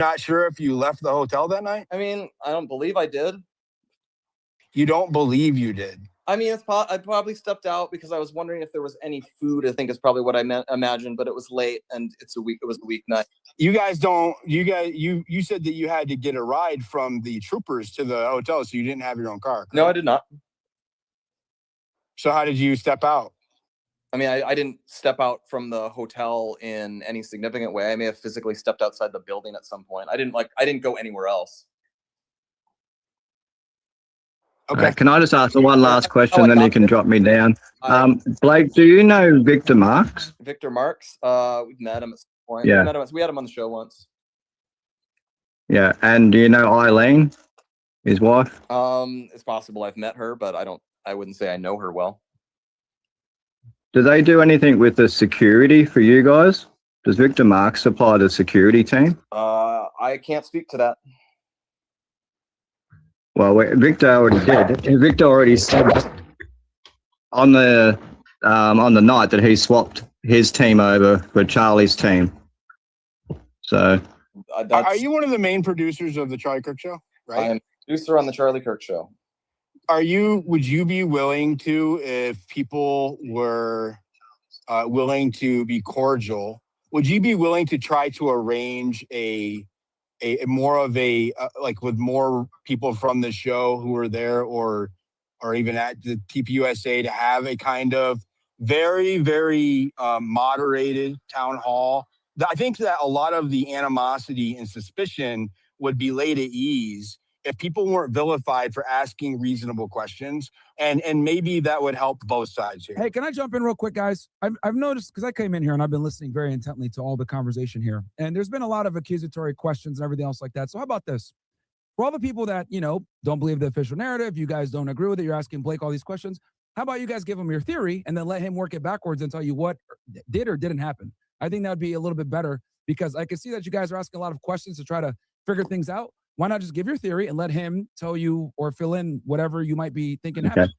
not sure if you left the hotel that night? I mean, I don't believe I did. You don't believe you did? I mean, I probably stepped out because I was wondering if there was any food. I think is probably what I imagined, but it was late and it was a weeknight. You said that you had to get a ride from the troopers to the hotel, so you didn't have your own car. Correct? No, I did not. So how did you step out? I mean, I didn't step out from the hotel in any significant way. I may have physically stepped outside the building at some point. I didn't go anywhere else. Okay. Can I just ask one last question, then you can drop me down? Blake, do you know Victor Marks? Victor Marks? We've met him at some point. Yeah. We had him on the show once. Yeah. And do you know Eileen, his wife? It's possible I've met her, but I wouldn't say I know her well. Do they do anything with the security for you guys? Does Victor Marks supply the security team? I can't speak to that. Well, Victor already did. Victor already said on the night that he swapped his team over for Charlie's team. So, are you one of the main producers of the Charlie Kirk Show? Right, I am a producer on the Charlie Kirk Show. Would you be willing to, if people were willing to be cordial, would you be willing to try to arrange a more of a like with more people from the show who are there or even at the TPUSA to have a kind of very, very moderated town hall? I think that a lot of the animosity and suspicion would be laid at ease if people weren't vilified for asking reasonable questions, and maybe that would help both sides here. Hey, can I jump in real quick, guys? I've noticed, because I came in here and I've been listening very intently to all the conversation here, and there's been a lot of accusatory questions and everything else like that. So how about this? For all the people that, don't believe the official narrative, you guys don't agree with it, you're asking Blake all these questions, how about you guys give him your theory and then let him work it backwards and tell you what did or didn't happen? I think that would be a little bit better, because I can see that you guys are asking a lot of questions to try to figure things out. Why not just give your theory and let him tell you or fill in whatever you might be thinking happened?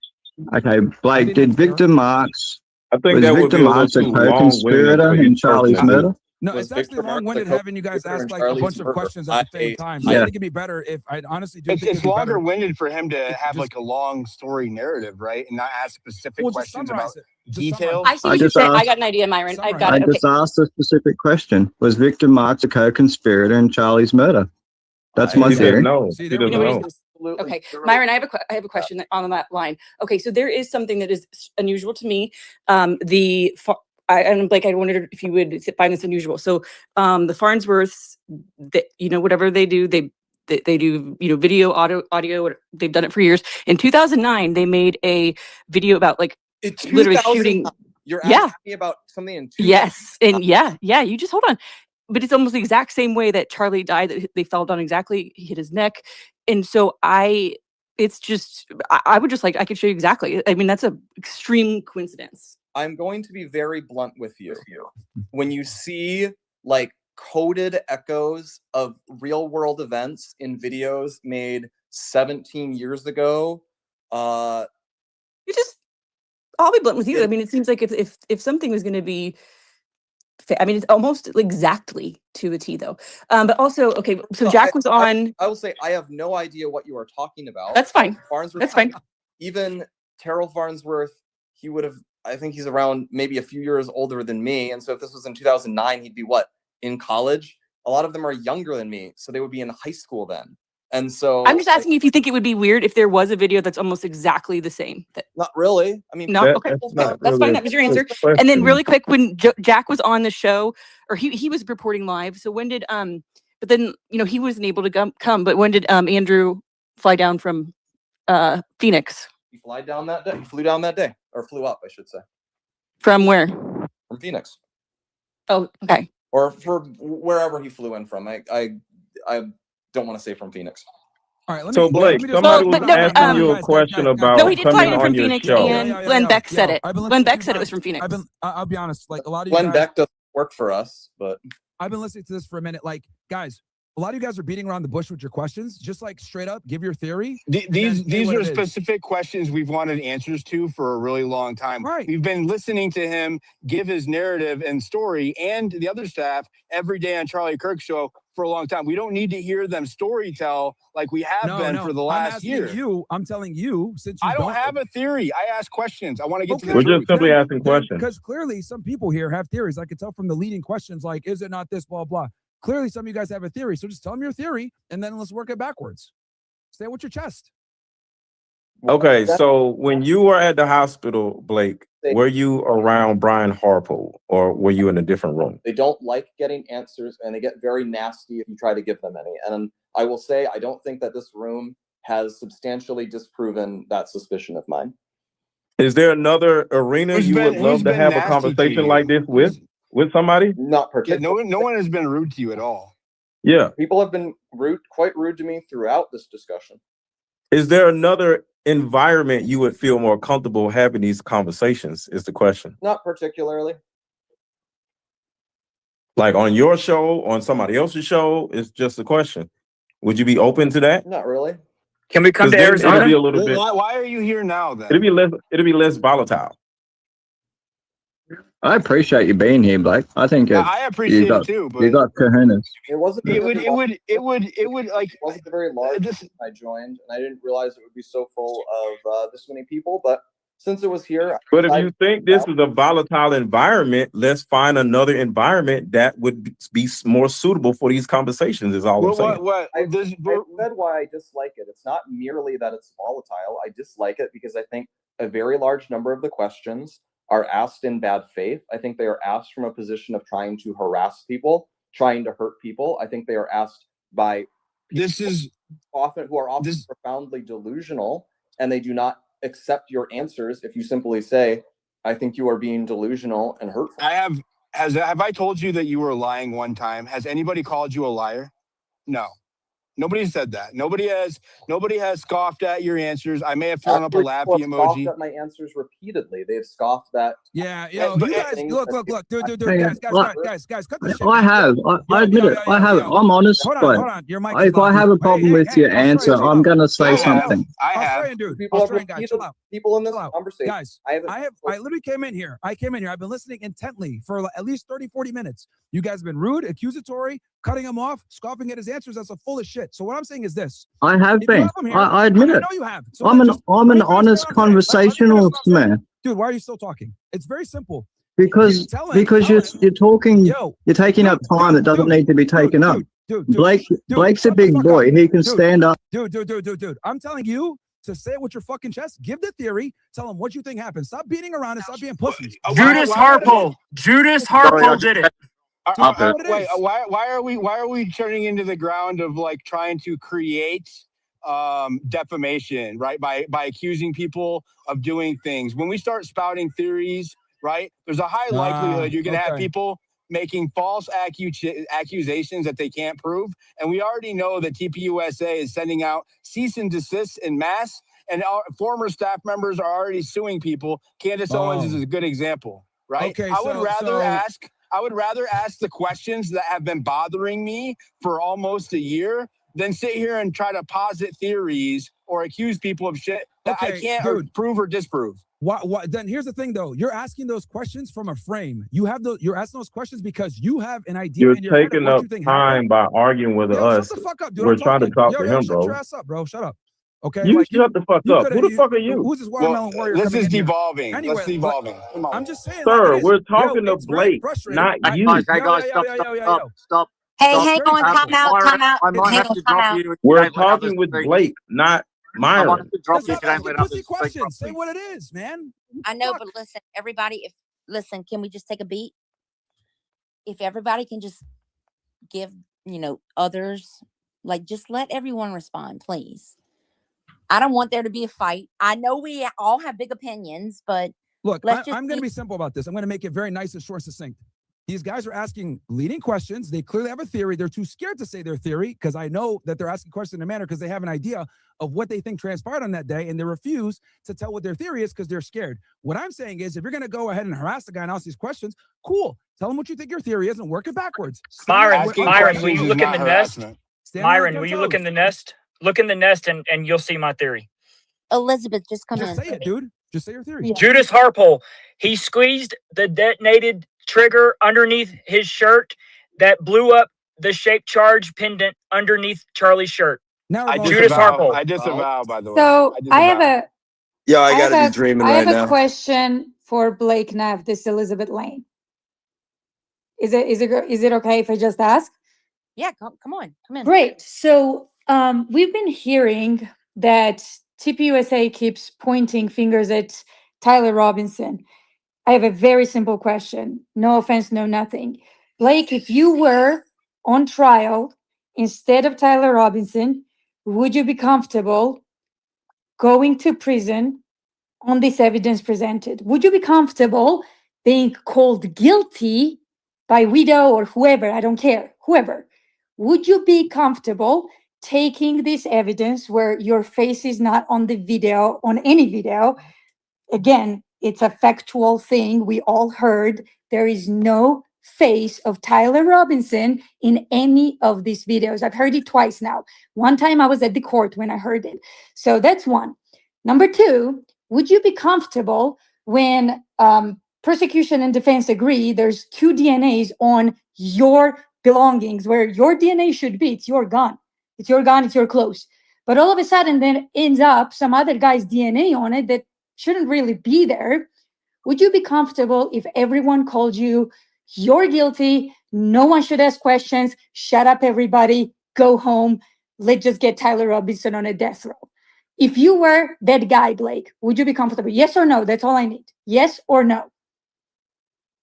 Okay, Blake, did Victor Marks, I think that Victor Marks a co-conspirator in Charlie's murder? No, it's actually long-winded having you guys ask like a bunch of questions at the same time. So Yeah. I think it'd be better if I honestly do. It's longer-winded for him to have like a long story narrative, right? And not ask specific questions about details. I see what you're saying. I got an idea, Myron. I've got it. I just asked a specific question. Was Victor Marks a co-conspirator in Charlie's murder? That's my theory. No, he doesn't know. Okay, Myron, I have a question on that line. Okay, so there is something that is unusual to me. And Blake, I wondered if you would find this unusual. So the Farnsworths, whatever they do, they do, video, audio, they've done it for years. In 2009, they made a video about like literally shooting. You're asking me about something in 2009? Yes, and yeah, you just hold on. But it's almost the exact same way that Charlie died. That they fell down exactly. He hit his neck. And so I would just like, I could show you exactly. I mean, that's an extreme coincidence. I'm going to be very blunt with you. When you see like coded echoes of real world events in videos made 17 years ago, I'll be blunt with you. I mean, it seems like if something was going to be, I mean, it's almost exactly to a T, though. But also, okay, so Jack was on. I will say I have no idea what you are talking about. That's fine. Farnsworth. That's fine. Even Terrell Farnsworth, he would have. I think he's around maybe a few years older than me, and so if this was in 2009, he'd be what, in college? A lot of them are younger than me, so they would be in high school then. And so I'm just asking if you think it would be weird if there was a video that's almost exactly the same. Not really. I mean, no. Okay, that's fine. That was your answer. And then really quick, when Jack was on the show, or he was reporting live. So when did but then he wasn't able to come. But when did Andrew fly down from Phoenix? He flew down that day. He flew down that day, or flew up, I should say. From where? From Phoenix. Oh, okay. Or for wherever he flew in from. I don't want to say from Phoenix. All right, so Blake, somebody was asking you a question about no, he did fly coming in on from your Phoenix, show. and Glenn Beck said it. Glenn Beck said it was from Phoenix. I'll be honest, like a lot of you Glenn guys, Beck doesn't work for us, but I've been listening to this for a minute. Like, guys, a lot of you guys are beating around the bush with your questions. Just like straight up, give your theory. These are specific questions we've wanted answers to for a really long time. Right. We've been listening to him give his narrative and story and the other staff every day on Charlie Kirk show for a long time. We don't need to hear them story tell like we have been for the last year. I'm telling you, since I don't have a theory. I ask questions. I want to get to the We're truth. just simply asking questions. Because clearly some people here have theories. I could tell from the leading questions, like, is it not this, blah, blah. Clearly some of you guys have a theory. So just tell them your theory and then let's work it backwards. Say it with your chest. Okay, so when you were at the hospital, Blake, were you around Brian Harpo or were you in a different room? They don't like getting answers and they get very nasty if you try to give them any. And I will say, I don't think that this room has substantially disproven that suspicion of mine. Is there another arena you would love to have a conversation like this with somebody? Not particularly. No one has been rude to you at all. Yeah. People have been quite rude to me throughout this discussion. Is there another environment you would feel more comfortable having these conversations is the question. Not particularly. Like on your show, on somebody else's show, it's just a question. Would you be open to that? Not really. Can we come to Arizona? It'll be a little bit. Why are you here now then? It'll be less volatile. I appreciate you being here, Blake. I think I appreciate it too, but you got kahunas. It wasn't. It would like. It wasn't very large when I joined, and I didn't realize it would be so full of this many people. But since it was here, but if you think this is a volatile environment, let's find another environment that would be more suitable for these conversations. Is all I'm saying. I said why I dislike it. It's not merely that it's volatile. I dislike it because I think a very large number of the questions are asked in bad faith. I think they are asked from a position of trying to harass people, trying to hurt people. I think they are asked by people who are often profoundly delusional, and they do not accept your answers if you simply say, I think you are being delusional and hurtful. Have I told you that you were lying one time? Has anybody called you a liar? No. Nobody said that. Nobody has scoffed at your answers. I may have thrown up a laughy emoji. Scoffed at my answers repeatedly. They've scoffed that. Yeah, you guys, look, dude, guys, cut the shit. I admit it. I have it. I'm honest, but if I have a problem with your answer, I'm gonna say something. Australian dude, people in this conversation. Guys, I literally came in here. I've been listening intently for at least 30, 40 minutes. You guys have been rude, accusatory, cutting him off, scoffing at his answers. That's a full of shit. So what I'm saying is this. I have been. I admit it. I know you have. So I'm an honest conversationalist, man. Dude, why are you still talking? It's very simple. Because you're talking, you're taking up time that doesn't need to be taken up. Blake's a big boy. He can stand up. Dude. I'm telling you to say it with your fucking chest. Give the theory. Tell them what you think happened. Stop beating around and stop being pussies. Judas Harpo did it. Why are we turning into the ground of like trying to create defamation, right? By accusing people of doing things. When we start spouting theories, right? There's a high likelihood you're going to have people making false accusations that they can't prove. And we already know that TPUSA is sending out cease and desist in mass, and our former staff members are already suing people. Candace Owens is a good example, right? Okay, I would rather ask the questions that have been bothering me for almost a year than sit here and try to posit theories or accuse people of shit that I can't prove or disprove. What? Then here's the thing, though. You're asking those questions from a frame. You're asking those questions because you have an idea. You're taking up time by arguing with us. Shut the fuck up, dude. We're trying to talk to him, bro. Shut your ass up, bro. Shut up. Okay. You shut the fuck up. Who the fuck are you? Who's this watermelon warrior? This is devolving. Anyway, Let's devolving. I'm just saying, sir. We're talking to Blake, not you. Guys, stop. Hey, hang on, time out. I might have to drop you. We're talking with Blake, not Myron. I want to drop you. Say what it is, man. I know, but listen, everybody. Can we just take a beat? If everybody can just give, others, just let everyone respond, please. I don't want there to be a fight. I know we all have big opinions, but look, I'm going to be simple about this. I'm going to make it very nice and short and succinct. These guys are asking leading questions. They clearly have a theory. They're too scared to say their theory because I know that they're asking questions in a manner because they have an idea of what they think transpired on that day, and they refuse to tell what their theory is because they're scared. What I'm saying is, if you're going to go ahead and harass the guy and ask these questions, cool. Tell him what you think your theory is and work it backwards. Myron, Asking Myron, will questions you is look in not the nest? harassment. Stand on Myron, their will you look toes. in the nest? Look in the nest and you'll see my theory. Elizabeth, just come Just in. say it, dude. Just say your theory. Yeah. Judas Harpole, he squeezed the detonated trigger underneath his shirt that blew up the shaped charge pendant underneath Charlie's shirt. Now we're I going Judas disavow. Harpole. I disavow, by the way. So I have disavow. a Yo, I I gotta have be dreaming I right have a now. question for Blake Neff. This is Elizabeth Lane. Is it okay if I just ask? Yeah, come on, come in. Great. So we've been hearing that TPUSA keeps pointing fingers at Tyler Robinson. I have a very simple question. No offense, no nothing. Blake, if you were on trial instead of Tyler Robinson, would you be comfortable going to prison on this evidence presented? Would you be comfortable being called guilty by widow or whoever? I don't care, whoever. Would you be comfortable taking this evidence where your face is not on the video, on any video? Again, it's a factual thing. We all heard there is no face of Tyler Robinson in any of these videos. I've heard it twice now. One time I was at the court when I heard it. So that's one. Number two, would you be comfortable when prosecution and defense agree there's two DNAs on your belongings where your DNA should be? It's your gun. It's your gun, it's your clothes. But all of a sudden, then ends up some other guy's DNA on it that shouldn't really be there. Would you be comfortable if everyone called you, you're guilty, no one should ask questions, shut up everybody, go home, let's just get Tyler Robinson on a death row? If you were that guy, Blake, would you be comfortable? Yes or no? That's all I need. Yes or no?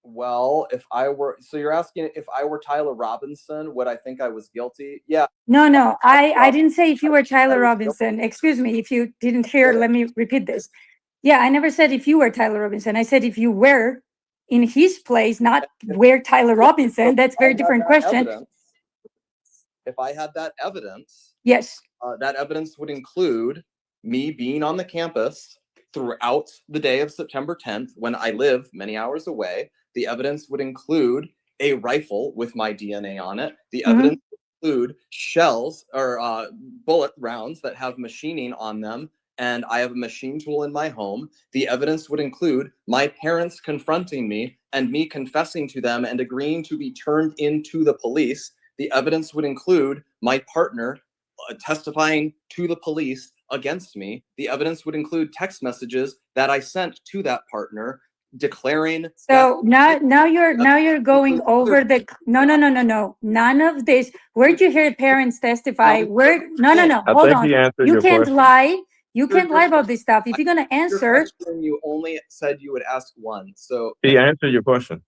Well, if I were, so you're asking if I were Tyler Robinson, would I think I was guilty? Yeah. No. I didn't say if you were Tyler I was Robinson. Excuse me, if you didn't hear, Yeah. let me repeat this. Yeah, I never said if you were Tyler Robinson. I said if you were in his place, not where Tyler Robinson. That's a very different question. If I had that evidence, Yes. that evidence would include me being on the campus throughout the day of September 10th when I live many hours away. The evidence would include a rifle with my DNA on it. The evidence would include shells or bullet rounds that have machining on them, and I have a machine tool in my home. The evidence would include my parents confronting me and me confessing to them and agreeing to be turned into the police. The evidence would include my partner testifying to the police against me. The evidence would include text messages that I sent to that partner declaring. So now you're going over the no. None of this. Where'd you hear parents testify? Where? No. I Hold think on. he answered You your can't question. lie. You can't lie about this stuff. If you're gonna Your answer, question, you only said you would ask one. So He answered your question.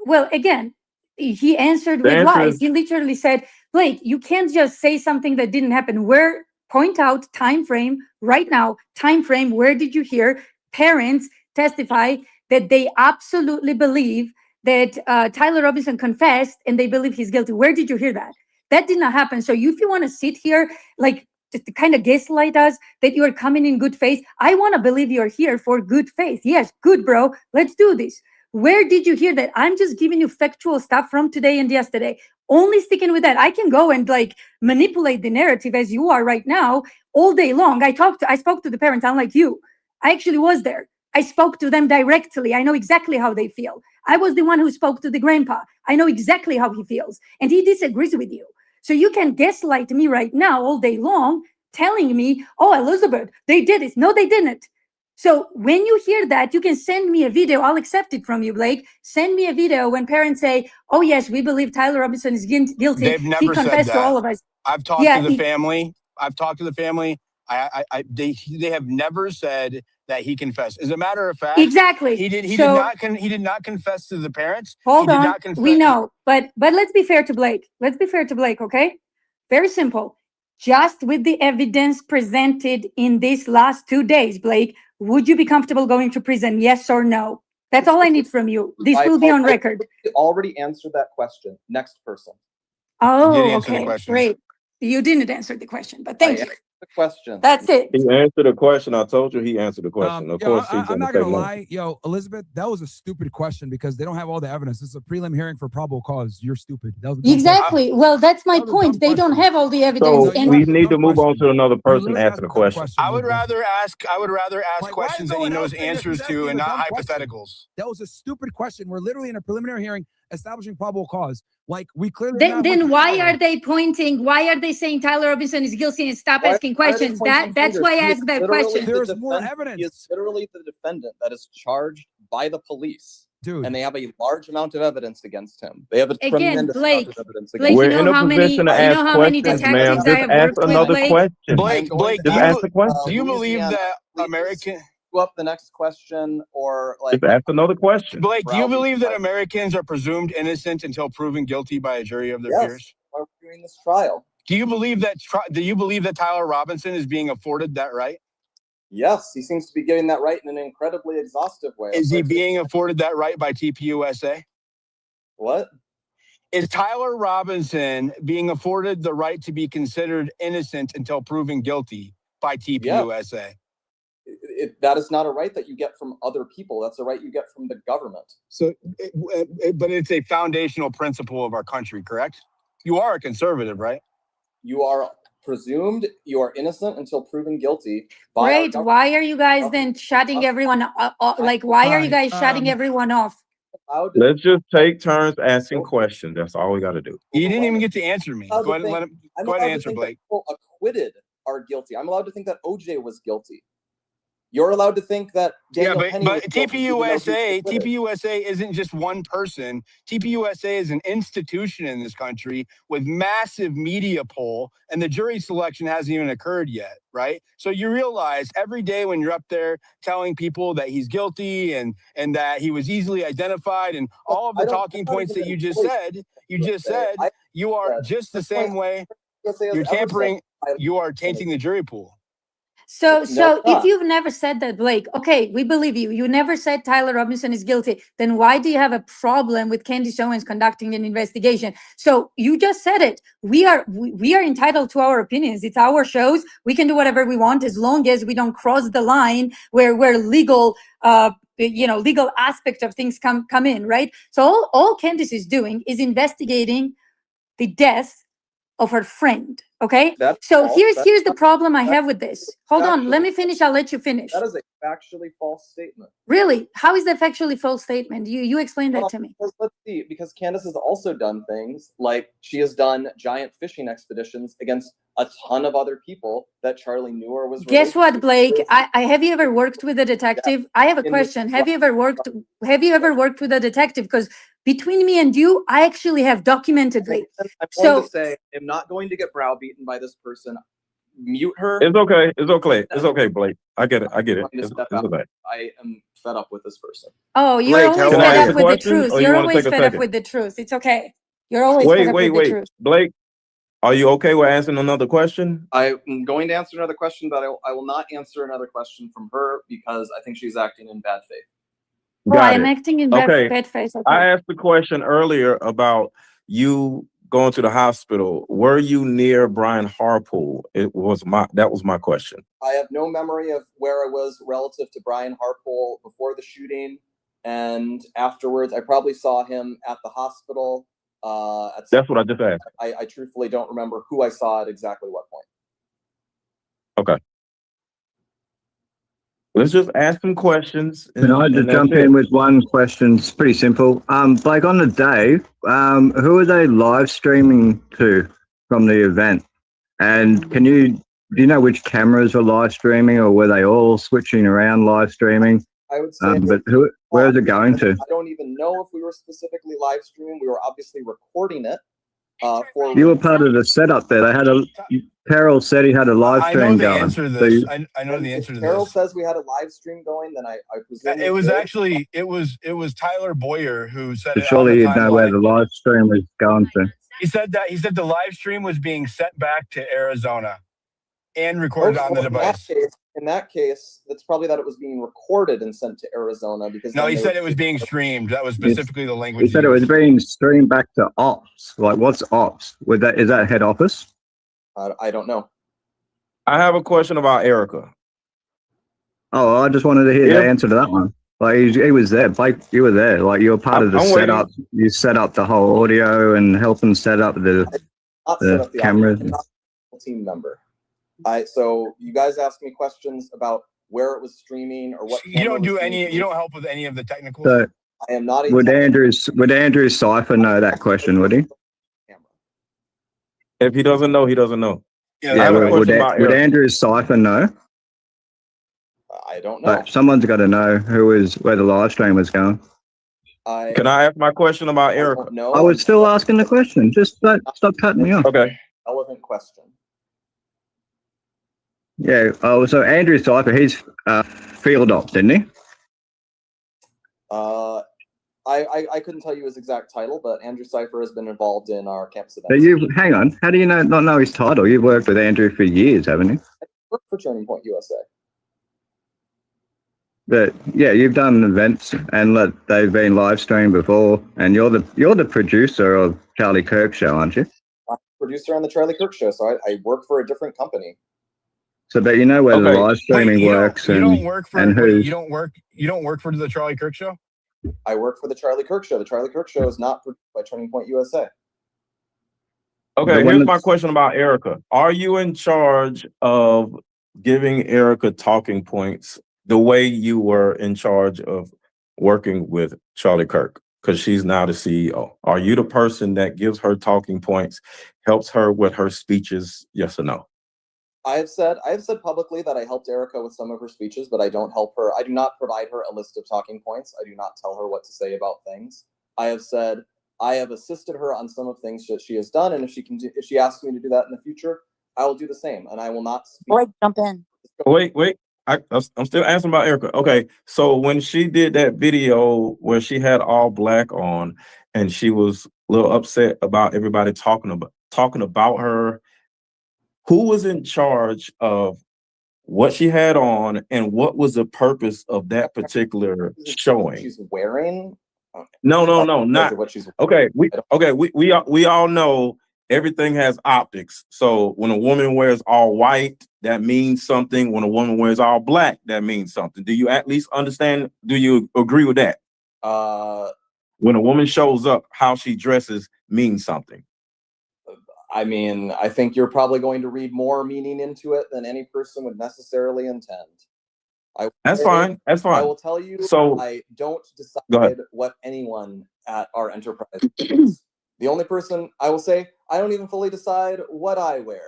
well, again, he answered The with answer lies. is- He literally said, Blake, you can't just say something that didn't happen. Where? Point out time frame right now. Time frame. Where did you hear parents testify that they absolutely believe that Tyler Robinson confessed and they believe he's guilty? Where did you hear that? That did not happen. So if you want to sit here like just to kind of gaslight us that you are coming in good faith, I want to believe you're here for good faith. Yes, good, bro. Let's do this. Where did you hear that? I'm just giving you factual stuff from today and yesterday. Only sticking with that. I can go and like manipulate the narrative as you are right now all day long. I spoke to the parents, unlike you. I actually was there. I spoke to them directly. I know exactly how they feel. I was the one who spoke to the grandpa. I know exactly how he feels. And he disagrees with you. So you can gaslight me right now all day long, telling me, oh, Elizabeth, they did it. No, they didn't. So when you hear that, you can send me a video. I'll accept it from you, Blake. Send me a video when parents say, oh, yes, we believe Tyler Robinson is guilty. They've He never said confessed to that. all of us. I've talked Yeah, to the family. They have never said that he confessed. As a matter of fact, exactly. he did not confess to the parents. Hold He did on. not confess. We know, but let's be fair to Blake. Let's be fair to Blake, okay? Very simple. Just with the evidence presented in these last 2 days, Blake, would you be comfortable going to prison? Yes or no? That's all I need from you. This will be on record. I already answered that question. Next person. Oh, did answer the okay, question. great. You didn't answer the question, but thank you. The question. That's it. He answered the question. I told you he answered the question. Of course, he's I'm not gonna gonna say no. lie, yo, Elizabeth, that was a stupid question because they don't have all the evidence. This is a prelim hearing for probable cause. You're stupid. That was a dumb Exactly. Well, that's my That was a dumb point. They don't question. have all the evidence. So you And we asked a need to dumb move on question. to another You person literally asking asked the a dumb question. I would Elizabeth. rather ask Like, why is questions no that he one knows helping if answers he's to asking and a not dumb question? hypotheticals. That was a stupid question. We're literally in a preliminary hearing establishing probable cause. Like, we clearly have not went then to why trial. are they pointing? Why are they saying Tyler Robinson is guilty and stop Why asking are they questions? pointing That's fingers? why I He is asked that literally question. the There's more defendant. evidence. He is literally the defendant that is charged by the police. Dude. And they have a large amount of evidence against him. They have a Again, tremendous Blake, amount of evidence Blake, against We're you know in a how many, position to you ask know how many questions, detectives ma'am. I Just have ask worked with, another Blake? question. Blake, Just ask the question. do you believe Louisiana, that please American go up the next question or like Just ask another question. Blake, do you browbeat believe that by- Americans are presumed innocent until proven guilty by a jury of their Yes. peers? Why are we doing this trial? Do you believe that Tyler Robinson is being afforded that right? Yes, he seems to be getting that right in an incredibly exhaustive way. Is he being afforded that right by TPUSA? What? Is Tyler Robinson being afforded the right to be considered innocent until proven guilty by TPUSA? That is not a right that you get from other people. That's a right you get from the government. So, but it's a foundational principle of our country, correct? You are a conservative, right? You are presumed you are innocent until proven guilty. By our Great. government. Why are you guys then shutting everyone like, why are you guys shutting everyone off? Let's just take turns asking questions. That's all we got to do. You didn't even get to answer me. Go ahead and let him. Go ahead and answer, Blake. People acquitted are guilty. I'm allowed to think that OJ was guilty. You're allowed to think that Daniel Penny was guilty, even though he was acquitted. TPUSA isn't just one person. TPUSA is an institution in this country with massive media pull, and the jury selection hasn't even occurred yet, right? So you realize every day when you're up there telling people that he's guilty and that he was easily identified and all of the talking points that you just said, you are just the same way. You're tampering. You are tainting the jury pool. So if you've never said that, Blake, okay, we believe you. You never said Tyler Robinson is guilty. Then why do you have a problem with Candace Owens conducting an investigation? So you just said it. We are entitled to our opinions. It's our shows. We can do whatever we want as long as we don't cross the line where legal legal aspect of things come in, right? So all Candace is doing is investigating the death of her friend. Okay. So here's the problem I have with this. Hold on, let me finish. I'll let you finish. That is a factually false statement. Really? How is that factually false statement? You explain that to me. Let's see, because Candace has also done things like she has done giant fishing expeditions against a ton of other people that Charlie Neuer was. Guess what, Blake? I have you ever worked with a detective? I have a question. Have you ever worked with a detective? Because between me and you, I actually have documentedly. I'm going to say I'm not going to get browbeaten by this person. Mute her. It's okay. It's okay. It's okay, Blake. I get it. It's okay. I am fed up with this person. Oh, you're Blake, always fed up with the truth. You're always fed up with the truth. It's okay. You're always fed up with the truth. Blake, are you okay with answering another question? I'm going to answer another question, but I will not answer another question from her because I think she's acting in bad faith. I'm acting in bad faith. Okay. I asked the question earlier about you going to the hospital. Were you near Brian Harpool? That was my question. I have no memory of where I was relative to Brian Harpool before the shooting and afterwards. I probably saw him at the hospital. That's what I just asked. I truthfully don't remember who I saw at exactly what point. Okay. Let's just ask some questions. Can I just jump in with one question? It's pretty simple. Blake, on the day, who are they live streaming to from the event? And do you know which cameras are live streaming, or were they all switching around live streaming? I would say, but where is it going to? I don't even know if we were specifically live streaming. We were obviously recording it. You were part of the setup there. They had Carol said he had a live stream going. I know the answer to this. I know the answer to this. Carol says we had a live stream going, then I presume it was Tyler Boyer who said it. Surely you'd know where the live stream was going to. He said the live stream was being sent back to Arizona and recorded on the device. In that case, In that case, that's probably that it was being recorded and sent to Arizona because No, then he they said would- it was being streamed. That was Yes. specifically the He language said it was used. being streamed back to ops. Like, what's ops? Is that head office? I don't know. I have a question about Erica. Oh, I just wanted to hear the If- answer to that one. Like, he was there. Blake, you were there. Like, you were part of the I'm waiting. setup. You set up the whole audio and helped them set up the Not set up the cameras. I'm not a team member. So you guys asked me questions about where it was streaming or what. You don't camera do was being any. You used. don't help with any of the technicals. So, I am not a would technical Andrew Cipher know that question? Would he? camera. If he doesn't know, he doesn't know. Yeah, I Yeah. have a Would, question about would Erica. Andrew Cipher know? I don't know. Like, someone's got to know where the live stream was going. Can I ask my question about Erica? don't know. I was still asking the question. Just stop cutting me off. Okay. Relevant question. Yeah. Oh, so Andrew Cipher, he's field ops, didn't he? I couldn't tell you his exact title, but Andrew Cipher has been involved in our campus But events. hang on. How do you not know his title? You've worked with Andrew for years, haven't you? I work for Turning Point USA. But yeah, you've done events and they've been live streamed before, and you're the producer of Charlie Kirk show, aren't you? I'm a producer on the Charlie Kirk show, so I work for a different company. So, but you know where the Okay. live streaming works, You don't work for. and Wait, who? you don't work for the Charlie Kirk show. I work for the Charlie Kirk show. The Charlie Kirk show is not produced by Turning Point USA. Okay, The one here's my that's- question about Erica. Are you in charge of giving Erica talking points the way you were in charge of working with Charlie Kirk? Because she's now the CEO. Are you the person that gives her talking points, helps her with her speeches? Yes or no? I have said publicly that I helped Erica with some of her speeches, but I don't help her. I do not provide her a list of talking points. I do not tell her what to say about things. I have said I have assisted her on some of things that she has done, and if she asks me to do that in the future, I will do the same, and I will not speak. Boy, jump in. Wait. I'm still answering about Erica. Okay, so when she did that video where she had all black on, and she was a little upset about everybody talking about her, who was in charge of what she had on, and what was the purpose of that particular showing? She's wearing. No, not what she's. okay. We all know everything has optics. So when a woman wears all white, that means something. When a woman wears all black, that means something. Do you at least understand? Do you agree with that? When a woman shows up, how she dresses means something. I mean, I think you're probably going to read more meaning into it than any person would necessarily intend. That's fine. I will tell you, So I don't go ahead. decide what anyone at our enterprise does. The only person I will say, I don't even fully decide what I wear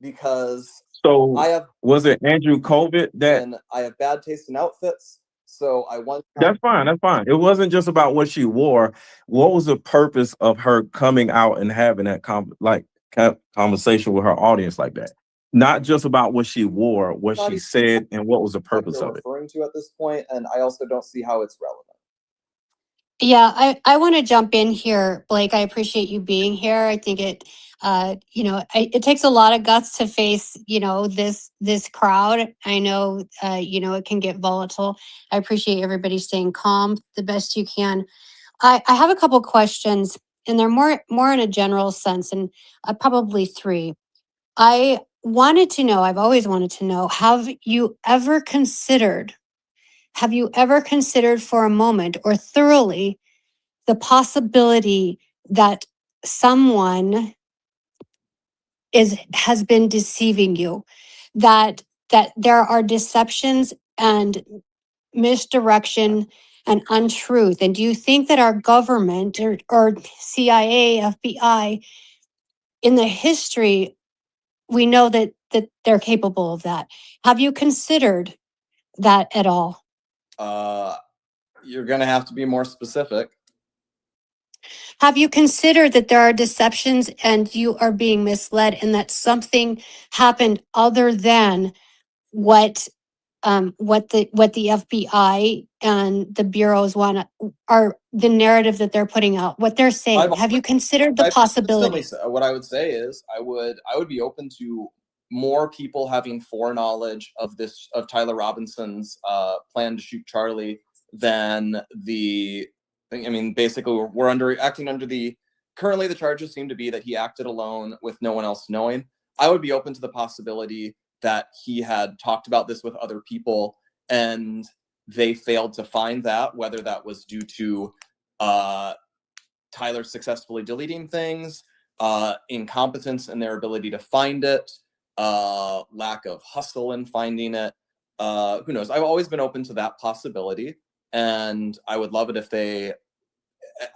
because So I have was it Andrew COVID that? and I have bad taste in outfits. So I want. That's fine. It wasn't just about what she wore. What was the purpose of her coming out and having that conversation with her audience like that? Not just about what she wore, what she said, and what was the purpose of it. Referring to at this point, and I also don't see how it's relevant. Yeah, I want to jump in here, Blake. I appreciate you being here. I think it, it takes a lot of guts to face, this crowd. I know, it can get volatile. I appreciate everybody staying calm the best you can. I have a couple questions, and they're more in a general sense, and probably three. I've always wanted to know, have you ever considered for a moment or thoroughly the possibility that someone has been deceiving you, that there are deceptions and misdirection and untruth? And do you think that our government or CIA, FBI, in the history, we know that they're capable of that? Have you considered that at all? You're gonna have to be more specific. Have you considered that there are deceptions and you are being misled, and that something happened other than what the FBI and the bureaus are the narrative that they're putting out, what they're saying? Have you considered the possibility? What I would say is I would be open to more people having foreknowledge of Tyler Robinson's plan to shoot Charlie than basically we're acting under currently the charges seem to be that he acted alone with no one else knowing. I would be open to the possibility that he had talked about this with other people and they failed to find that, whether that was due to Tyler successfully deleting things, incompetence in their ability to find it, lack of hustle in finding it. Who knows? I've always been open to that possibility, and I would love it if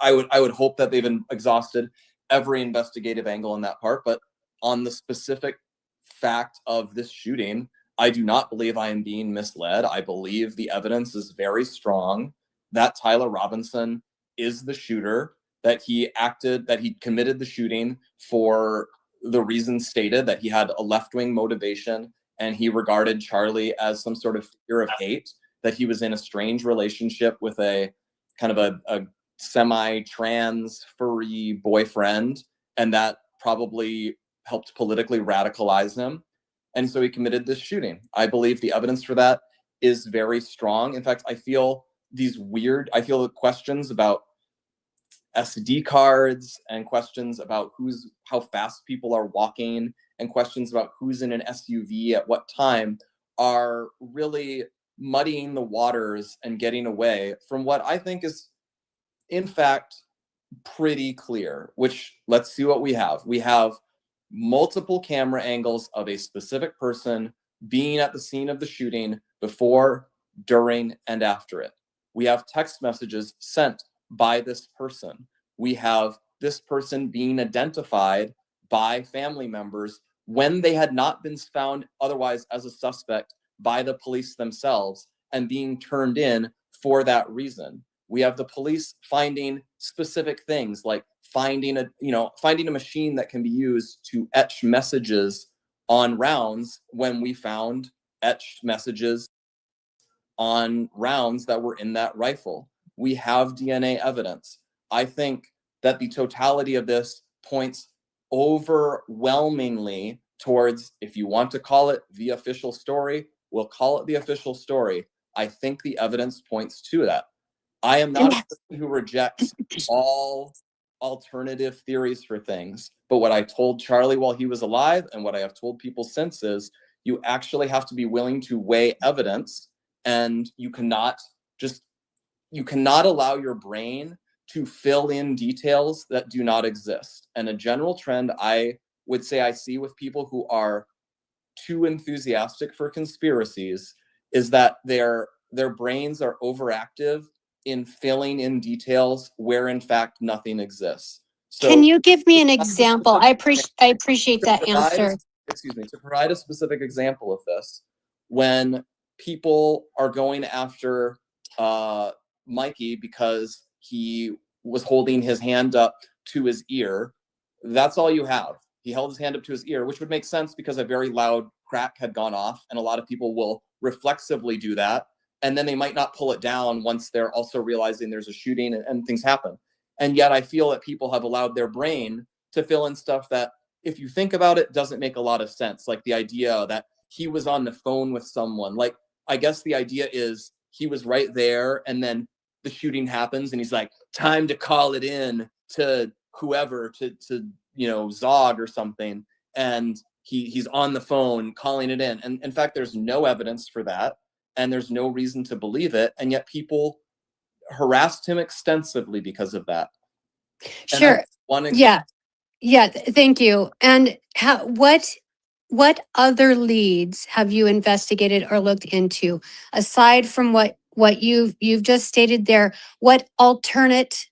I would hope that they've exhausted every investigative angle in that part. But on the specific fact of this shooting, I do not believe I am being misled. I believe the evidence is very strong that Tyler Robinson is the shooter, that he committed the shooting for the reasons stated, that he had a left-wing motivation and he regarded Charlie as some sort of figure of hate, that he was in a strange relationship with a kind of a semi-trans furry boyfriend, and that probably helped politically radicalize him. And so he committed this shooting. I believe the evidence for that is very strong. In fact, I feel the questions about SD cards and questions about how fast people are walking and questions about who's in an SUV at what time are really muddying the waters and getting away from what I think is, in fact, pretty clear, which let's see what we have. We have multiple camera angles of a specific person being at the scene of the shooting before, during, and after it. We have text messages sent by this person. We have this person being identified by family members when they had not been found otherwise as a suspect by the police themselves and being turned in for that reason. We have the police finding specific things like finding a machine that can be used to etch messages on rounds when we found etched messages on rounds that were in that rifle. We have DNA evidence. I think that the totality of this points overwhelmingly towards, if you want to call it the official story, we'll call it the official story. I think the evidence points to that. I am not a person who rejects all alternative theories for things, but what I told Charlie while he was alive and what I have told people since is you actually have to be willing to weigh evidence, and you cannot allow your brain to fill in details that do not exist. And a general trend I would say I see with people who are too enthusiastic for conspiracies is that their brains are overactive in filling in details where in fact nothing exists. So can you give me an example? I appreciate that answer. To provide a specific example of this, when people are going after Mikey because he was holding his hand up to his ear, that's all you have. He held his hand up to his ear, which would make sense because a very loud crack had gone off, and a lot of people will reflexively do that. And then they might not pull it down once they're also realizing there's a shooting and things happen. And yet I feel that people have allowed their brain to fill in stuff that, if you think about it, doesn't make a lot of sense. Like the idea that he was on the phone with someone. Like, I guess the idea is he was right there and then the shooting happens and he's like, time to call it in to whoever, to Zog or something. And he's on the phone calling it in. And in fact, there's no evidence for that. And there's no reason to believe it. And yet people harassed him extensively because of that. Sure. Yeah. Thank you. And what other leads have you investigated or looked into aside from what you've just stated there? What alternate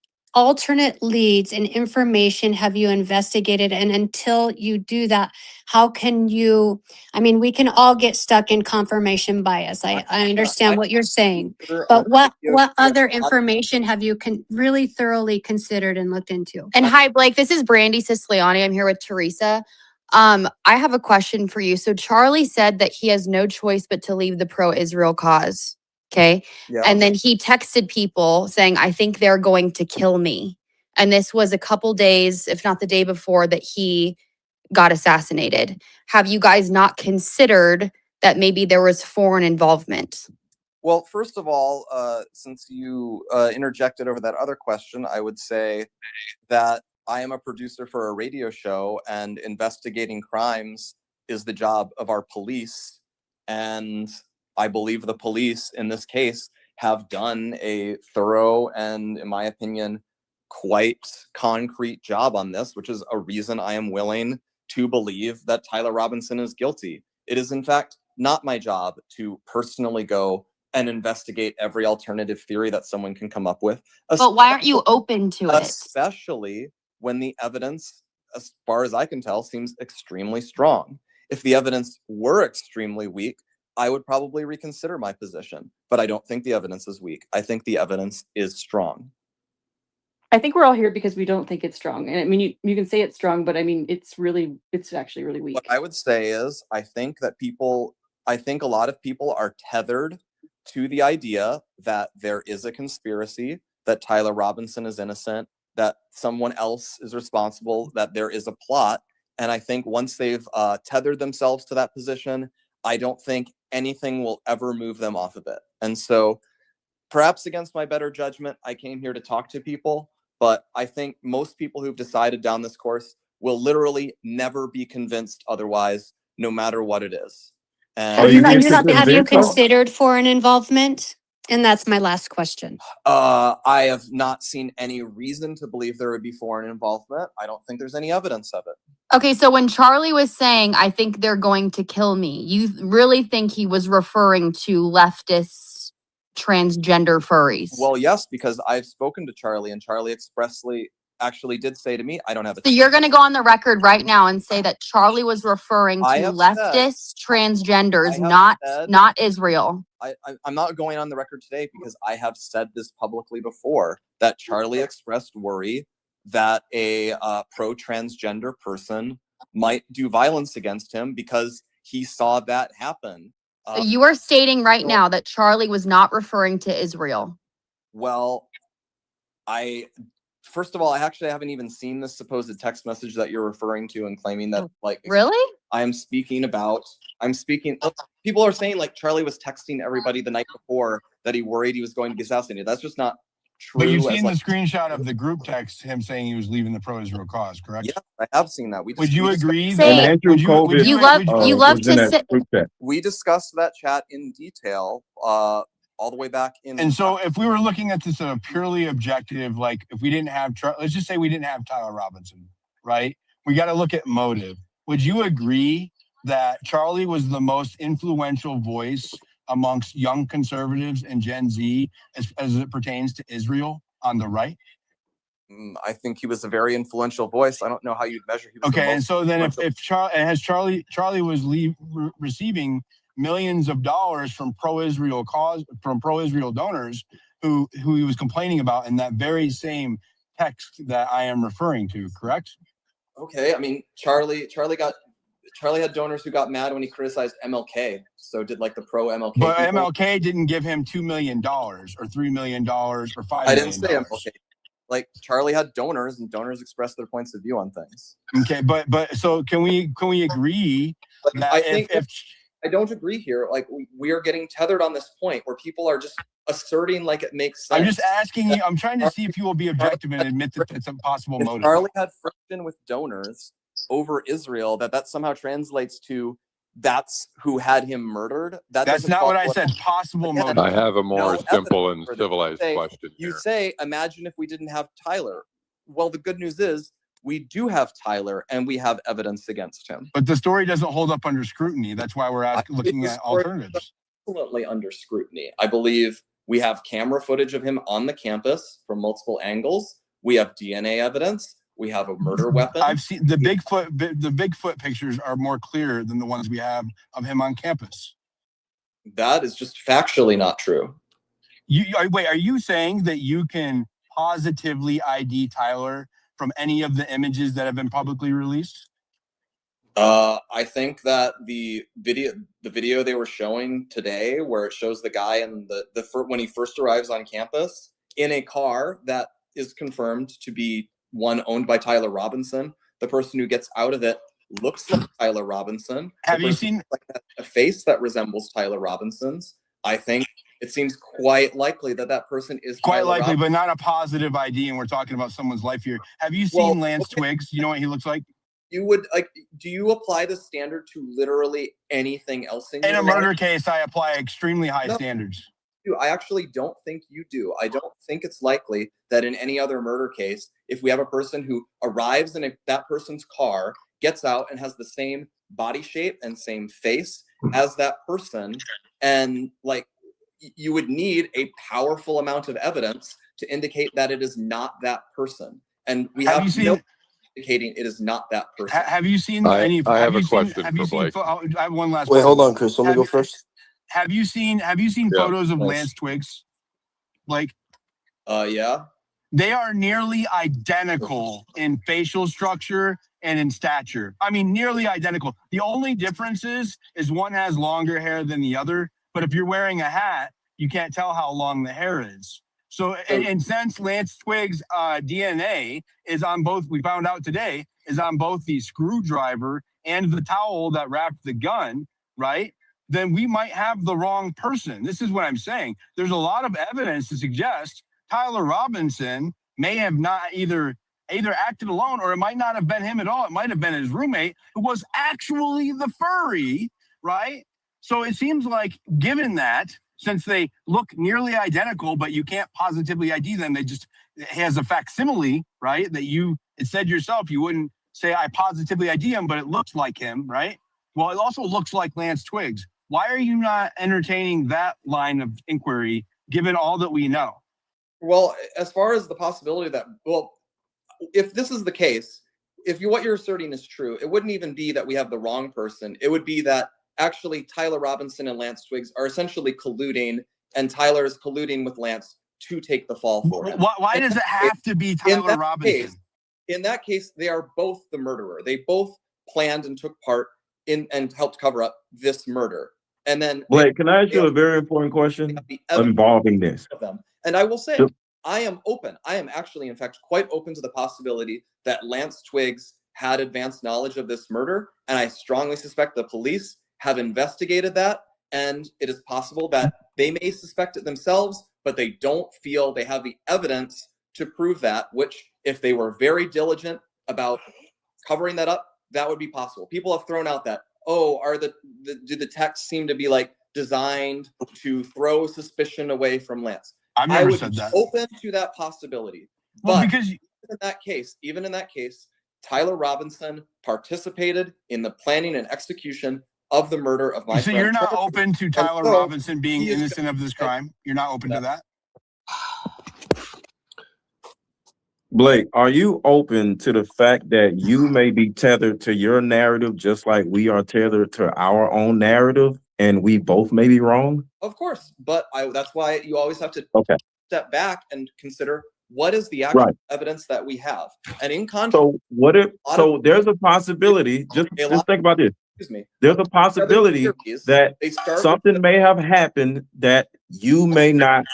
leads and information have you investigated? And until you do that, how can you, we can all get stuck in confirmation bias. I understand what you're saying, but what other information have you really thoroughly considered and looked into? And hi, Blake, this is Brandy Siciliani. I'm here with Teresa. I have a question for you. So Charlie said that he has no choice but to leave the pro-Israel cause. Okay. Yeah. And then he texted people saying, I think they're going to kill me. And this was a couple days, if not the day before, that he got assassinated. Have you guys not considered that maybe there was foreign involvement? Well, first of all, since you interjected over that other question, I would say that I am a producer for a radio show, and investigating crimes is the job of our police. And I believe the police in this case have done a thorough and, in my opinion, quite concrete job on this, which is a reason I am willing to believe that Tyler Robinson is guilty. It is, in fact, not my job to personally go and investigate every alternative theory that someone can come up with. But why aren't you open to it? Especially when the evidence, as far as I can tell, seems extremely strong. If the evidence were extremely weak, I would probably reconsider my position. But I don't think the evidence is weak. I think the evidence is strong. I think we're all here because we don't think it's strong. And I mean, you can say it's strong, but I mean, it's actually really weak. What I would say is, I think a lot of people are tethered to the idea that there is a conspiracy, that Tyler Robinson is innocent, that someone else is responsible, that there is a plot. And I think once they've tethered themselves to that position, I don't think anything will ever move them off of it. And so perhaps against my better judgment, I came here to talk to people, but I think most people who've decided down this course will literally never be convinced otherwise, no matter what it is. And Are you being Have you convinced, though? considered foreign involvement? And that's my last question. I have not seen any reason to believe there would be foreign involvement. I don't think there's any evidence of it. Okay, so when Charlie was saying, I think they're going to kill me, you really think he was referring to leftist transgender furries? Well, yes, because I've spoken to Charlie, and Charlie expressly actually did say to me, I don't have a... So you're going to go on the record right now and say that Charlie was referring to leftist transgenders, not Israel. I'm not going on the record today because I have said this publicly before, that Charlie expressed worry that a pro-transgender person might do violence against him because he saw that happen. So you are stating right now that Charlie was not referring to Israel. Well, first of all, I actually haven't even seen this supposed text message that you're referring to and claiming that, like, really? People are saying like Charlie was texting everybody the night before that he worried he was going to be assassinated. That's just not true. But you've seen the screenshot of the group text, him saying he was leaving the pro-Israel cause, correct? Yeah, I have seen that. Would you agree that we discussed that chat in detail all the way back in. And so if we were looking at this in a purely objective, like if we didn't have, let's just say we didn't have Tyler Robinson, right? We got to look at motive. Would you agree that Charlie was the most influential voice amongst young conservatives and Gen Z as it pertains to Israel on the right? I think he was a very influential voice. I don't know how you'd measure. Okay, and so then if Charlie was receiving millions of dollars from pro-Israel donors who he was complaining about in that very same text that I am referring to, correct? Okay, I mean Charlie had donors who got mad when he criticized MLK. So did like the pro MLK. But people. MLK didn't give him $2 million or $3 million or $5 million. I didn't say MLK. Like Charlie had donors, and donors expressed their points of view on things. Okay, but so can we agree that I don't agree here. Like we are getting tethered on this point where people are just asserting like it makes sense. I'm just asking you. I'm trying to see if you will be objective and admit that it's a possible motive. Charlie had friction with donors over Israel. That somehow translates to that's who had him murdered. That's not what I said. Possible motive. I have a more simple and civilized question. You say, imagine if we didn't have Tyler. Well, the good news is we do have Tyler, and we have evidence against him. But the story doesn't hold up under scrutiny. That's why we're looking at alternatives. Excellently under scrutiny. I believe we have camera footage of him on the campus from multiple angles. We have DNA evidence. We have a murder weapon. I've seen the Bigfoot pictures are more clear than the ones we have of him on campus. That is just factually not true. Wait, are you saying that you can positively ID Tyler from any of the images that have been publicly released? I think that the video they were showing today, where it shows the guy in when he first arrives on campus in a car that is confirmed to be one owned by Tyler Robinson, the person who gets out of it looks like Tyler Robinson. Have you seen a face that resembles Tyler Robinson's? I think it seems quite likely that that person is quite Tyler likely, Robinson. but not a positive ID. And we're talking about someone's life here. Have you seen Lance Twiggs? You know what he looks like? You would like, do you apply the standard to literally anything else in a your murder life? case? I apply extremely high standards. I actually don't think you do. I don't think it's likely that in any other murder case, if we have a person who arrives in that person's car, gets out and has the same body shape and same face as that person, and like you would need a powerful amount of evidence to indicate that it is not that person. And we have no indicating it is not that person. Have you seen I any? have a question for Blake. I have one last. Wait, hold on, Chris. Let me go first. Have you seen photos of Lance Twiggs? Like, yeah. They are nearly identical in facial structure and in stature. I mean, nearly identical. The only difference is one has longer hair than the other. But if you're wearing a hat, you can't tell how long the hair is. So, and since Lance Twiggs' DNA is on both, we found out today, is on both the screwdriver and the towel that wrapped the gun, right? Then we might have the wrong person. This is what I'm saying. There's a lot of evidence to suggest Tyler Robinson may have not either acted alone, or it might not have been him at all. It might have been his roommate who was actually the furry, right? So it seems like, given that, since they look nearly identical, but you can't positively ID them, it has a facsimile, right? That it said yourself, you wouldn't say I positively ID him, but it looks like him, right? Well, it also looks like Lance Twiggs. Why are you not entertaining that line of inquiry, given all that we know? Well, as far as the possibility that, if this is the case, if what you're asserting is true, it wouldn't even be that we have the wrong person. It would be that actually Tyler Robinson and Lance Twiggs are essentially colluding, and Tyler is colluding with Lance to take the fall for him. Why does it have to be Tyler Robinson? In that case, they are both the murderer. They both planned and took part in and helped cover up this murder. And then, Blake, can I ask you a very important question involving this? And I will say, I am open. I am actually, in fact, quite open to the possibility that Lance Twiggs had advanced knowledge of this murder. And I strongly suspect the police have investigated that. And it is possible that they may suspect it themselves, but they don't feel they have the evidence to prove that, which if they were very diligent about covering that up, that would be possible. People have thrown out that, do the texts seem to be like designed to throw suspicion away from Lance? I've never said that. Open to that possibility. Well, but because even in that case, Tyler Robinson participated in the planning and execution of the murder of my friend. So you're not open to Tyler Robinson being innocent of this crime? You're not open to that? Blake, are you open to the fact that you may be tethered to your narrative just like we are tethered to our own narrative, and we both may be wrong? Of course, but that's why you always have to step back and consider what is the actual evidence that we have. And in contrast, there's a possibility, just think about this. Excuse me. There's a possibility that something may have happened that you may not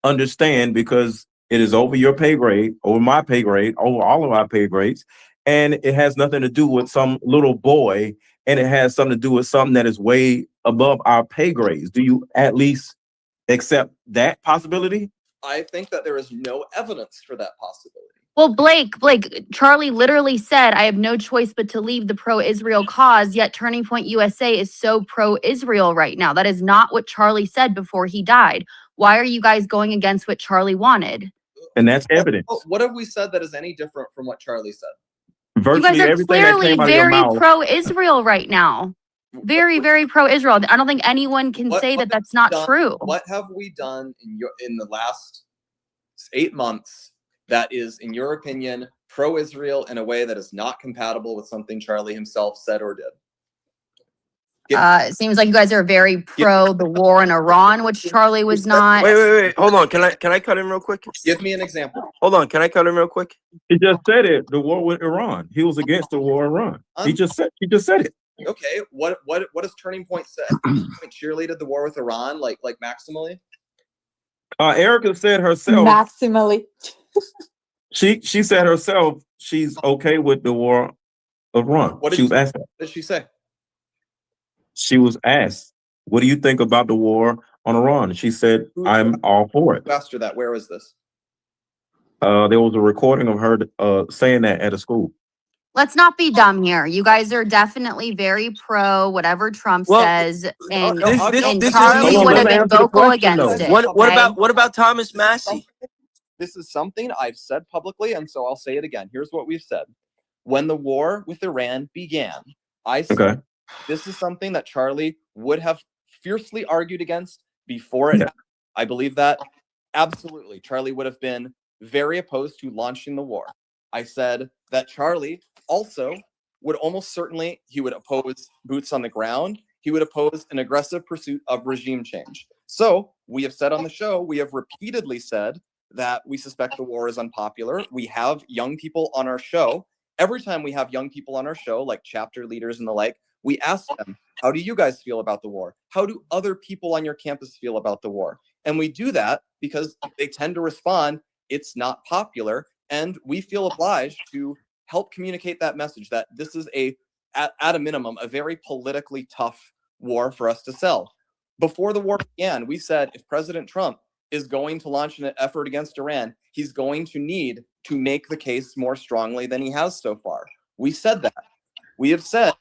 understand because it is over your pay grade, over my pay grade, over all of our pay grades, and it has nothing to do with some little boy, and it has something to do with something that is way above our pay grades. Do you at least accept that possibility? I think that there is no evidence for that possibility. Well, Blake, Charlie literally said, I have no choice but to leave the pro-Israel cause, yet Turning Point USA is so pro-Israel right now. That is not what Charlie said before he died. Why are you guys going against what Charlie wanted? And that's evidence. What have we said that is any different from what Charlie said? Virtually you guys are clearly very pro-Israel pro-Israel right now. Very, very pro-Israel. I don't think anyone can say that that's not true. What have we done in the last 8 months that is, in your opinion, pro-Israel in a way that is not compatible with something Charlie himself said or did? It seems like you guys are very pro the war in Iran, which Charlie was not. Wait. Hold on. Can I cut in real quick? Give me an example. Hold on. Can I cut in real quick? He just said it. The war with Iran. He was against the war in Iran. He just said it. Okay. What does Turning Point say? Cheerleaded the war with Iran like maximally? Erica said herself. Maximally. She said herself she's okay with the war of Ron. What She was asked that. What did she say? She was asked, "What do you think about the war on Iran?" She said, "I'm all for it." Who asked her that? Where was this? There was a recording of her saying that at a school. Let's not be dumb here. You guys are definitely very pro whatever Trump says, and Charlie would have been vocal against it. What about Thomas Massey? This is something I've said publicly, and so I'll say it again. Here's what we've said. When the war with Iran began, I said this is something that Charlie would have fiercely argued against before it happened. I believe that absolutely. Charlie would have been very opposed to launching the war. I said that Charlie also would almost certainly, he would oppose boots on the ground. He would oppose an aggressive pursuit of regime change. So we have said on the show, we have repeatedly said that we suspect the war is unpopular. We have young people on our show. Every time we have young people on our show, like chapter leaders and the like, we ask them, how do you guys feel about the war? How do other people on your campus feel about the war? And we do that because they tend to respond, it's not popular. And we feel obliged to help communicate that message that this is at a minimum, a very politically tough war for us to sell. Before the war began, we said if President Trump is going to launch an effort against Iran, he's going to need to make the case more strongly than he has so far. We said that. We have said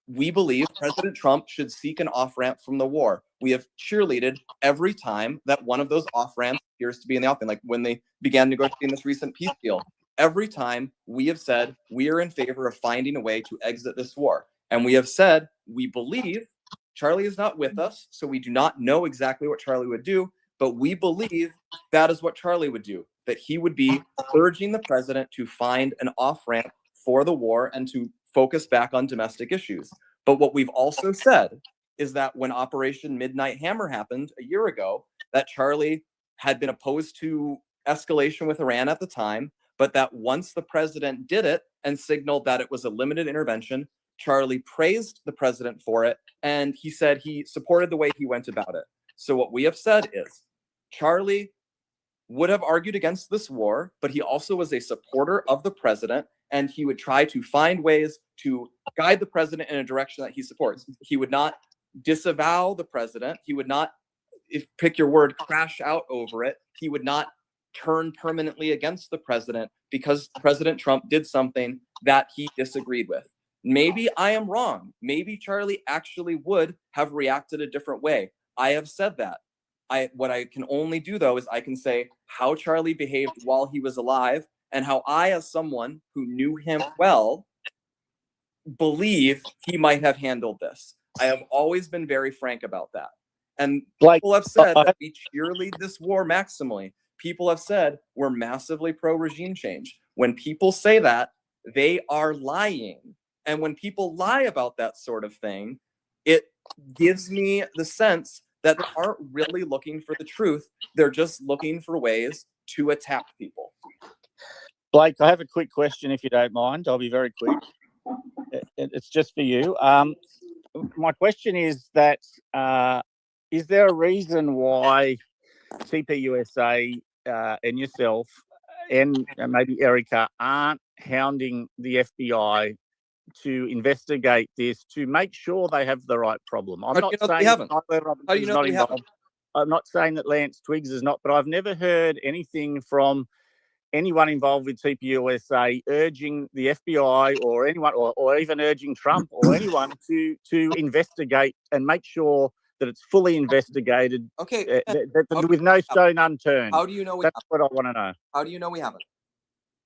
we believe President Trump should seek an off-ramp from the war. We have cheerleaded every time that one of those off-ramps appears to be in the offing, like when they began negotiating this recent peace deal. Every time we have said we are in favor of finding a way to exit this war. And we have said we believe Charlie is not with us, so we do not know exactly what Charlie would do, but we believe that is what Charlie would do, that he would be urging the president to find an off-ramp for the war and to focus back on domestic issues. But what we've also said is that when Operation Midnight Hammer happened a year ago, that Charlie had been opposed to escalation with Iran at the time, but that once the president did it and signaled that it was a limited intervention, Charlie praised the president for it, and he said he supported the way he went about it. So what we have said is Charlie would have argued against this war, but he also was a supporter of the president, and he would try to find ways to guide the president in a direction that he supports. He would not disavow the president. He would not, if pick your word, crash out over it. He would not turn permanently against the president because President Trump did something that he disagreed with. Maybe I am wrong. Maybe Charlie actually would have reacted a different way. I have said that. What I can only do, though, is I can say how Charlie behaved while he was alive and how I, as someone who knew him well, believe he might have handled this. I have always been very frank about that. And people have said that we cheerlead this war maximally. People have said we're massively pro-regime change. When people say that, they are lying. And when people lie about that sort of thing, it gives me the sense that they aren't really looking for the truth. They're just looking for ways to attack people. Blake, I have a quick question, if you don't mind. I'll be very quick. It's just for you. My question is that is there a reason why TPUSA and yourself and maybe Erica aren't hounding the FBI to investigate this to make sure they have the right problem? I'm not saying Tyler Robinson is not involved. I'm not saying that Lance Twiggs is not, but I've never heard anything from anyone involved with TPUSA urging the FBI or anyone, or even urging Trump or anyone to investigate and make sure that it's fully investigated. Okay, with no stone unturned. How do you know? That's what I want to know. How do you know we haven't?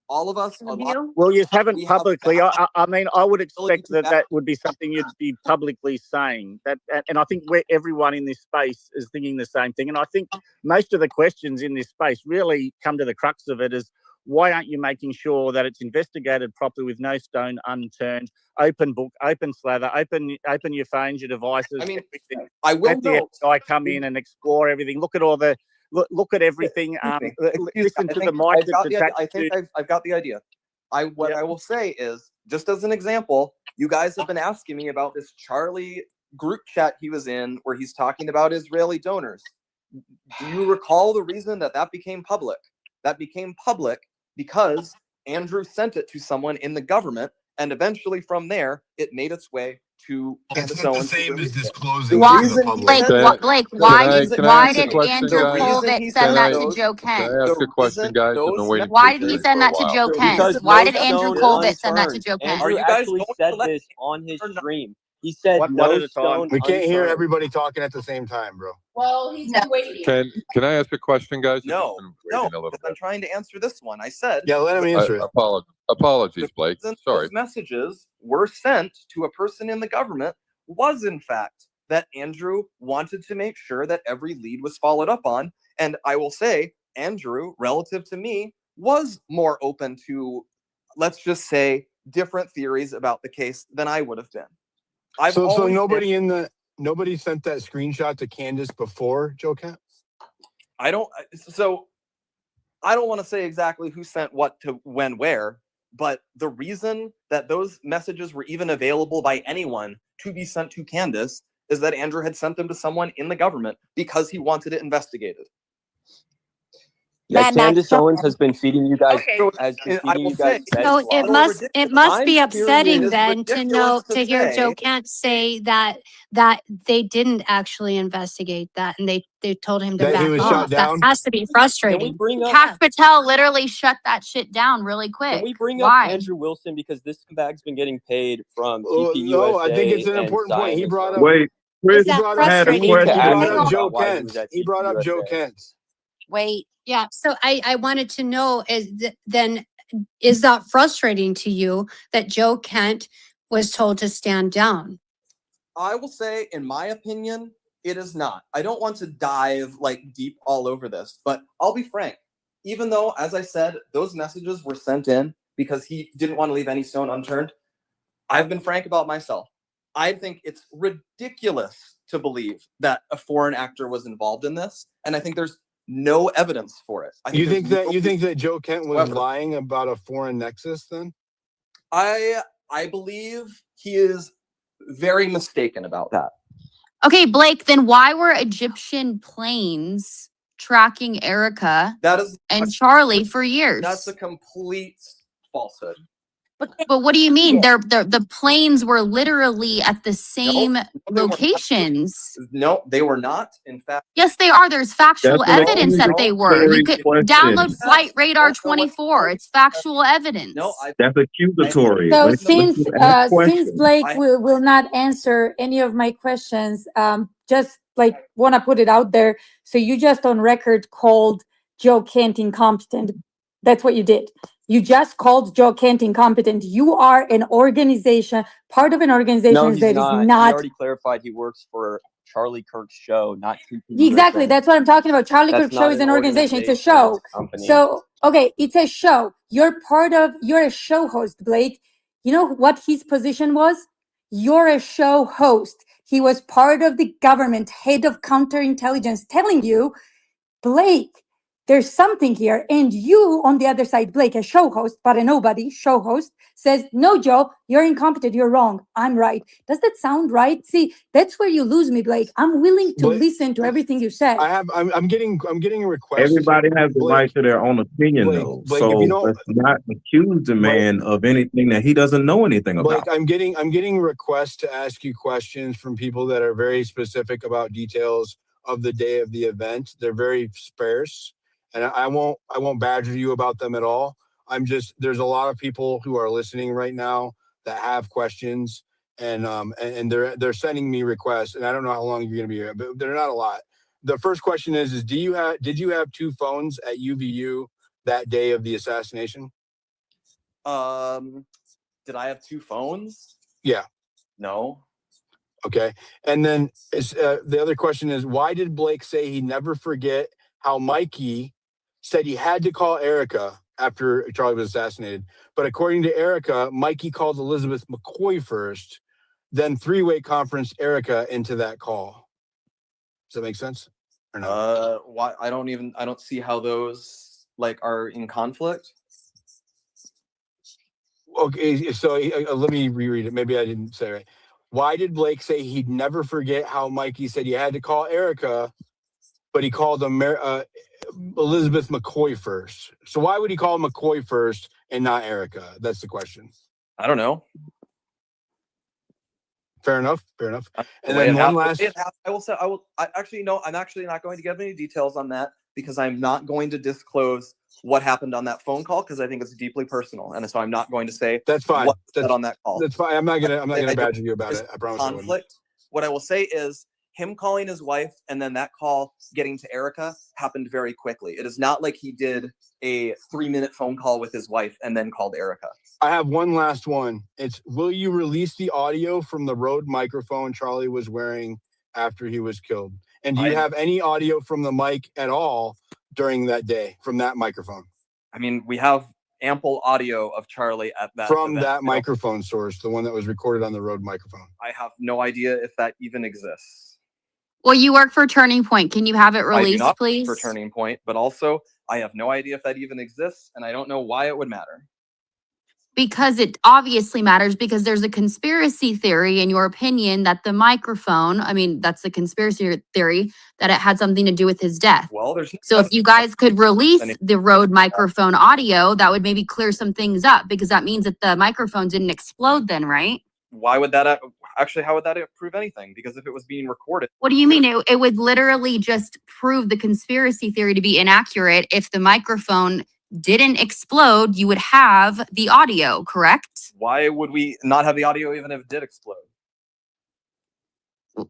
All of us. Well, you haven't publicly. I mean, I would expect that would be something you'd be publicly saying. That, and I think everyone in this space is thinking the same thing. And I think most of the questions in this space really come to the crux of it is, why aren't you making sure that it's investigated properly with no stone unturned? Open book, open slather, open your phones, your devices. I mean, everything. I will Let the FBI come in and explore everything. Look at all the. Look at everything. Listen to the mic that's attached. I think I've got the idea. I will say is, just as an example, you guys have been asking me about this Charlie group chat he was in where he's talking about Israeli donors. Do you recall the reason that became public? That became public because Andrew sent it to someone in the government, And eventually from there, it made its way to That's Candace not the Owens. same as The disclosing Why, to the reason he public. Blake, said Can that- Blake, the why reason- did can I ask a Andrew question, guys? Colvett he send said that those- to Joe Can Kent? I ask The a question, reason guys? I've those been waiting for Why this did he hearing send for a that to while. Joe The Kent? reason Why those did Andrew stone Colvett send that to unturned. Joe Kent? Are Andrew you guys actually going to said let this me on his or not? stream. He said One no at a time. stone We can't hear unturned. everybody talking at the same time, bro. Well, he's been waiting. Can I ask a question, guys? I've just No, been no, waiting a little because I'm bit. trying to answer this one. I said Yeah, let him answer it. Apologies, Blake. the reason Sorry. those messages were sent to a person in the government was, in fact, that Andrew wanted to make sure that every lead was followed up on. And I will say, Andrew, relative to me, was more open to, let's just say, different theories about the case than I would have been. So nobody sent that screenshot to Candace before Joe Kent? I don't want to say exactly who sent what to when where, but the reason that those messages were even available by anyone to be sent to Candace is that Andrew had sent them to someone in the government because he wanted it investigated. Yeah, Mad Candace Max. Owens has been feeding you guys. So, Has been and I feeding will you guys say, bed So slop. it must I'm be hearing upsetting it is then to know ridiculous to to hear Joe say- Kent say that they didn't actually investigate that and they told him to That he back was off. shut down? That has to be Can we frustrating. bring up? Cash Patel literally shut that shit down really quick. Can we bring up Why? Andrew Wilson because this bag's been getting paid from TPUSA? No, I think it's an and important point. He Zionism. brought up. Wait, Chris, Is that I had a frustrating? We need to question. He ask brought him up Joe about why he Kent. was at He brought up Joe TPUSA. Kent. Wait. Yeah. So I wanted to know then is that frustrating to you that Joe Kent was told to stand down? I will say, in my opinion, it is not. I don't want to dive deep all over this, but I'll be frank. Even though, as I said, those messages were sent in because he didn't want to leave any stone unturned, I've been frank about myself. I think it's ridiculous to believe that a foreign actor was involved in this, and I think there's no evidence for it. You think that Joe Kent was lying about a foreign nexus then? I believe he is very mistaken about that. Okay, Blake, then why were Egyptian planes tracking Erica and Charlie for years? That's a complete falsehood. But what do you mean? The planes were literally at the same locations. No, they were not. In fact, yes, they are. There's factual That's an evidence that they were. You could accusatory download question. Flight Radar 24. It's factual evidence. no, That's accusatory. So Let's since ask since questions. Blake will not answer any of my questions, just want to put it out there. So you just on record called Joe Kent incompetent. That's what you did. You just called Joe Kent incompetent. You are an organization, part of an organization No, he's that not. is not. He already clarified he works for Charlie Kirk's show, not TPUSA. Exactly. That's what I'm talking about. Charlie That's Kirk Show not is an an organization. It's a organization, show. it's a company. So, okay, it's a show. You're a show host, Blake. You know what his position was? You're a show host. He was part of the government, head of counterintelligence, telling you, Blake, there's something here. And you, on the other side, Blake, a show host, but a nobody, show host, says, no, Joe, you're incompetent. You're wrong. I'm right. Does that sound right? See, that's where you lose me, Blake. I'm willing to listen to everything you say. I'm getting a request. Everybody has the right to their own opinion, though. Blake, so if you don't, let's not accuse the man of anything that he doesn't know anything about. Blake, I'm getting requests to ask you questions from people that are very specific about details of the day of the event. They're very sparse, and I won't badger you about them at all. There's a lot of people who are listening right now that have questions, and they're sending me requests, and I don't know how long you're going to be here, but they're not a lot. The first question is did you have two phones at UVU that day of the assassination? Did I have two phones? Yeah. No. Okay. And then the other question is, why did Blake say he'd never forget how Mikey said he had to call Erica after Charlie was assassinated? But according to Erica, Mikey called Elizabeth McCoy first, then three-way conferenced Erica into that call. Does that make sense? Or no? Why? I don't see how those are in conflict. Okay, so let me reread it. Maybe I didn't say it right. Why did Blake say he'd never forget how Mikey said he had to call Erica, but he called Elizabeth McCoy first? So why would he call McCoy first and not Erica? That's the question. I don't know. Fair enough. Fair enough. And way then it one happened- last. the way it happened, I will say, I actually, no, I'm actually not going to give any details on that because I'm not going to disclose what happened on that phone call because I think it's deeply personal, and so I'm not going to say That's fine. what was That's said on that call. That's fine. I'm not gonna don't- badger you about it. I promise I wouldn't. Conflict. What I will say is him calling his wife and then that call getting to Erica happened very quickly. It is not like he did a 3-minute phone call with his wife and then called Erica. I have one last one. It's, will you release the audio from the Rode microphone Charlie was wearing after he was killed? And do you have any audio from the mic at all during that day from that microphone? I mean, we have ample audio of Charlie at that From event. that microphone source, the one that was recorded on the Rode microphone. I have no idea if that even exists. Well, you work for Turning Point. Can you have it I do released, not please? for Turning Point, but also I have no idea if that even exists, and I don't know why it would matter. Because it obviously matters, because there's a conspiracy theory in your opinion that the microphone, I mean, that's the conspiracy theory, that it had something to do with his death. Well, there's So if you guys could release the Rode microphone audio, that would maybe clear some things up, because that means that the microphone didn't explode then, right? Why would that actually? How would that prove anything? Because if it was being recorded, What do you mean? It would literally just prove the conspiracy theory to be inaccurate. If the microphone didn't explode, you would have the audio, correct? why would we not have the audio even if it did explode?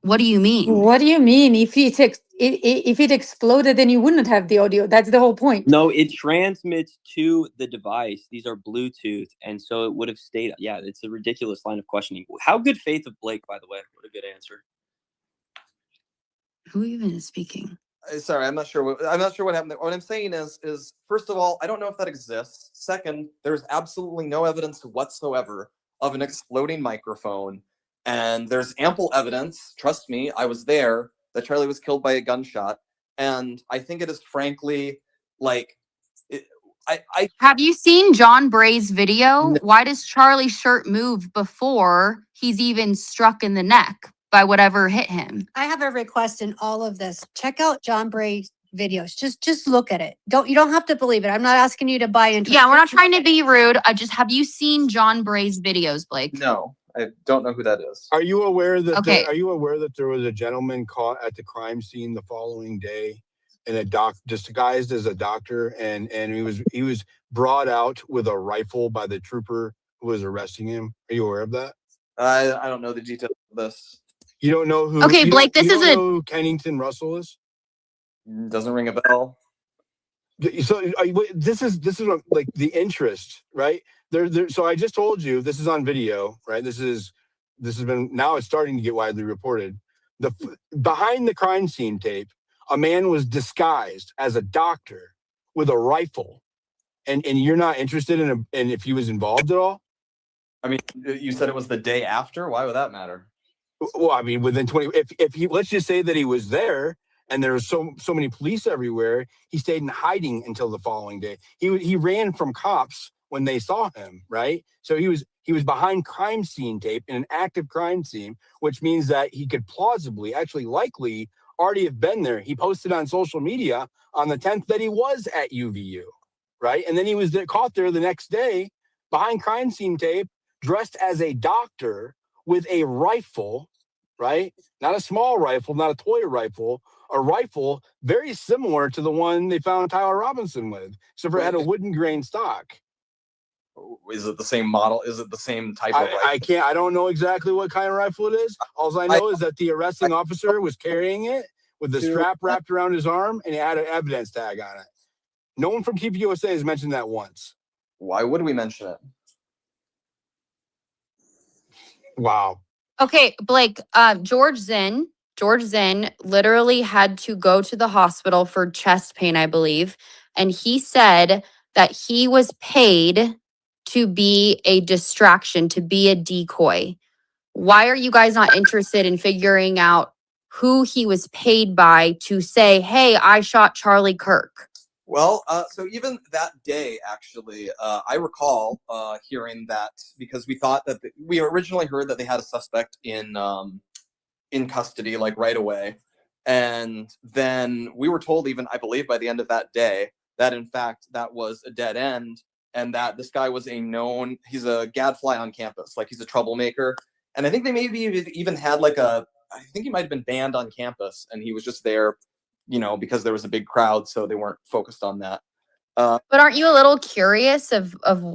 What do you mean? What do you mean? If it exploded, then you wouldn't have the audio. That's the whole point. No, it transmits to the device. These are Bluetooth, and so it would have stayed. Yeah, it's a ridiculous line of questioning. How good faith of Blake, by the way. What a good answer. Who even is speaking? Sorry, I'm not sure what happened there. What I'm saying is first of all, I don't know if that exists. Second, there's absolutely no evidence whatsoever of an exploding microphone, and there's ample evidence. Trust me, I was there. That Charlie was killed by a gunshot, and I think it is frankly like. Have you seen John Bray's video? No. Why does Charlie's shirt move before he's even struck in the neck by whatever hit him? I have a request in all of this. Check out John Bray's videos. Just look at it. You don't have to believe it. I'm not asking you to buy into it. Yeah, we're not trying to be rude. Have you seen John Bray's videos, Blake? No, I don't know who that is. Are you aware that Okay. are you aware that there was a gentleman caught at the crime scene the following day in a disguised as a doctor, and he was brought out with a rifle by the trooper who was arresting him? Are you aware of that? I don't know the details of this. You don't know who? Okay, Blake, you don't know who Kennington Russell is? Doesn't ring a bell. So this is what, like the interest, right? There. So I just told you this is on video, right? This has been, now it's starting to get widely reported. Behind the crime scene tape, a man was disguised as a doctor with a rifle, and you're not interested in if he was involved at all? I mean, you said it was the day after. Why would that matter? Well, I mean, within 20, if he, let's just say that he was there and there was so many police everywhere, he stayed in hiding until the following day. He ran from cops when they saw him, right? So he was behind crime scene tape in an active crime scene, which means that he could plausibly, actually likely, already have been there. He posted on social media on the 10th that he was at UVU, right? And then he was caught there the next day behind crime scene tape, dressed as a doctor with a rifle, right? Not a small rifle, not a toy rifle, a rifle very similar to the one they found Tyler Robinson with, except for it had a wooden grain stock. Is it the same model? Is it the same type of rifle? I don't know exactly what kind of rifle it is. All I know is that the arresting officer was carrying it with the strap wrapped around his arm, and it had an evidence tag on it. No one from TPUSA has mentioned that once. Why would we mention it? Wow. Okay, Blake, George Zinn literally had to go to the hospital for chest pain, I believe. And he said that he was paid to be a distraction, to be a decoy. Why are you guys not interested in figuring out who he was paid by to say, hey, I shot Charlie Kirk? Well, so even that day, actually, I recall hearing that because we thought that we originally heard that they had a suspect in custody, like right away. And then we were told, even I believe by the end of that day, that in fact that was a dead end. and that this guy was he's a gadfly on campus, like he's a troublemaker. And I think they maybe even had I think he might have been banned on campus, and he was just there, because there was a big crowd, so they weren't focused on that. But aren't you a little curious of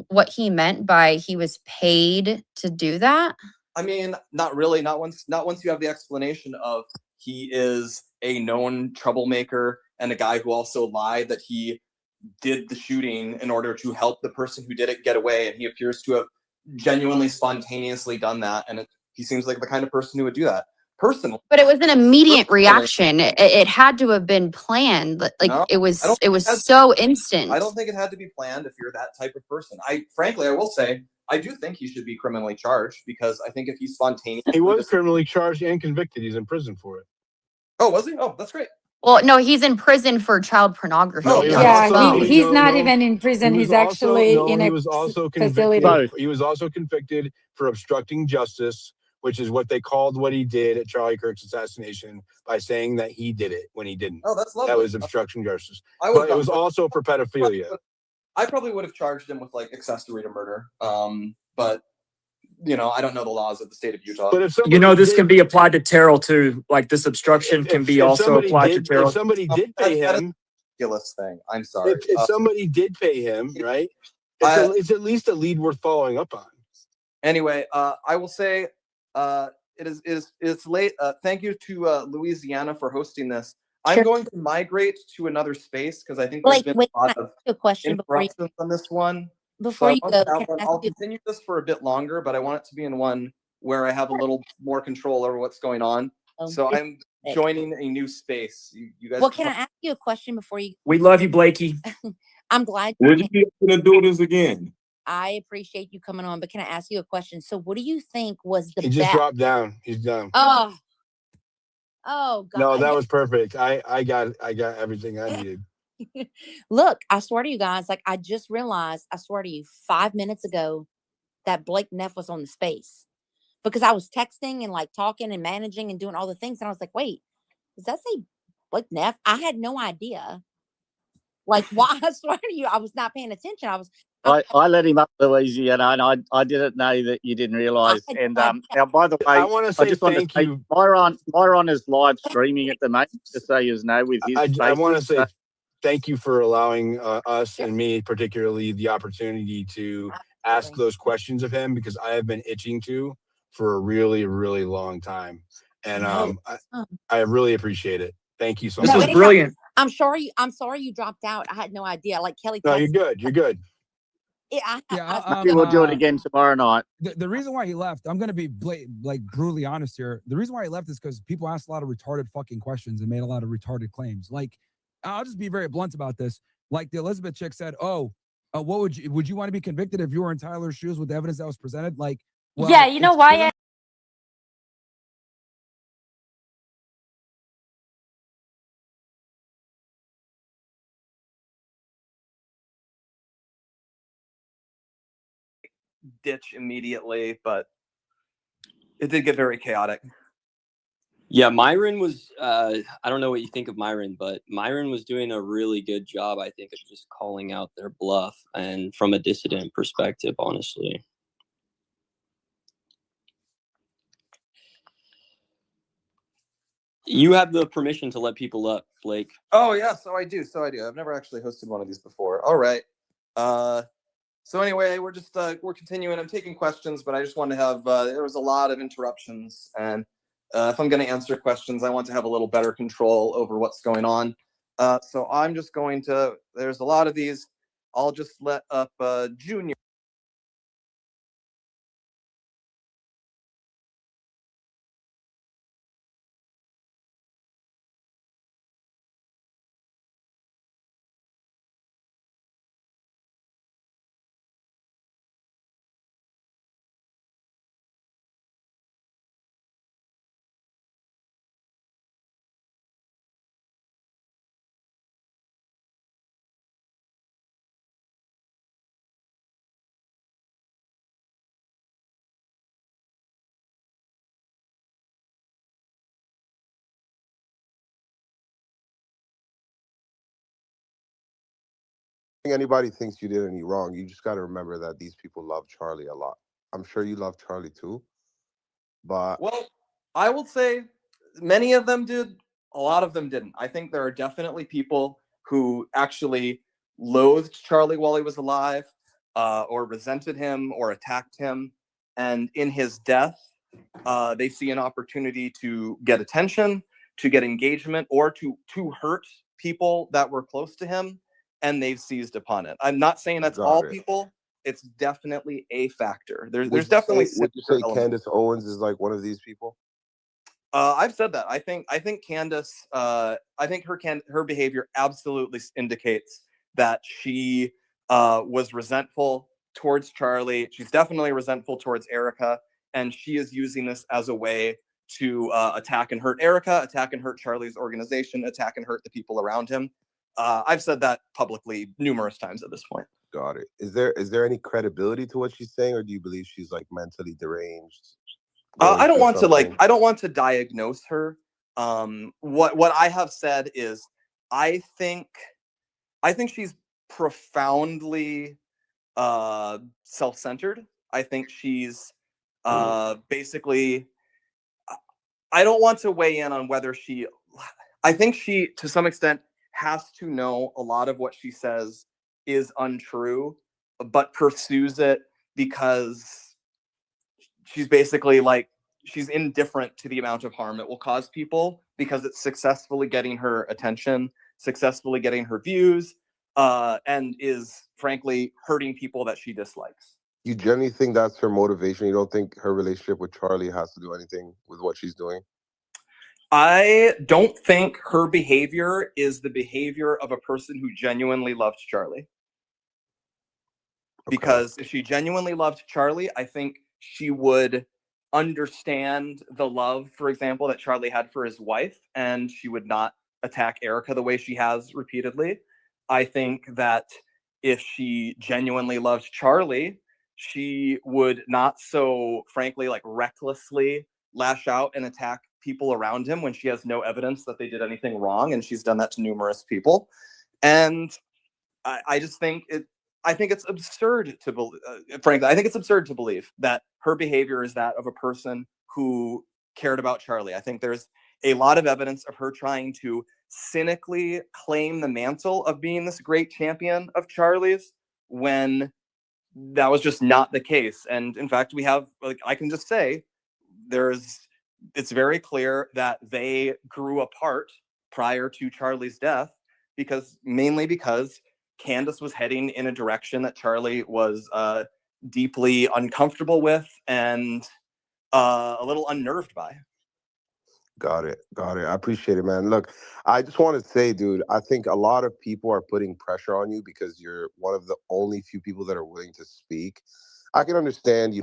what he meant by he was paid to do that? I mean, not really. Not once you have the explanation of he is a known troublemaker and a guy who also lied that he did the shooting in order to help the person who did it get away, and he appears to have genuinely spontaneously done that, and he seems like the kind of person who would do that personally. But it was an immediate reaction. It had to have been planned. Like No, it was I don't think it has- so instant. I don't think it had to be planned if you're that type of person. I will say I do think he should be criminally charged, because I think if he's spontaneous, He was criminally charged and convicted. He's in prison for it. Oh, was he? Oh, that's great. Well, no, he's in prison for child pornography. Oh, he was Yeah, also- he's no, not no. even in prison. He was He's actually in he a was also facility. convicted. He was also convicted for obstructing justice, which is what they called what he did at Charlie Kirk's assassination, by saying that he did it when he didn't. Oh, that's lovely. That was obstruction justice. I But it was also for pedophilia. I probably would have charged him with accessory to murder. But I don't know the laws of the state of Utah. But if somebody This did- can be applied to Terrell too. Like this obstruction can be also somebody applied to did, Terrell. if somebody did pay that is him, ridiculous thing. I'm sorry. if somebody did pay him, right? It's at least a lead worth following up on. Anyway, I will say it's late. Thank you to Louisiana for hosting this. I'm going to migrate to another space because I think there's been a lot of a question interruptions on this one. Before you go, I'll continue this for a bit longer, but I want it to be in one where I have a little more control over what's going on. So I'm joining a new space. You guys. Well, can I ask you a question before you? We love you, Blakey. I'm glad. Would you be able to do this again? I appreciate you coming on, but can I ask you a question? So, what do you think was the He just best? dropped down. He's done. Oh God! No, that was perfect. I got everything I needed. Look, I swear to you guys, I just realized, I swear to you, 5 minutes ago, that Blake Neff was on the space, because I was texting and talking and managing and doing all the things, and I was like, wait, does that say Blake Neff? I had no idea. Why? I swear to you, I was not paying attention. I let him up, Louisiana, and I didn't know that you didn't realise. And now, by the way, I want to say thank you. Myron is live streaming at the moment, just so you know, with his. I want to say thank you for allowing us and me particularly the opportunity to ask those questions of him, because I have been itching to for a really, really long time. And I really appreciate it. Thank you so much. This was brilliant. I'm sorry you dropped out. I had no idea. Kelly. No, you're good. You're good. We'll do it again tomorrow night. The reason why he left, I'm gonna be brutally honest here. The reason why he left is because people asked a lot of retarded fucking questions and made a lot of retarded claims. I'll just be very blunt about this. The Elizabeth chick said, "Oh, what would you want to be convicted if you were in Tyler's shoes with the evidence that was presented?" Well, yeah, you know why? Ditch immediately, but it did get very chaotic. Yeah, Myron was, I don't know what you think of Myron, but Myron was doing a really good job, I think, of just calling out their bluff, and from a dissident perspective, honestly. You have the permission to let people up, Blake. Oh, yeah, so I do. I've never actually hosted one of these before. All right. So anyway, we're just, we're continuing. I'm taking questions, but I just want to have, there was a lot of interruptions, and if I'm going to answer questions, I want to have a little better control over what's going on. So I'm just going to, there's a lot of these. I'll just let up Junior. think anybody thinks you did any wrong. You just got to remember that these people love Charlie a lot. I'm sure you love Charlie too, but Well, I will say many of them did. A lot of them didn't. I think there are definitely people who actually loathed Charlie while he was alive, or resented him or attacked him. And in his death, they see an opportunity to get attention, to get engagement, or to hurt people that were close to him, and they've seized upon it. I'm not saying that's all got it. people. It's definitely a factor. There's Would you definitely say, would you sinister say elements. Candace Owens is like one of these people? I've said that. I think Candace. I think her behavior absolutely indicates that she was resentful towards Charlie. She's definitely resentful towards Erica, and she is using this as a way to attack and hurt Erica, attack and hurt Charlie's organization, attack and hurt the people around him. I've said that publicly numerous times at this point. Got it. Is there any credibility to what she's saying, or do you believe she's like mentally deranged? I don't want to diagnose her. What I have said is I think she's profoundly self-centered. I think she's basically, I don't want to weigh in on whether I think she to some extent has to know a lot of what she says is untrue, but pursues it because she's basically like, she's indifferent to the amount of harm it will cause people because it's successfully getting her attention, successfully getting her views, and is frankly hurting people that she dislikes. You generally think that's her motivation? You don't think her relationship with Charlie has to do anything with what she's doing? I don't think her behavior is the behavior of a person who genuinely loved Charlie. Because if she genuinely loved Charlie, I think she would understand the love, for example, that Charlie had for his wife, and she would not attack Erica the way she has repeatedly. I think that if she genuinely loved Charlie, she would not so, frankly, like recklessly lash out and attack people around him when she has no evidence that they did anything wrong, and she's done that to numerous people. And I just think I think it's absurd to believe, frankly, I think it's absurd to believe that her behavior is that of a person who cared about Charlie. I think there's a lot of evidence of her trying to cynically claim the mantle of being this great champion of Charlie's when that was just not the case. And in fact, we have, like, I can just say it's very clear that they grew apart prior to Charlie's death mainly because Candace was heading in a direction that Charlie was deeply uncomfortable with and a little unnerved by. Got it. I appreciate it, man. Look, I just want to say, dude, I think a lot of people are putting pressure on you because you're one of the only few people that are willing to speak. I can understand,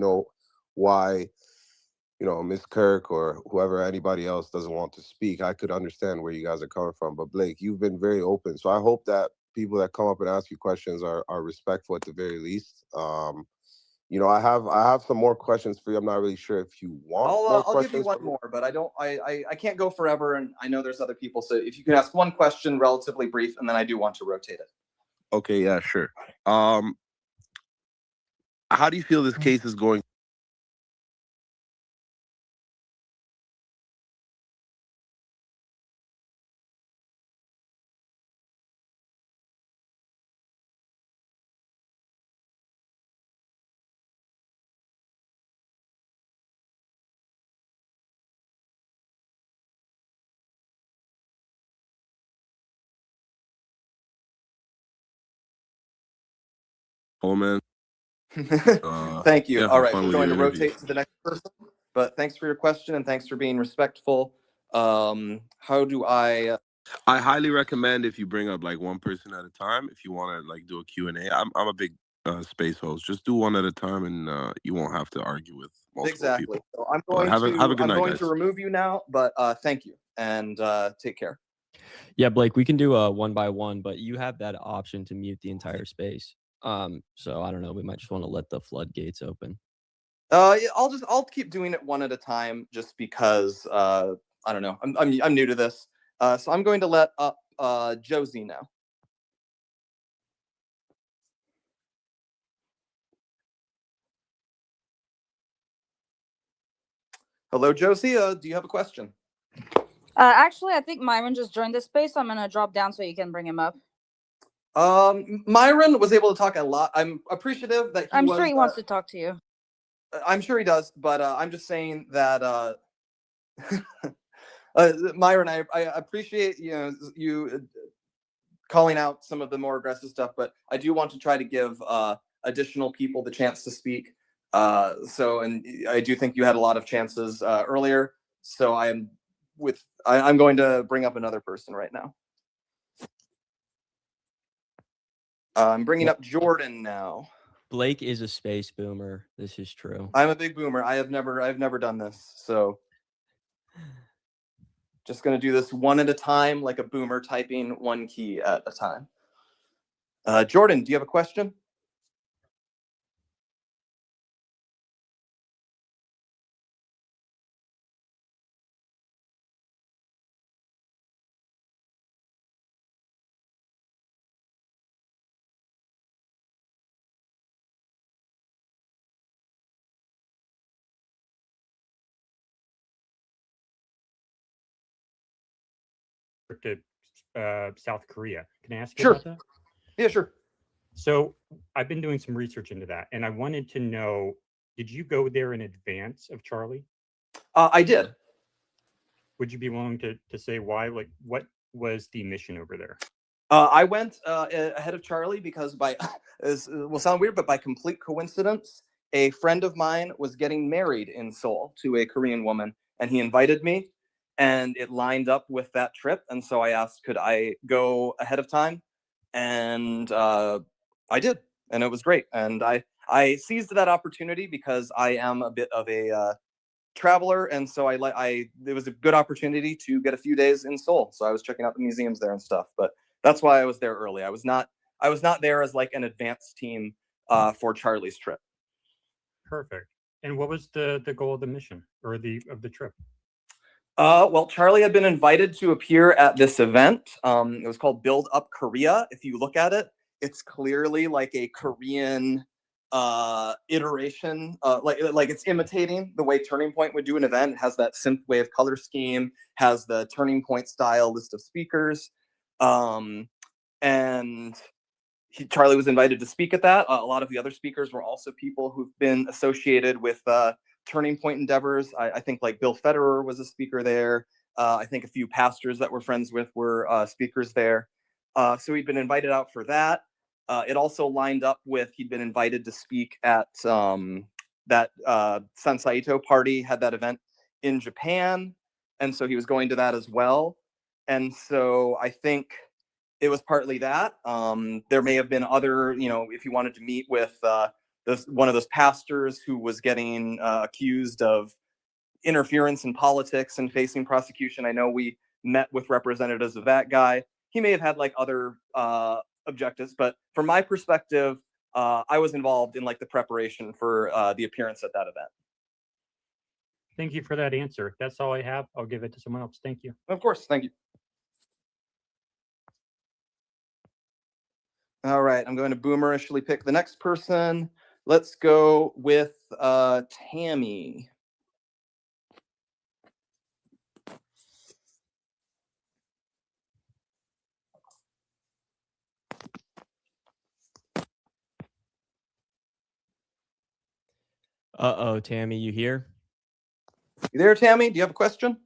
why, Miss Kirk or whoever, anybody else doesn't want to speak. I could understand where you guys are coming from. But Blake, you've been very open. So I hope that people that come up and ask you questions are respectful at the very least. I have some more questions for you. I'm not really sure if you want more I'll questions. give you one more, but I can't go forever, and I know there's other people. So if you can ask one question, relatively brief, and then I do want to rotate it. Okay, yeah, sure. How do you feel this case is going? Oh man. Thank you. Yeah, All have right, fun we're with going your to interview. rotate to the next person. But thanks for your question and thanks for being respectful. How do I highly recommend if you bring up like one person at a time. If you want to like do a Q&A, I'm a big space host. Just do one at a time, and you won't have to argue with multiple exactly? people. So I'm But going have a good I'm night, going guys. to remove you now. But thank you and take care. Yeah, Blake, we can do a one by one, but you have that option to mute the entire space. So I don't know. We might just want to let the floodgates open. Yeah, I'll keep doing it one at a time, just because I don't know. I'm new to this, so I'm going to let up Josie now. Hello, Josiah. Do you have a question? Actually, I think Myron just joined this space. So I'm gonna drop down so you can bring him up. Myron was able to talk a lot. I'm appreciative that I'm sure he wants to talk to you. I'm sure he does, but I'm just saying that Myron, I appreciate you calling out some of the more aggressive stuff, but I do want to try to give additional people the chance to speak. And I do think you had a lot of chances earlier. So I'm going to bring up another person right now. I'm bringing up Jordan now. Blake is a space boomer. This is true. I'm a big boomer. I've never done this. So just going to do this one at a time, like a boomer typing one key at a time. Jordan, do you have a question? To South Korea. Can I ask you Sure. about that? Yeah, sure. So I've been doing some research into that, and I wanted to know, did you go there in advance of Charlie? I did. Would you be willing to say why? Like, what was the mission over there? I went ahead of Charlie because it will sound weird, but by complete coincidence, a friend of mine was getting married in Seoul to a Korean woman, and he invited me, and it lined up with that trip. And so I asked, could I go ahead of time? And I did, and it was great. And I seized that opportunity because I am a bit of a traveler, and so it was a good opportunity to get a few days in Seoul. So I was checking out the museums there and stuff. But that's why I was there early. I was not there as like an advanced team for Charlie's trip. Perfect. And what was the goal of the mission or of the trip? Well, Charlie had been invited to appear at this event. It was called Build Up Korea. If you look at it, it's clearly like a Korean iteration, like it's imitating the way Turning Point would do an event. It has that synthwave color scheme, has the Turning Point style list of speakers, and Charlie was invited to speak at that. A lot of the other speakers were also people who've been associated with Turning Point endeavors. I think like Bill Federer was a speaker there. I think a few pastors that we're friends with were speakers there. So he'd been invited out for that. It also lined up with he'd been invited to speak at that San Saito party, had that event in Japan. And so he was going to that as well. And so I think it was partly that. There may have been other, if you wanted to meet with one of those pastors who was getting accused of interference in politics and facing prosecution. I know we met with representatives of that guy. He may have had like other objectives, but from my perspective, I was involved in like the preparation for the appearance at that event. Thank you for that answer. That's all I have. I'll give it to someone else. Thank you. Of course. Thank you. All right, I'm going to boomerishly pick the next person. Let's go with Tammy. Uh-oh, Tammy, you here? You there, Tammy? Do you have a question?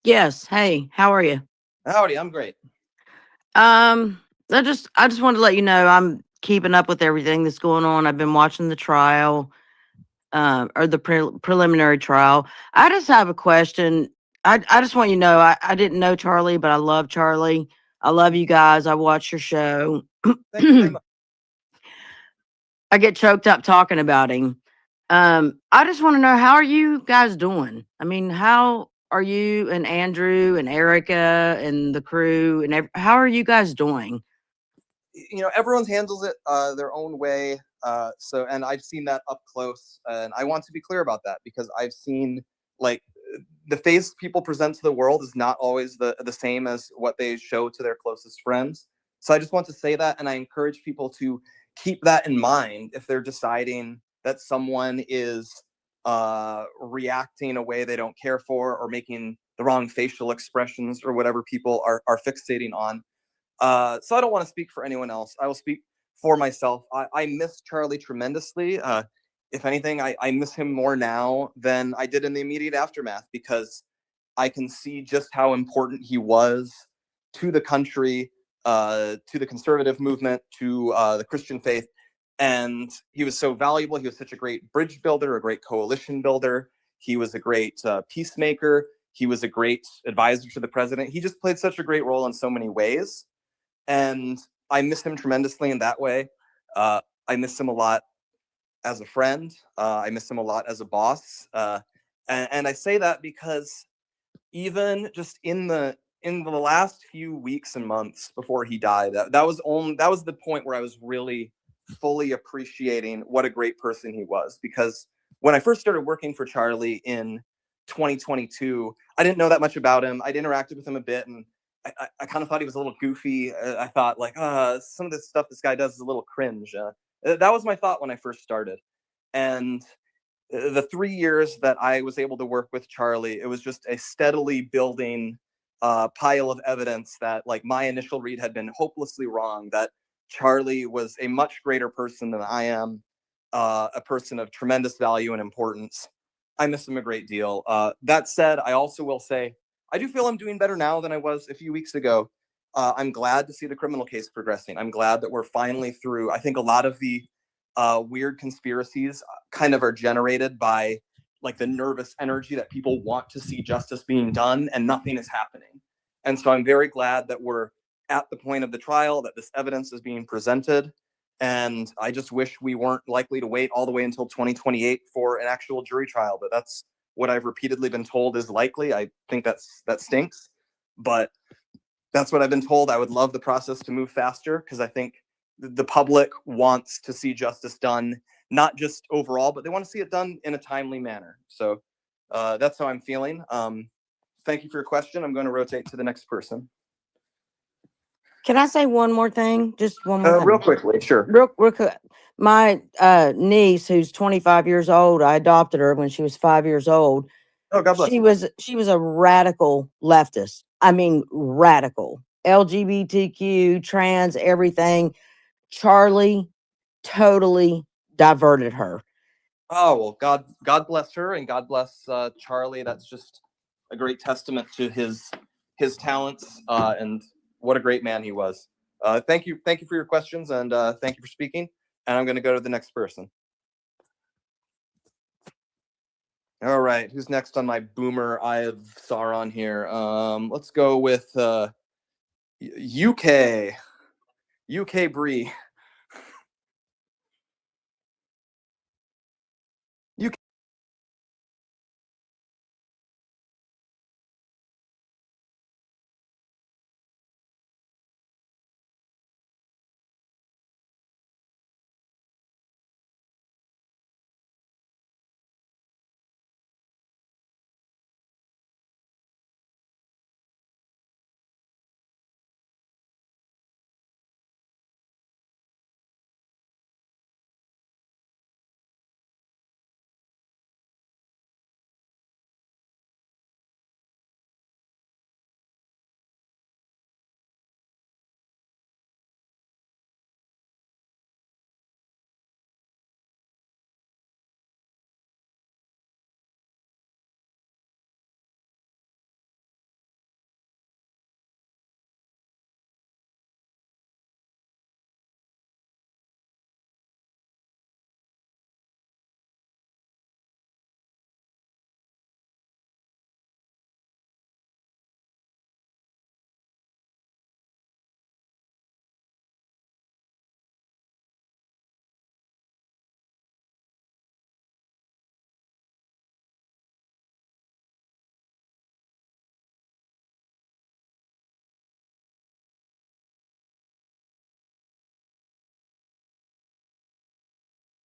Yes. Hey, how are you? Howdy, I'm great. I just wanted to let you know I'm keeping up with everything that's going on. I've been watching the trial, or the preliminary trial. I just have a question. I just want you to know I didn't know Charlie, but I love Charlie. I love you guys. I watch your show. Thank you very much. I get choked up talking about him. I just want to know, how are you guys doing? I mean, how are you and Andrew and Erica and the crew and how are you guys doing? Everyone handles it their own way. And I've seen that up close, and I want to be clear about that because I've seen like the face people present to the world is not always the same as what they show to their closest friends. So I just want to say that, and I encourage people to keep that in mind if they're deciding that someone is reacting in a way they don't care for, or making the wrong facial expressions or whatever people are fixating on. So I don't want to speak for anyone else. I will speak for myself. I miss Charlie tremendously. If anything, I miss him more now than I did in the immediate aftermath, because I can see just how important he was to the country, to the conservative movement, to the Christian faith. And he was so valuable. He was such a great bridge builder, a great coalition builder. He was a great peacemaker. He was a great advisor to the president. He just played such a great role in so many ways. And I miss him tremendously in that way. I miss him a lot as a friend. I miss him a lot as a boss. And I say that because even just in the last few weeks and months before he died, that was the point where I was really fully appreciating what a great person he was. Because when I first started working for Charlie in 2022, I didn't know that much about him. I'd interacted with him a bit, and I kind of thought he was a little goofy. I thought, like, some of this stuff this guy does is a little cringe. That was my thought when I first started. And the 3 years that I was able to work with Charlie, it was just a steadily building pile of evidence that, like, my initial read had been hopelessly wrong, that Charlie was a much greater person than I am, a person of tremendous value and importance. I miss him a great deal. That said, I also will say, I do feel I'm doing better now than I was a few weeks ago. I'm glad to see the criminal case progressing. I'm glad that we're finally through. I think a lot of the weird conspiracies kind of are generated by, like, the nervous energy that people want to see justice being done and nothing is happening. And so I'm very glad that we're at the point of the trial, that this evidence is being presented. And I just wish we weren't likely to wait all the way until 2028 for an actual jury trial. But that's what I've repeatedly been told is likely. I think that stinks, but that's what I've been told. I would love the process to move faster, because I think the public wants to see justice done, not just overall, but they want to see it done in a timely manner. So that's how I'm feeling. Thank you for your question. I'm going to rotate to the next person. Can I say one more thing? Just one more thing. Real quickly, sure. Real quick. My niece, who's 25 years old, I adopted her when she was 5 years old. Oh, God bless She you. was a radical leftist. I mean, radical. LGBTQ, trans, everything. Charlie totally diverted her. Oh, well, God bless her, and God bless Charlie. That's just a great testament to his talents, and what a great man he was. Thank you for your questions, and thank you for speaking. And I'm going to go to the next person. All right, who's next on my boomer Eye of Sauron here? Let's go with UK Bree. UK.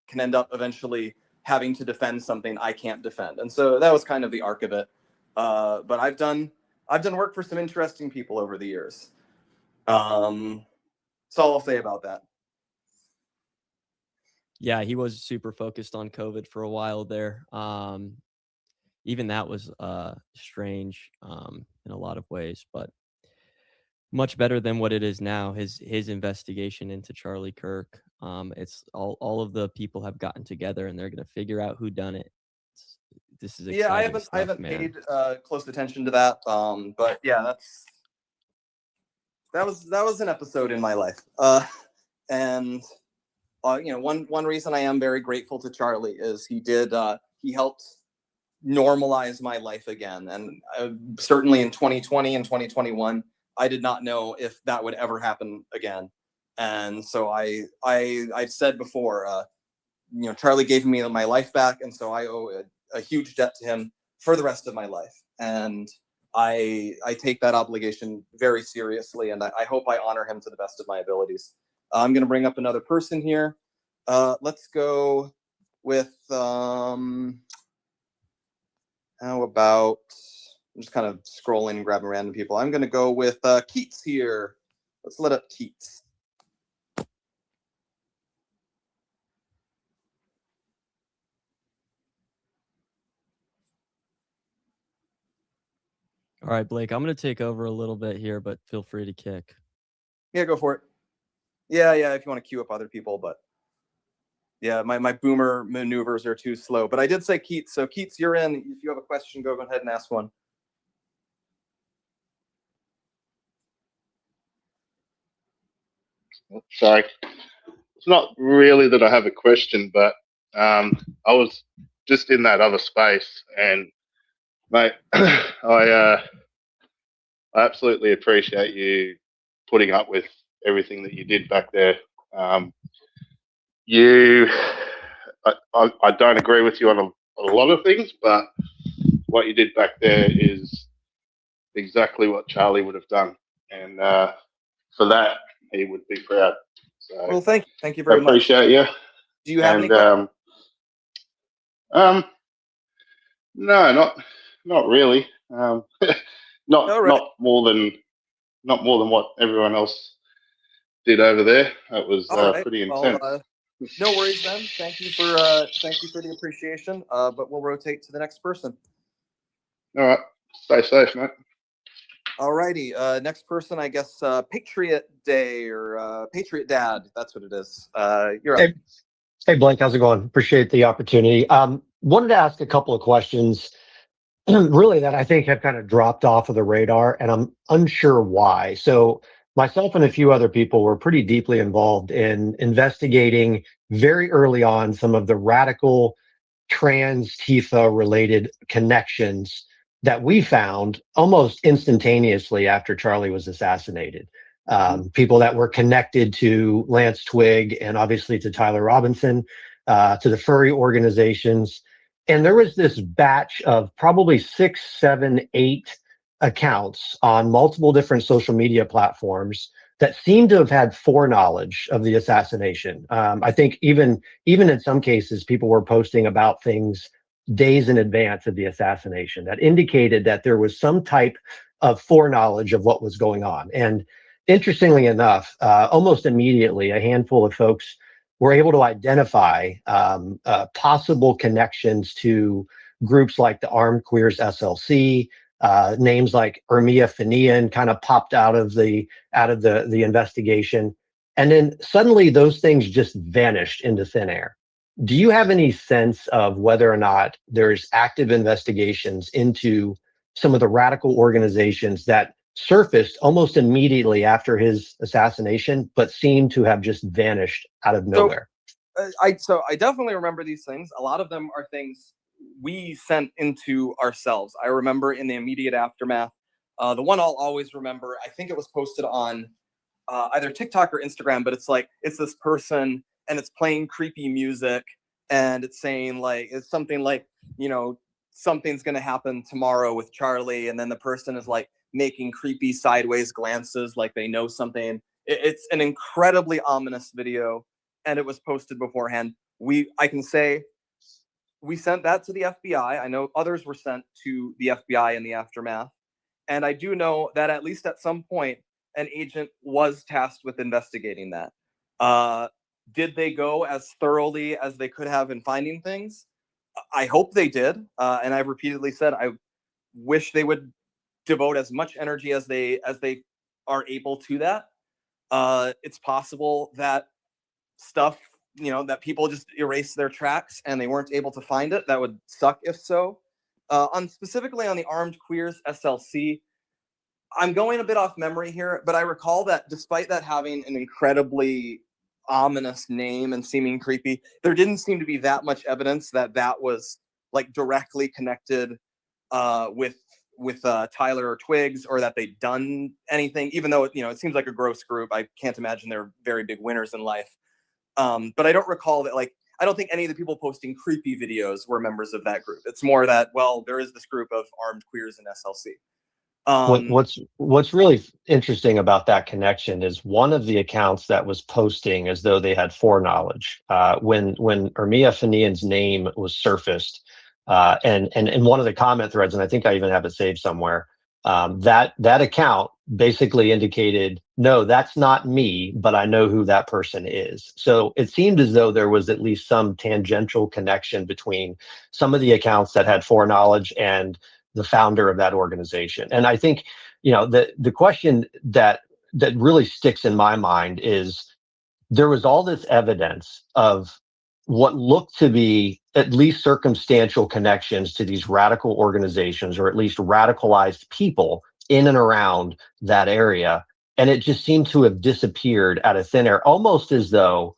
Can end up eventually having to defend something I can't defend. And so that was kind of the arc of it. But I've done work for some interesting people over the years. That's all I'll say about that. Yeah, he was super focused on COVID for a while there. Even that was strange in a lot of ways, but much better than what it is now. His investigation into Charlie Kirk. It's all of the people have gotten together and they're gonna figure out who done it. This is Yeah, exciting I stuff, haven't man. paid close attention to that. But yeah, that was an episode in my life. And you know, one reason I am very grateful to Charlie is he helped normalize my life again. And certainly in 2020 and 2021, I did not know if that would ever happen again. And so I've said before, you know, Charlie gave me my life back, and so I owe a huge debt to him for the rest of my life. And I take that obligation very seriously, and I hope I honor him to the best of my abilities. I'm going to bring up another person here. Let's go with how about, I'm just kind of scrolling and grabbing random people. I'm going to go with Keats here. Let's let up Keats. All right, Blake, I'm going to take over a little bit here, but feel free to kick. Yeah, go for it. Yeah, if you want to queue up other people, but yeah, my boomer maneuvers are too slow. But I did say Keats, so Keats, you're in. If you have a question, go ahead and ask one. Sorry, it's not really that I have a question, but I was just in that other space, and mate, I absolutely appreciate you putting up with everything that you did back there. I don't agree with you on a lot of things, but what you did back there is exactly what Charlie would have done, and for that he would be proud. So, well, thank you very much. I appreciate you. Do you have any questions? No, not really. Not more than what everyone else did over there. That was pretty intense. Well, no worries then. Thank you for the appreciation. But we'll rotate to the next person. All right, stay safe, mate. Alrighty, next person, I guess, Patriot Day or Patriot Dad. That's what it is. You're up. Hey, Blake, how's it going? Appreciate the opportunity. Wanted to ask a couple of questions, really, that I think have kind of dropped off of the radar, and I'm unsure why. So myself and a few other people were pretty deeply involved in investigating very early on some of the radical trans Tifa related connections that we found almost instantaneously after Charlie was assassinated. People that were connected to Lance Twigg and obviously to Tyler Robinson, to the furry organizations. And there was this batch of probably 6, 7, 8 accounts on multiple different social media platforms that seemed to have had foreknowledge of the assassination. I think even in some cases, people were posting about things days in advance of the assassination that indicated that there was some type of foreknowledge of what was going on. And interestingly enough, almost immediately, a handful of folks were able to identify possible connections to groups like the Armed Queers SLC. Names like Ermia Finian kind of popped out of the investigation, and then suddenly those things just vanished into thin air. Do you have any sense of whether or not there's active investigations into some of the radical organizations that surfaced almost immediately after his assassination, but seemed to have just vanished out of nowhere? So I definitely remember these things. A lot of them are things we sent into ourselves. I remember in the immediate aftermath, the one I'll always remember, I think it was posted on either TikTok or Instagram, but it's this person and it's playing creepy music and it's saying it's something like, you know, something's going to happen tomorrow with Charlie. And then the person is making creepy sideways glances like they know something. It's an incredibly ominous video, and it was posted beforehand. I can say we sent that to the FBI. I know others were sent to the FBI in the aftermath. And I do know that at least at some point, an agent was tasked with investigating that. Did they go as thoroughly as they could have in finding things? I hope they did. And I've repeatedly said I wish they would devote as much energy as they are able to that. It's possible that stuff, that people just erase their tracks and they weren't able to find it. That would suck if so. Specifically on the Armed Queers SLC, I'm going a bit off memory here, but I recall that despite that having an incredibly ominous name and seeming creepy, there didn't seem to be that much evidence that was like directly connected with Tyler or Twigs, or that they'd done anything. Even though it seems like a gross group, I can't imagine they're very big winners in life. But I don't recall that. I don't think any of the people posting creepy videos were members of that group. It's more that, well, there is this group of armed queers in SLC. What's really interesting about that connection is one of the accounts that was posting as though they had foreknowledge when Ermia Fanian's name was surfaced, and in one of the comment threads, and I think I even have it saved somewhere, that account basically indicated, no, that's not me, but I know who that person is. So it seemed as though there was at least some tangential connection between some of the accounts that had foreknowledge and the founder of that organization. And I think, the question that really sticks in my mind is there was all this evidence of what looked to be at least circumstantial connections to these radical organizations, or at least radicalized people in and around that area. And it just seemed to have disappeared out of thin air, almost as though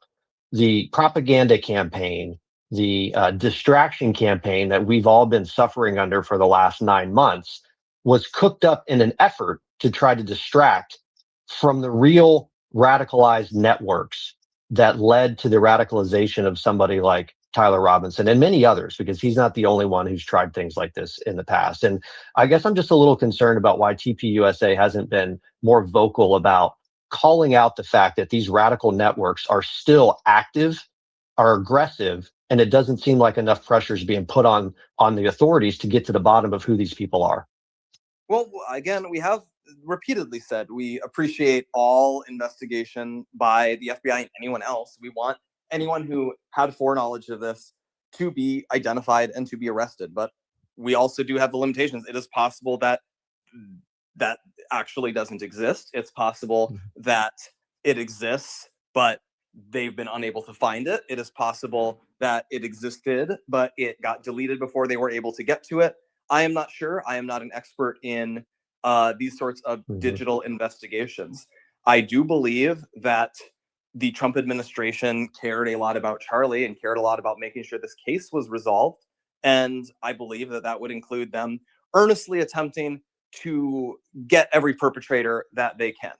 the propaganda campaign, the distraction campaign that we've all been suffering under for the last 9 months was cooked up in an effort to try to distract from the real radicalized networks that led to the radicalization of somebody like Tyler Robinson and many others, because he's not the only one who's tried things like this in the past. And I guess I'm just a little concerned about why TPUSA hasn't been more vocal about calling out the fact that these radical networks are still active, are aggressive, and it doesn't seem like enough pressure is being put on the authorities to get to the bottom of who these people are. Well, again, we have repeatedly said we appreciate all investigation by the FBI and anyone else. We want anyone who had foreknowledge of this to be identified and to be arrested. But we also do have the limitations. It is possible that actually doesn't exist. It's possible that it exists, but they've been unable to find it. It is possible that it existed, but it got deleted before they were able to get to it. I am not sure. I am not an expert in these sorts of digital investigations. I do believe that the Trump administration cared a lot about Charlie and cared a lot about making sure this case was resolved. And I believe that would include them earnestly attempting to get every perpetrator that they can.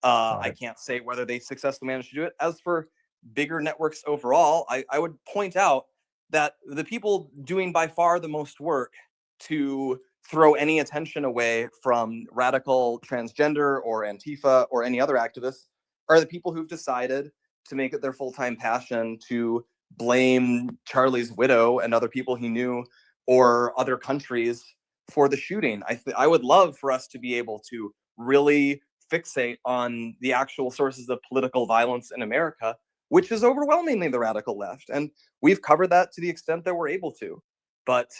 I can't say whether they successfully managed to do it. As for bigger networks overall, I would point out that the people doing by far the most work to throw any attention away from radical transgender or Antifa or any other activists are the people who've decided to make it their full-time passion to blame Charlie's widow and other people he knew or other countries for the shooting. I would love for us to be able to really fixate on the actual sources of political violence in America, which is overwhelmingly the radical left. And we've covered that to the extent that we're able to. But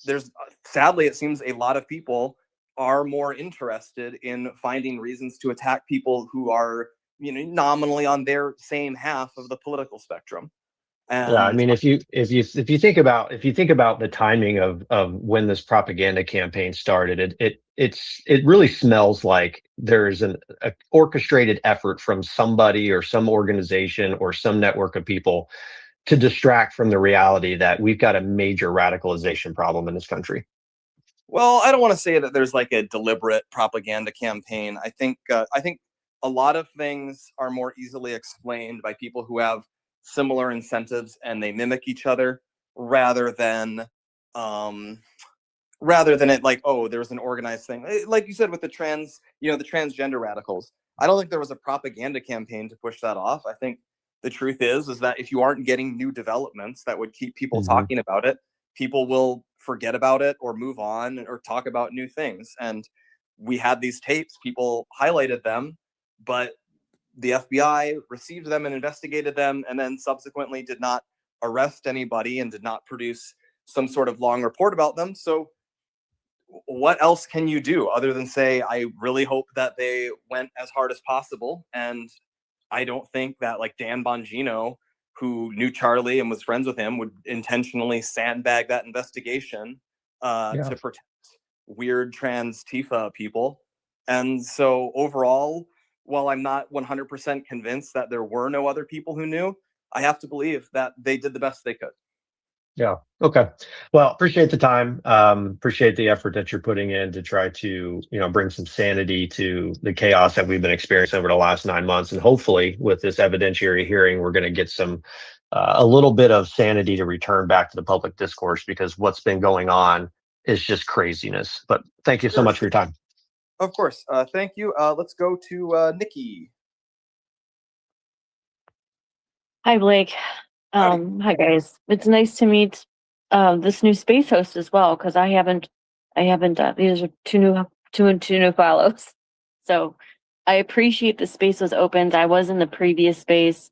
there's, sadly, it seems a lot of people are more interested in finding reasons to attack people who are, nominally on their same half of the political spectrum. And yeah, I mean, if you think about the timing of when this propaganda campaign started, it really smells like there's an orchestrated effort from somebody or some organization or some network of people to distract from the reality that we've got a major radicalization problem in this country. Well, I don't want to say that there's like a deliberate propaganda campaign. I think a lot of things are more easily explained by people who have similar incentives and they mimic each other rather than it like, oh, there's an organized thing. Like you said with the transgender radicals. I don't think there was a propaganda campaign to push that off. I think the truth is that if you aren't getting new developments that would keep people talking about it, people will forget about it or move on or talk about new things. And we had these tapes, people highlighted them, but the FBI received them and investigated them, and then subsequently did not arrest anybody and did not produce some sort of long report about them. So what else can you do other than say, I really hope that they went as hard as possible? And I don't think that like Dan Bongino, who knew Charlie and was friends with him, would intentionally sandbag that investigation to protect weird trans Tifa people. And so overall, while I'm not 100% convinced that there were no other people who knew, I have to believe that they did the best they could. Yeah. Okay. Well, appreciate the time. Appreciate the effort that you're putting in to try to, bring some sanity to the chaos that we've been experiencing over the last 9 months. And hopefully with this evidentiary hearing, we're going to get a little bit of sanity to return back to the public discourse, because what's been going on is just craziness. But thank you so much for your time. Of course. Thank you. Let's go to Nikki. Hi, Blake. Hi guys. It's nice to meet this new space host as well, because I haven't these are two new follows. So I appreciate the space was opened. I was in the previous space.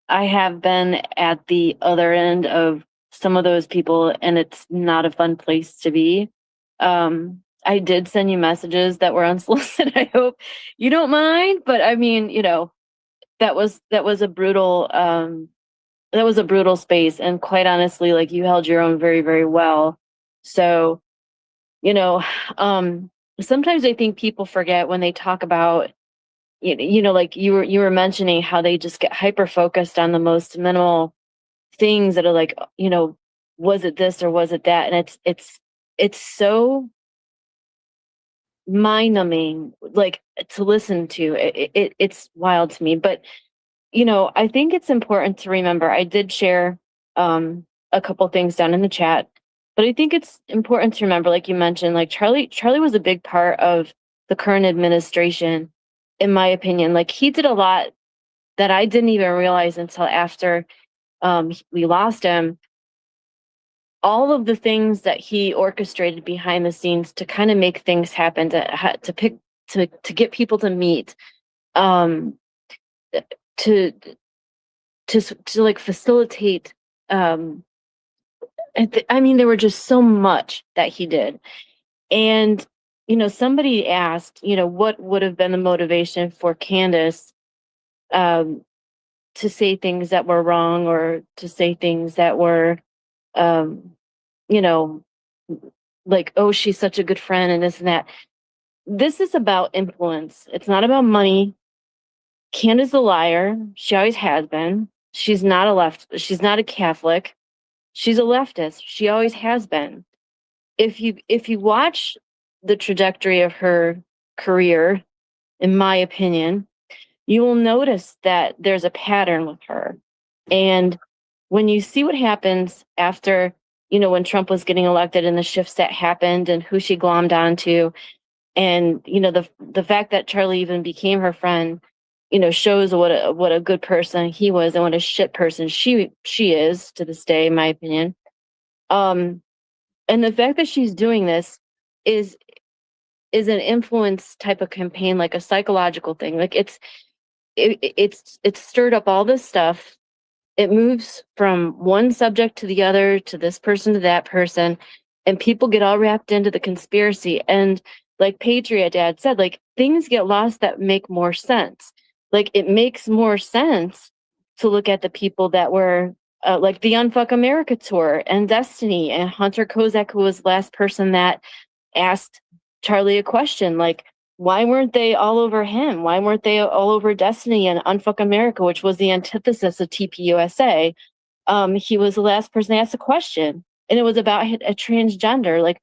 I have been at the other end of some of those people, and it's not a fun place to be. I did send you messages that were unsolicited. I hope you don't mind, but I mean, that was a brutal space, and quite honestly, like, you held your own very, very well. So, sometimes I think people forget when they talk about, like you were mentioning how they just get hyper focused on the most minimal things that are like, was it this or was it that? And it's so mind numbing, like, to listen to. It's wild to me, but I think it's important to remember. I did share a couple things down in the chat, but I think it's important to remember, like you mentioned, like Charlie was a big part of the current administration, in my opinion. Like, he did a lot that I didn't even realize until after we lost him. All of the things that he orchestrated behind the scenes to kind of make things happen, to get people to meet, to like facilitate. I mean, there were just so much that he did. And, somebody asked, what would have been the motivation for Candace to say things that were wrong, or to say things that were, like, oh, she's such a good friend and this and that. This is about influence. It's not about money. Candace is a liar. She always has been. She's not a Catholic. She's a leftist. She always has been. If you watch the trajectory of her career, in my opinion, you will notice that there's a pattern with her. And when you see what happens after, when Trump was getting elected, and the shifts that happened and who she glommed onto, and, the fact that Charlie even became her friend, shows what a good person he was and what a shit person she is to this day, in my opinion. And the fact that she's doing this is an influence type of campaign, like a psychological thing. Like, it's stirred up all this stuff. It moves from one subject to the other, to this person to that person, and people get all wrapped into the conspiracy. And like Patriot Dad said, like, things get lost that make more sense. Like, it makes more sense to look at the people that were like the Unfuck America tour, and Destiny, and Hunter Kozak, who was the last person that asked Charlie a question, like, why weren't they all over him? Why weren't they all over Destiny and Unfuck America, which was the antithesis of TPUSA? He was the last person to ask a question, and it was about a transgender. Like,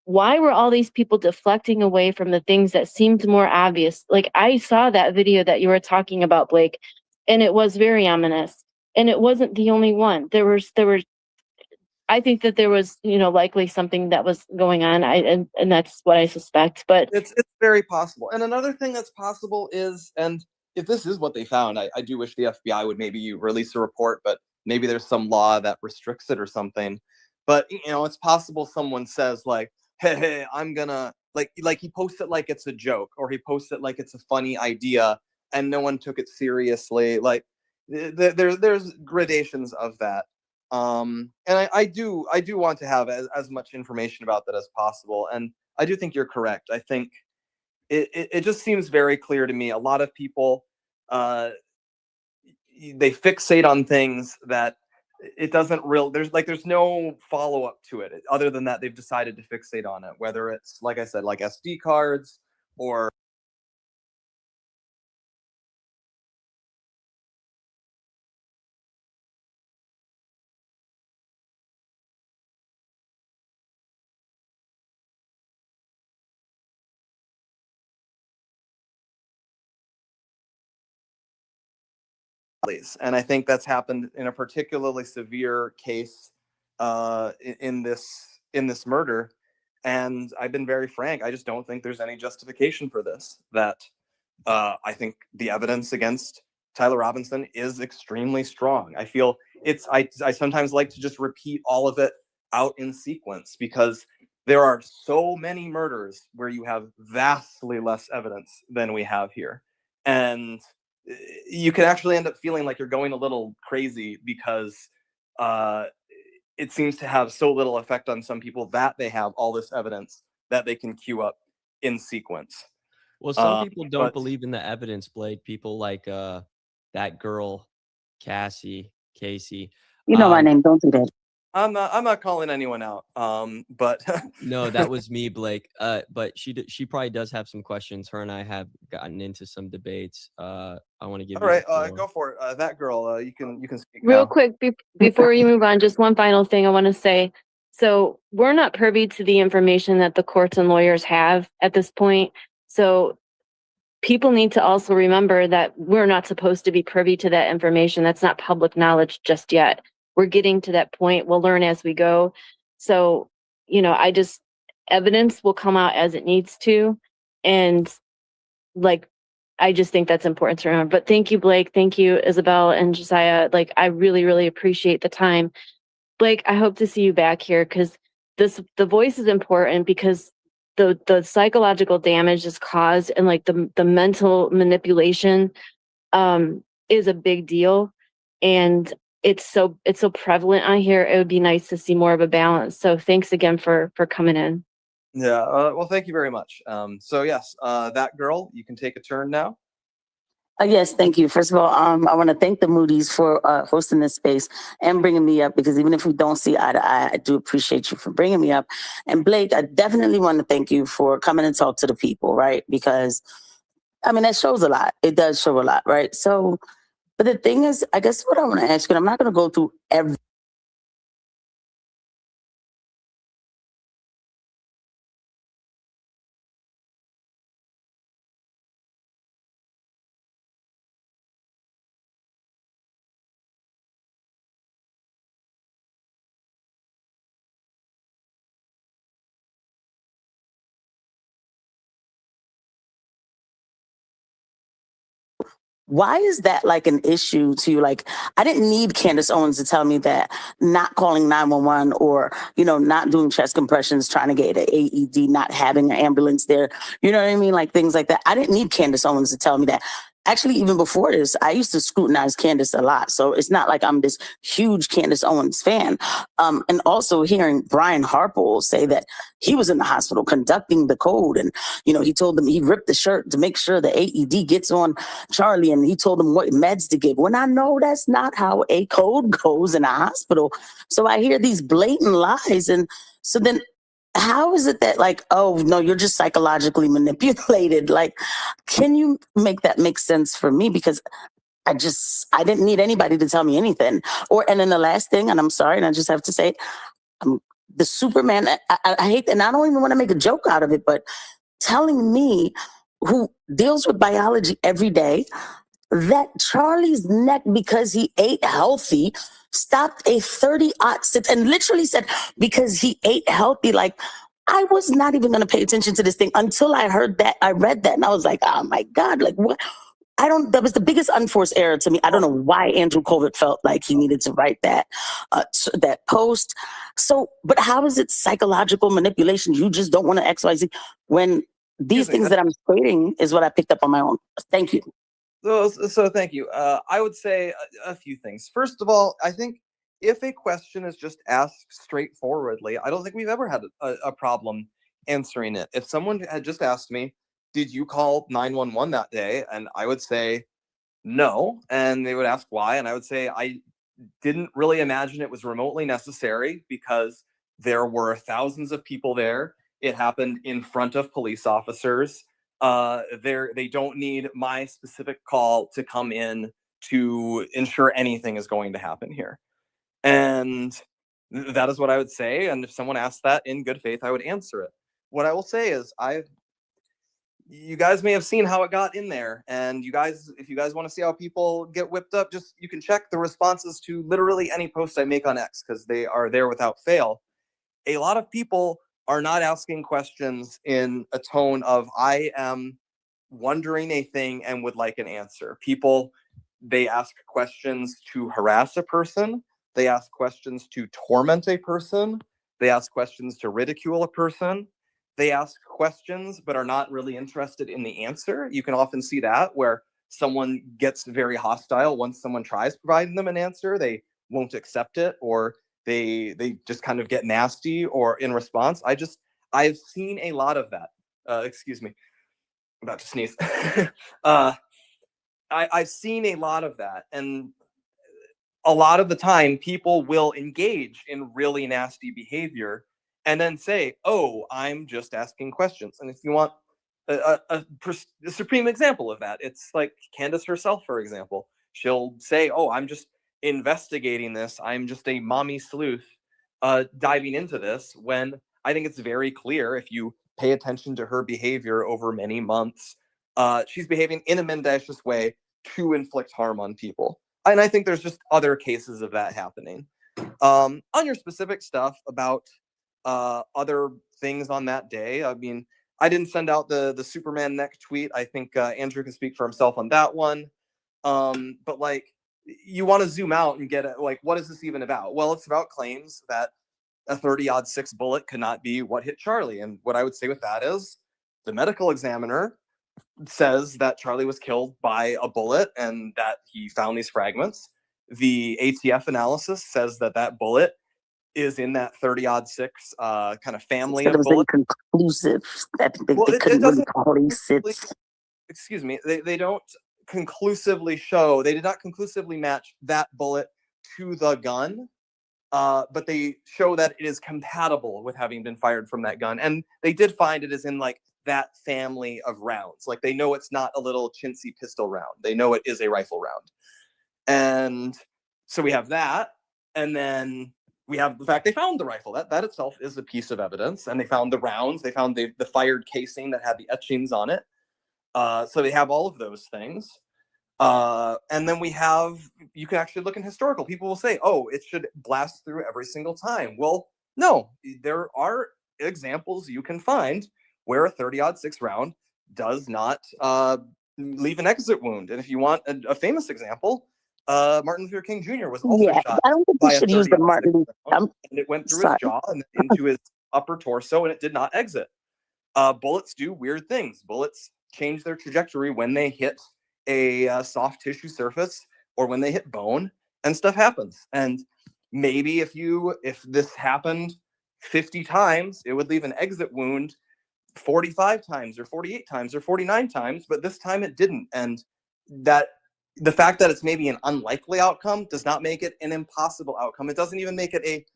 why were all these people deflecting away from the things that seemed more obvious? Like, I saw that video that you were talking about, Blake, and it was very ominous. And it wasn't the only one. There were. I think that there was, likely something that was going on. And that's what I suspect. But it's very possible. And another thing that's possible is, and if this is what they found, I do wish the FBI would maybe release a report, but maybe there's some law that restricts it or something. But it's possible someone says, like, hey, I'm gonna, like he posts it like it's a joke, or he posts it like it's a funny idea, and no one took it seriously. Like there's gradations of that. And I do want to have as much information about that as possible. And I do think you're correct. I think it just seems very clear to me. A lot of people, they fixate on things that it doesn't there's no follow-up to it other than that they've decided to fixate on it, whether it's, like I said, like SD cards or and I think that's happened in a particularly severe case in this murder. And I've been very frank. I just don't think there's any justification for this. That I think the evidence against Tyler Robinson is extremely strong. I feel I sometimes like to just repeat all of it out in sequence because there are so many murders where you have vastly less evidence than we have here. And you can actually end up feeling like you're going a little crazy because it seems to have so little effect on some people that they have all this evidence that they can queue up in sequence. Well, some people don't believe in the evidence, Blake. People like that girl, Casey. You know my name. Don't do that. I'm not calling anyone out. But No, that was me, Blake. But she probably does have some questions. Her and I have gotten into some debates. I want to give all you right. the floor. Go for it. That girl. You can speak Real now. quick, before you move on, just one final thing I want to say. So we're not privy to the information that the courts and lawyers have at this point. So people need to also remember that we're not supposed to be privy to that information. That's not public knowledge just yet. We're getting to that point. We'll learn as we go. So, evidence will come out as it needs to. And I just think that's important to remember. But thank you, Blake. Thank you, Isabel and Josiah. I really, really appreciate the time. Blake, I hope to see you back here because the voice is important because the psychological damage is caused and the mental manipulation is a big deal. And it's so prevalent on here. It would be nice to see more of a balance. So thanks again for coming in. Yeah. Well, thank you very much. So yes, that girl, you can take a turn now. Yes, thank you. First of all, I want to thank the Moody's for hosting this space and bringing me up because even if we don't see eye to eye, I do appreciate you for bringing me up. And Blake, I definitely want to thank you for coming and talk to the people, right? Because, that shows a lot. It does show a lot, right? So, but the thing is, I guess what I want to ask you, and I'm not going to go through every Why is that an issue to you? I didn't need Candace Owens to tell me that not calling 911 or, not doing chest compressions, trying to get an AED, not having an ambulance there. You know what I mean? Things like that. I didn't need Candace Owens to tell me that. Actually, even before this, I used to scrutinize Candace a lot. So it's not like I'm this huge Candace Owens fan. And also hearing Brian Harpole say that he was in the hospital conducting the code. And, he told them he ripped the shirt to make sure the AED gets on Charlie. And he told them what meds to give. When I know that's not how a code goes in a hospital. So I hear these blatant lies. And so then how is it that oh no, you're just psychologically manipulated? Can you make that make sense for me? Because I didn't need anybody to tell me anything. And then the last thing, and I'm sorry, and I just have to say, the Superman, I hate, and I don't even want to make a joke out of it, but telling me who deals with biology every day that Charlie's neck, because he ate healthy, stopped a 30-06 and literally said, because he ate healthy, I was not even going to pay attention to this thing until I heard that. I read that and I was like, oh my God, what? That was the biggest unforced error to me. I don't know why Andrew Colbert felt like he needed to write that post. So, but how is it psychological manipulation? You just don't want to XYZ when these things that I'm stating is what I picked up on my own. Thank you. So thank you. I would say a few things. First of all, I think if a question is just asked straightforwardly, I don't think we've ever had a problem answering it. If someone had just asked me, "Did you call 911 that day?" and I would say no, and they would ask why, and I would say I didn't really imagine it was remotely necessary because there were thousands of people there. It happened in front of police officers. They don't need my specific call to come in to ensure anything is going to happen here. And that is what I would say. And if someone asked that in good faith, I would answer it. What I will say is you guys may have seen how it got in there, and if you guys want to see how people get whipped up, you can check the responses to literally any post I make on X, because they are there without fail. A lot of people are not asking questions in a tone of "I am wondering a thing and would like an answer." They ask questions to harass a person, they ask questions to torment a person, they ask questions to ridicule a person. They ask questions but are not really interested in the answer. You can often see that where someone gets very hostile once someone tries providing them an answer. They won't accept it, or they just kind of get nasty or in response. I've seen a lot of that. Excuse me, I'm about to sneeze. I've seen a lot of that, and a lot of the time people will engage in really nasty behavior and then say, "Oh, I'm just asking questions." And if you want a supreme example of that, it's like Candace herself, for example. She'll say, "Oh, I'm just investigating this. I'm just a mommy sleuth diving into this," when I think it's very clear, if you pay attention to her behavior over many months, she's behaving in a mendacious way to inflict harm on people. And I think there's just other cases of that happening. On your specific stuff about other things on that day, I mean, I didn't send out the Superman neck tweet. I think Andrew can speak for himself on that one. But like, you want to zoom out and get it, like, what is this even about? Well, it's about claims that a 30-06 bullet could not be what hit Charlie. And what I would say with that is the medical examiner says that Charlie was killed by a bullet and that he found these fragments. The ATF analysis says that bullet is in that 30-06 kind of family Said it of was bullets. inconclusive. That they Well, it couldn't really doesn't police it. excuse me, they don't conclusively show, they did not conclusively match that bullet to the gun, but they show that it is compatible with having been fired from that gun. And they did find it is in like that family of rounds. Like, they know it's not a little chintzy pistol round. They know it is a rifle round. And so we have that. And then we have the fact they found the rifle. That itself is a piece of evidence. And they found the rounds. They found the fired casing that had the etchings on it. So they have all of those things. And then you can actually look in historical. People will say, "Oh, it should blast through every single time." Well, no, there are examples you can find where a 30-06 round does not leave an exit wound. And if you want a famous example, Martin Luther King Jr. was also shot I don't think by we a should use the 30-06 Martin Luther. round, and it went through his jaw and into his upper torso, and it did not exit. Bullets do weird things. Bullets change their trajectory when they hit a soft tissue surface or when they hit bone, and stuff happens. And maybe if this happened 50 times, it would leave an exit wound 45 times or 48 times or 49 times, but this time it didn't. And that the fact that it's maybe an unlikely outcome does not make it an impossible outcome. It doesn't even make it a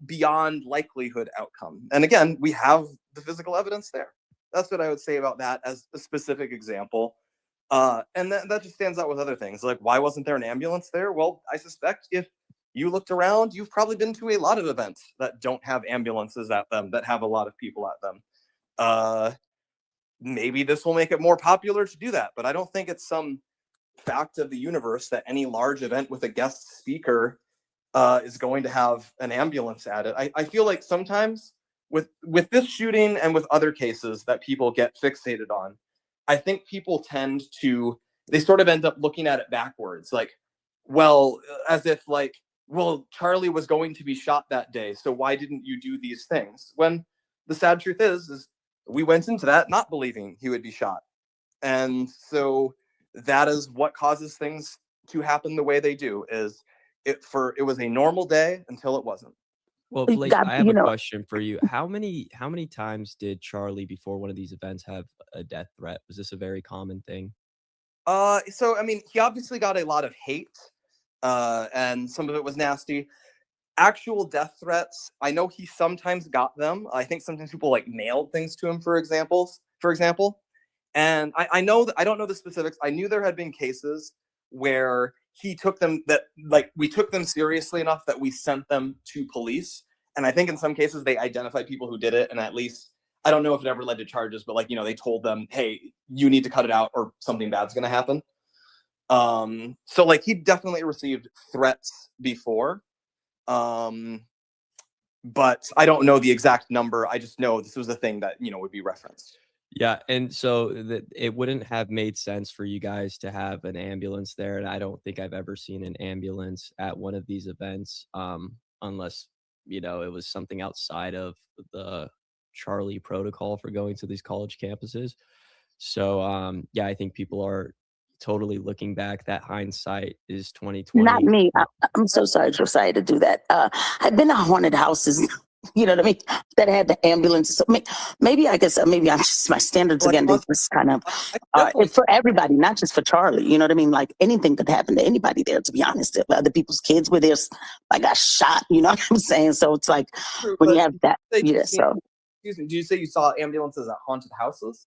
beyond likelihood outcome. And again, we have the physical evidence there. That's what I would say about that as a specific example. And that just stands out with other things. Like, why wasn't there an ambulance there? Well, I suspect if you looked around, you've probably been to a lot of events that don't have ambulances at them, that have a lot of people at them. Maybe this will make it more popular to do that, but I don't think it's some fact of the universe that any large event with a guest speaker is going to have an ambulance at it. I feel like sometimes with this shooting and with other cases that people get fixated on, I think people they sort of end up looking at it backwards. Like, well, as if like, well, Charlie was going to be shot that day, so why didn't you do these things? When the sad truth is we went into that not believing he would be shot. And so that is what causes things to happen the way they do. It was a normal day until it wasn't. Well, Blake, I have a question for you. How many times did Charlie before one of these events have a death threat? Was this a very common thing? So I mean, he obviously got a lot of hate, and some of it was nasty. Actual death threats, I know he sometimes got them. I think sometimes people like mailed things to him, for example. And I know that I don't know the specifics. I knew there had been cases where he took them we took them seriously enough that we sent them to police. And I think in some cases they identified people who did it, and at least I don't know if it ever led to charges, but they told them, hey, you need to cut it out or something bad's gonna happen. So he definitely received threats before. But I don't know the exact number. I just know this was a thing that, would be referenced. Yeah, and so it wouldn't have made sense for you guys to have an ambulance there, and I don't think I've ever seen an ambulance at one of these events, unless it was something outside of the Charlie protocol for going to these college campuses. So yeah, I think people are totally looking back. That hindsight is 2020. Not me. I'm so sorry, Josiah, to do that. I've been to haunted houses, you know what I mean, that had the ambulances. So maybe I'm just, my standards again, they just kind of, it's for everybody, not just for Charlie. You know what I mean? Like anything could happen to anybody there, to be honest. If other people's kids were there, got shot, you know what I'm saying? So it's like, True, when you have that, yeah, so. Excuse me, did you say you saw ambulances at haunted houses?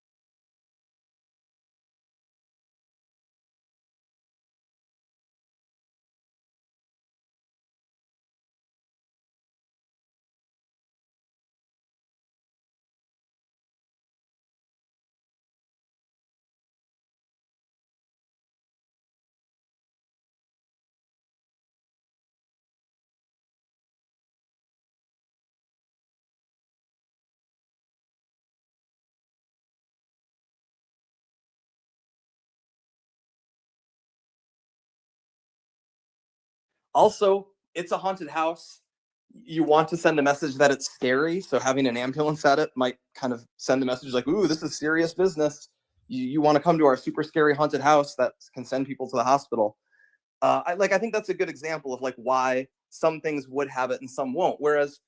Also, it's a haunted house. You want to send a message that it's scary, so having an ambulance at it might kind of send a message like, ooh, this is serious business. You want to come to our super scary haunted house that can send people to the hospital. I think that's a good example of why some things would have it and some won't. Whereas,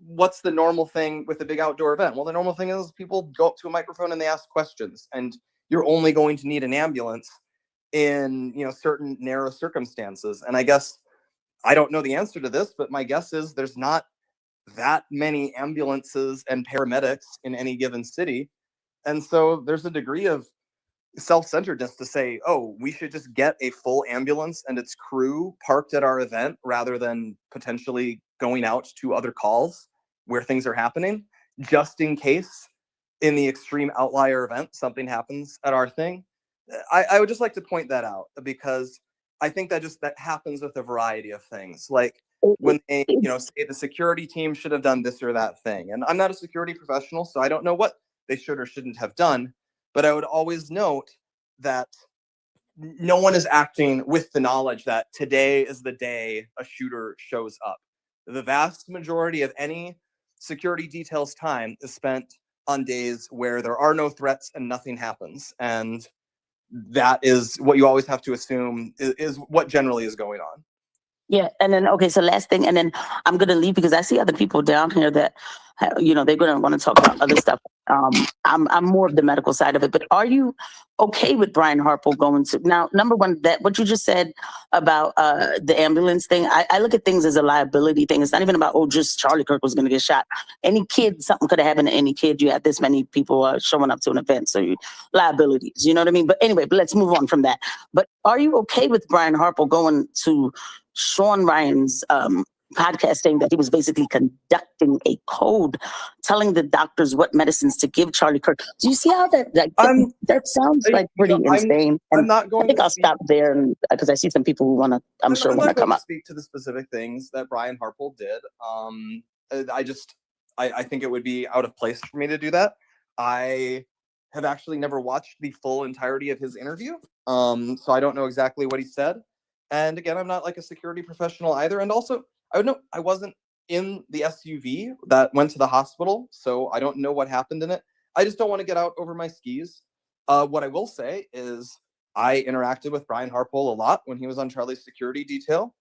what's the normal thing with a big outdoor event? Well, the normal thing is people go up to a microphone and they ask questions, and you're only going to need an ambulance in certain narrow circumstances. And I guess I don't know the answer to this, but my guess is there's not that many ambulances and paramedics in any given city. And so there's a degree of self-centeredness to say, oh, we should just get a full ambulance and its crew parked at our event rather than potentially going out to other calls where things are happening, just in case in the extreme outlier event something happens at our thing. I would just like to point that out, because I think that happens with a variety of things. Like when they, say the security team should have done this or that thing. And I'm not a security professional, so I don't know what they should or shouldn't have done. But I would always note that no one is acting with the knowledge that today is the day a shooter shows up. The vast majority of any security detail's time is spent on days where there are no threats and nothing happens. And that is what you always have to assume is what generally is going on. Yeah, and then so last thing, and then I'm gonna leave because I see other people down here that they're gonna want to talk about other stuff. I'm more of the medical side of it, but are you okay with Brian Harple going to now? Number one, that what you just said about the ambulance thing, I look at things as a liability thing. It's not even about just Charlie Kirk was gonna get shot. Any kid, something could have happened to any kid. You had this many people showing up to an event, so liabilities. You know what I mean? But anyway, let's move on from that. But are you okay with Brian Harple going to Sean Ryan's podcast, saying that he was basically conducting a code, telling the doctors what medicines to give Charlie Kirk? Do you see how that sounds like pretty insane? I'm not going. I think I'll stop there because I see some people who want to. I'm sure want to come up. Speak to the specific things that Brian Harple did. I think it would be out of place for me to do that. I have actually never watched the full entirety of his interview, so I don't know exactly what he said. And again, I'm not like a security professional either. And also, I wasn't in the SUV that went to the hospital, so I don't know what happened in it. I just don't want to get out over my skis. What I will say is I interacted with Brian Harpole a lot when he was on Charlie's security detail.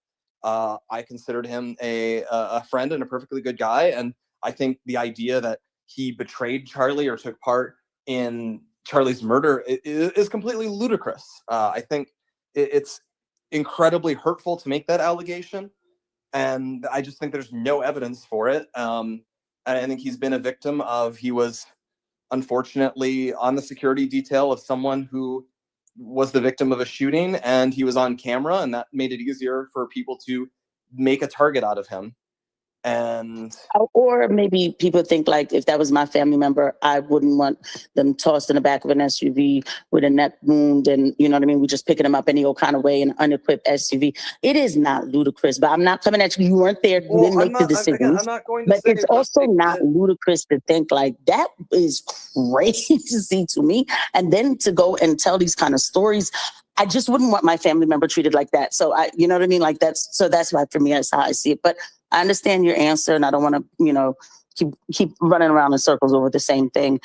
I considered him a friend and a perfectly good guy. And I think the idea that he betrayed Charlie or took part in Charlie's murder is completely ludicrous. I think it's incredibly hurtful to make that allegation. And I just think there's no evidence for it. And I think he's been a victim of, he was unfortunately on the security detail of someone who was the victim of a shooting, and he was on camera, and that made it easier for people to make a target out of him. And or maybe people think like if that was my family member, I wouldn't want them tossed in the back of an SUV with a neck wound, and you know what I mean. We just picking them up any old kind of way in an unequipped SUV. It is not ludicrous, but I'm not coming at you. You weren't there. You didn't make the decisions. I'm not going to but say it's also not ludicrous to think like that is crazy to me, and then to go and tell these kind of stories. I just wouldn't want my family member treated like that. So you know what I mean? Like that's why for me, that's how I see it. But I understand your answer, and I don't want to, keep running around in circles over the same thing,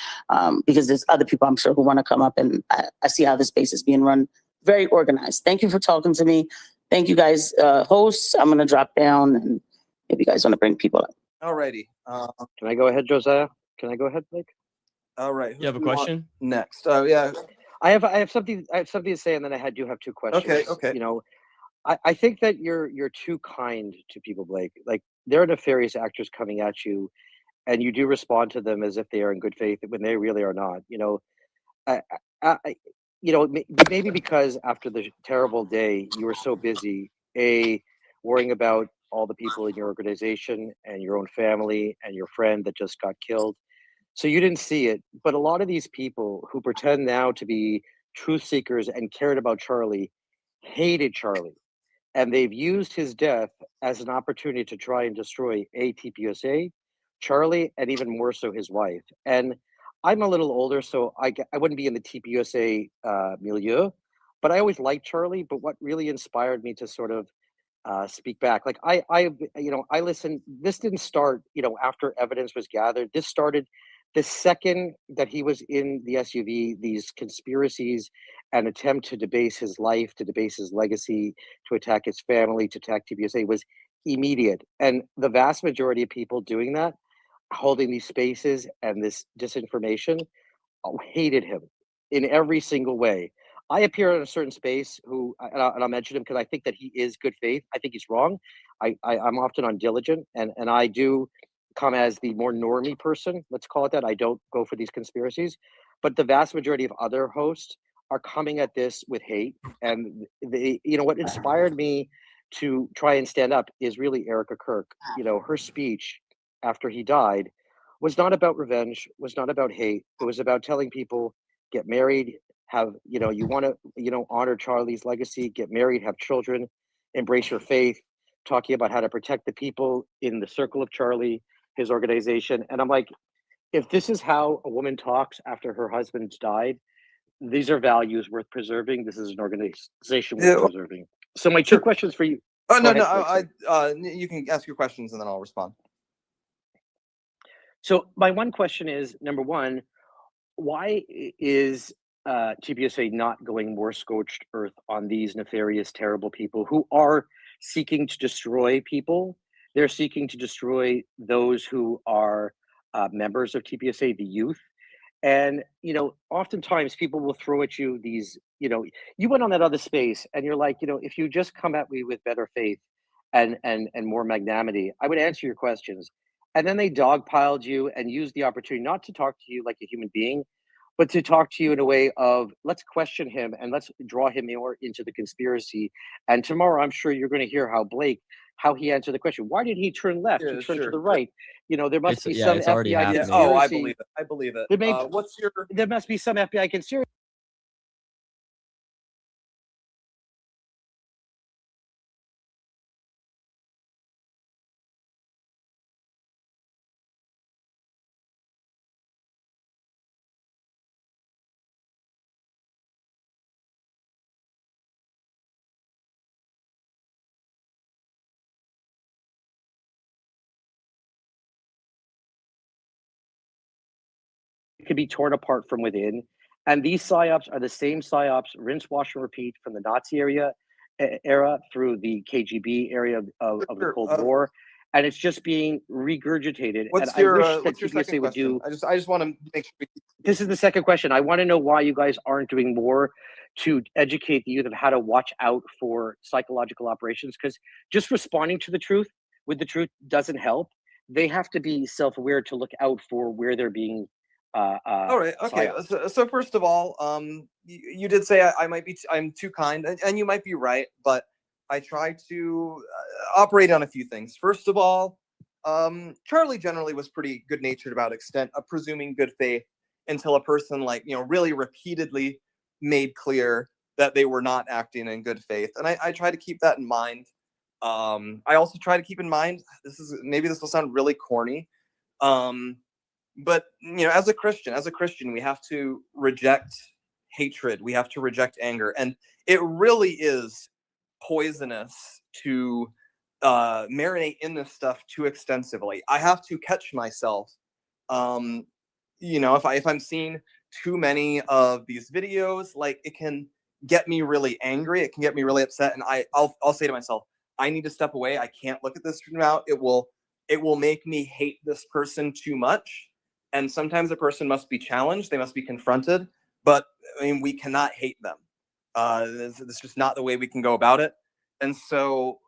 because there's other people I'm sure who want to come up, and I see how the space is being run very organized. Thank you for talking to me. Thank you guys, hosts. I'm going to drop down, and if you guys want to bring people up. Alrighty. Can I go ahead, Josiah? Can I go ahead, Blake? All right. You have a question? Next. Oh yeah. I have something to say, and then I do have two questions. Okay. You know, I think that you're too kind to people, Blake. Like there are nefarious actors coming at you, and you do respond to them as if they are in good faith when they really are not. You know, maybe because after the terrible day you were so busy, worrying about all the people in your organization and your own family and your friend that just got killed. So you didn't see it. But a lot of these people who pretend now to be truth seekers and cared about Charlie hated Charlie. And they've used his death as an opportunity to try and destroy TPUSA, Charlie, and even more so his wife. And I'm a little older, so I wouldn't be in the TPUSA milieu, but I always liked Charlie. But what really inspired me to sort of speak back, like I listened. This didn't start, after evidence was gathered. This started the second that he was in the SUV. These conspiracies and attempt to debase his life, to debase his legacy, to attack his family, to attack TPUSA was immediate. And the vast majority of people doing that, holding these spaces and this disinformation, hated him in every single way. I appear in a certain space and I'll mention him because I think that he is good faith. I think he's wrong. I'm often undiligent, and I do come as the more normie person, let's call it that. I don't go for these conspiracies, but the vast majority of other hosts are coming at this with hate. And what inspired me to try and stand up is really Erica Kirk. Her speech after he died was not about revenge, was not about hate. It was about telling people, get married, have, you want to, honor Charlie's legacy, get married, have children, embrace your faith, talking about how to protect the people in the circle of Charlie, his organization. And I'm like, if this is how a woman talks after her husband's died, these are values worth preserving. This is an organization worth preserving. So my two questions for you. Oh Go no, ahead, no. You can ask your questions and then I'll respond. So my one question is, number one, why is TPUSA not going more scorched earth on these nefarious, terrible people who are seeking to destroy people? They're seeking to destroy those who are members of TPUSA, the youth. And, oftentimes people will throw at you these, you went on that other space and you're like, if you just come at me with better faith and more magnanimity, I would answer your questions. And then they dogpiled you and used the opportunity not to talk to you like a human being, but to talk to you in a way of, let's question him and let's draw him more into the conspiracy. And tomorrow, I'm sure you're going to hear how he answered the question. Why did he turn left? Yeah, He turned to sure. the right. There must be Yeah, some it's already FBI happening. conspiracy. Oh, I believe it. I believe it. There must be some FBI conspiracy. It could be torn apart from within, And these psyops are the same psyops, rinse, wash, and repeat from the Nazi era through the KGB area of the Sure. Cold War. And it's just being regurgitated. And What's I wish your that what's your second TPSA would do. question? I just want to make sure. This is the second question. I want to know why you guys aren't doing more to educate the youth of how to watch out for psychological operations, because just responding to the truth with the truth doesn't help. They have to be self-aware to look out for where they're being All right. Okay. psyops. So first of all, you did say I might be I'm too kind, and you might be right, but I try to operate on a few things. First of all, Charlie generally was pretty good natured about extent of presuming good faith until a person like really repeatedly made clear that they were not acting in good faith, and I try to keep that in mind. I also try to keep in mind maybe this will sound really corny. But as a Christian, we have to reject hatred. We have to reject anger, and it really is poisonous to marinate in this stuff too extensively. I have to catch myself. If I'm seeing too many of these videos, like it can get me really angry. It can get me really upset, and I'll say to myself, I need to step away. I can't look at this now. It will make me hate this person too much. And sometimes a person must be challenged, they must be confronted, but I mean, we cannot hate them. It's just not the way we can go about it. And so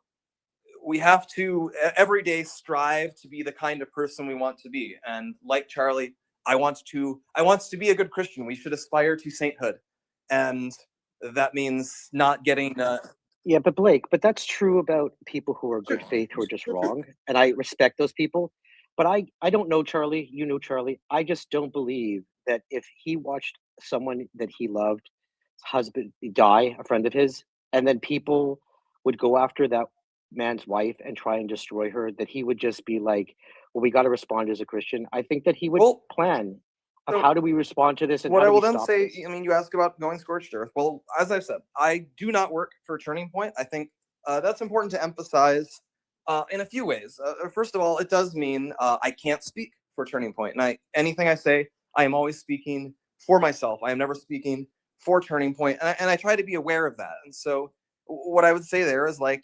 we have to every day strive to be the kind of person we want to be. And like Charlie, I want to be a good Christian. We should aspire to sainthood. And that means not getting Yeah, but Blake, that's true about people who are good faith who are just wrong, and I respect those people. But I don't know Charlie. You know Charlie. I just don't believe that if he watched someone that he loved, his husband die, a friend of his, and then people would go after that man's wife and try and destroy her, that he would just be like, "Well, we got to respond as a Christian." I think that he would plan of so how do we respond to this and what how I do will we then stop say, this. I mean, you ask about going scorched earth. Well, as I've said, I do not work for Turning Point. I think that's important to emphasize in a few ways. First of all, it does mean I can't speak for Turning Point, and anything I say, I am always speaking for myself. I am never speaking for Turning Point, and I try to be aware of that. And so, what I would say there is like,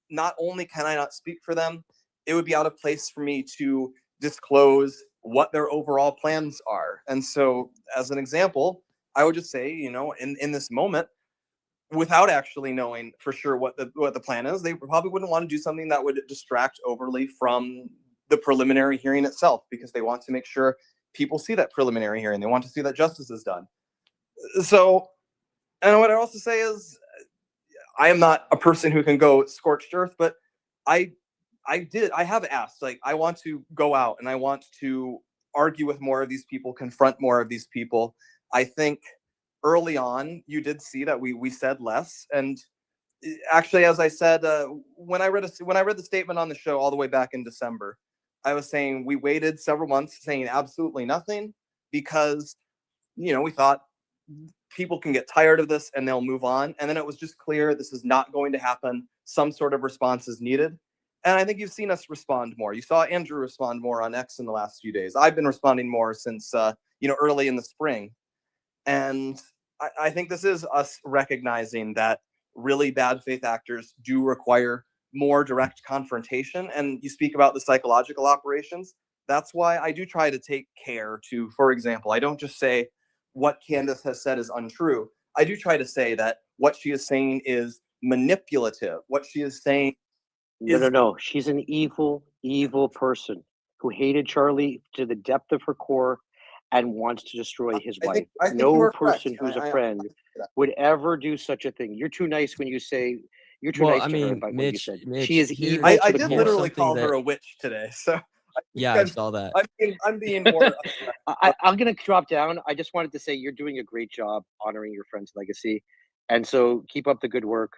not only can I not speak for them, it would be out of place for me to disclose what their overall plans are. And so, as an example, I would just say, in this moment, without actually knowing for sure what the plan is, they probably wouldn't want to do something that would distract overly from the preliminary hearing itself, because they want to make sure people see that preliminary hearing. They want to see that justice is done. So, and what I also say is, I am not a person who can go scorched earth, but I have asked, like, I want to go out and I want to argue with more of these people, confront more of these people. I think early on you did see that we said less. And actually, as I said, when I read the statement on the show all the way back in December, I was saying we waited several months saying absolutely nothing because we thought people can get tired of this and they'll move on. And then it was just clear this is not going to happen. Some sort of response is needed. And I think you've seen us respond more. You saw Andrew respond more on X in the last few days. I've been responding more since early in the spring. And I think this is us recognizing that really bad faith actors do require more direct confrontation. And you speak about the psychological operations. That's why I do try to take care to, for example, I don't just say what Candace has said is untrue. I do try to say that what she is saying is manipulative. What she is saying No. She's an evil, evil person who hated Charlie to the depth of her core and wants to destroy his wife. I think you No are correct. person who's a friend would ever do such a thing. You're too nice when you say you're too Well, nice I to her mean, about what you Mitch, said. Mitch, She is here- evil. I to the did core. literally something call her that- a witch today. So Yeah, I saw that. I'm being more. I'm going to drop down. I just wanted to say you're doing a great job honoring your friend's legacy. And so keep up the good work.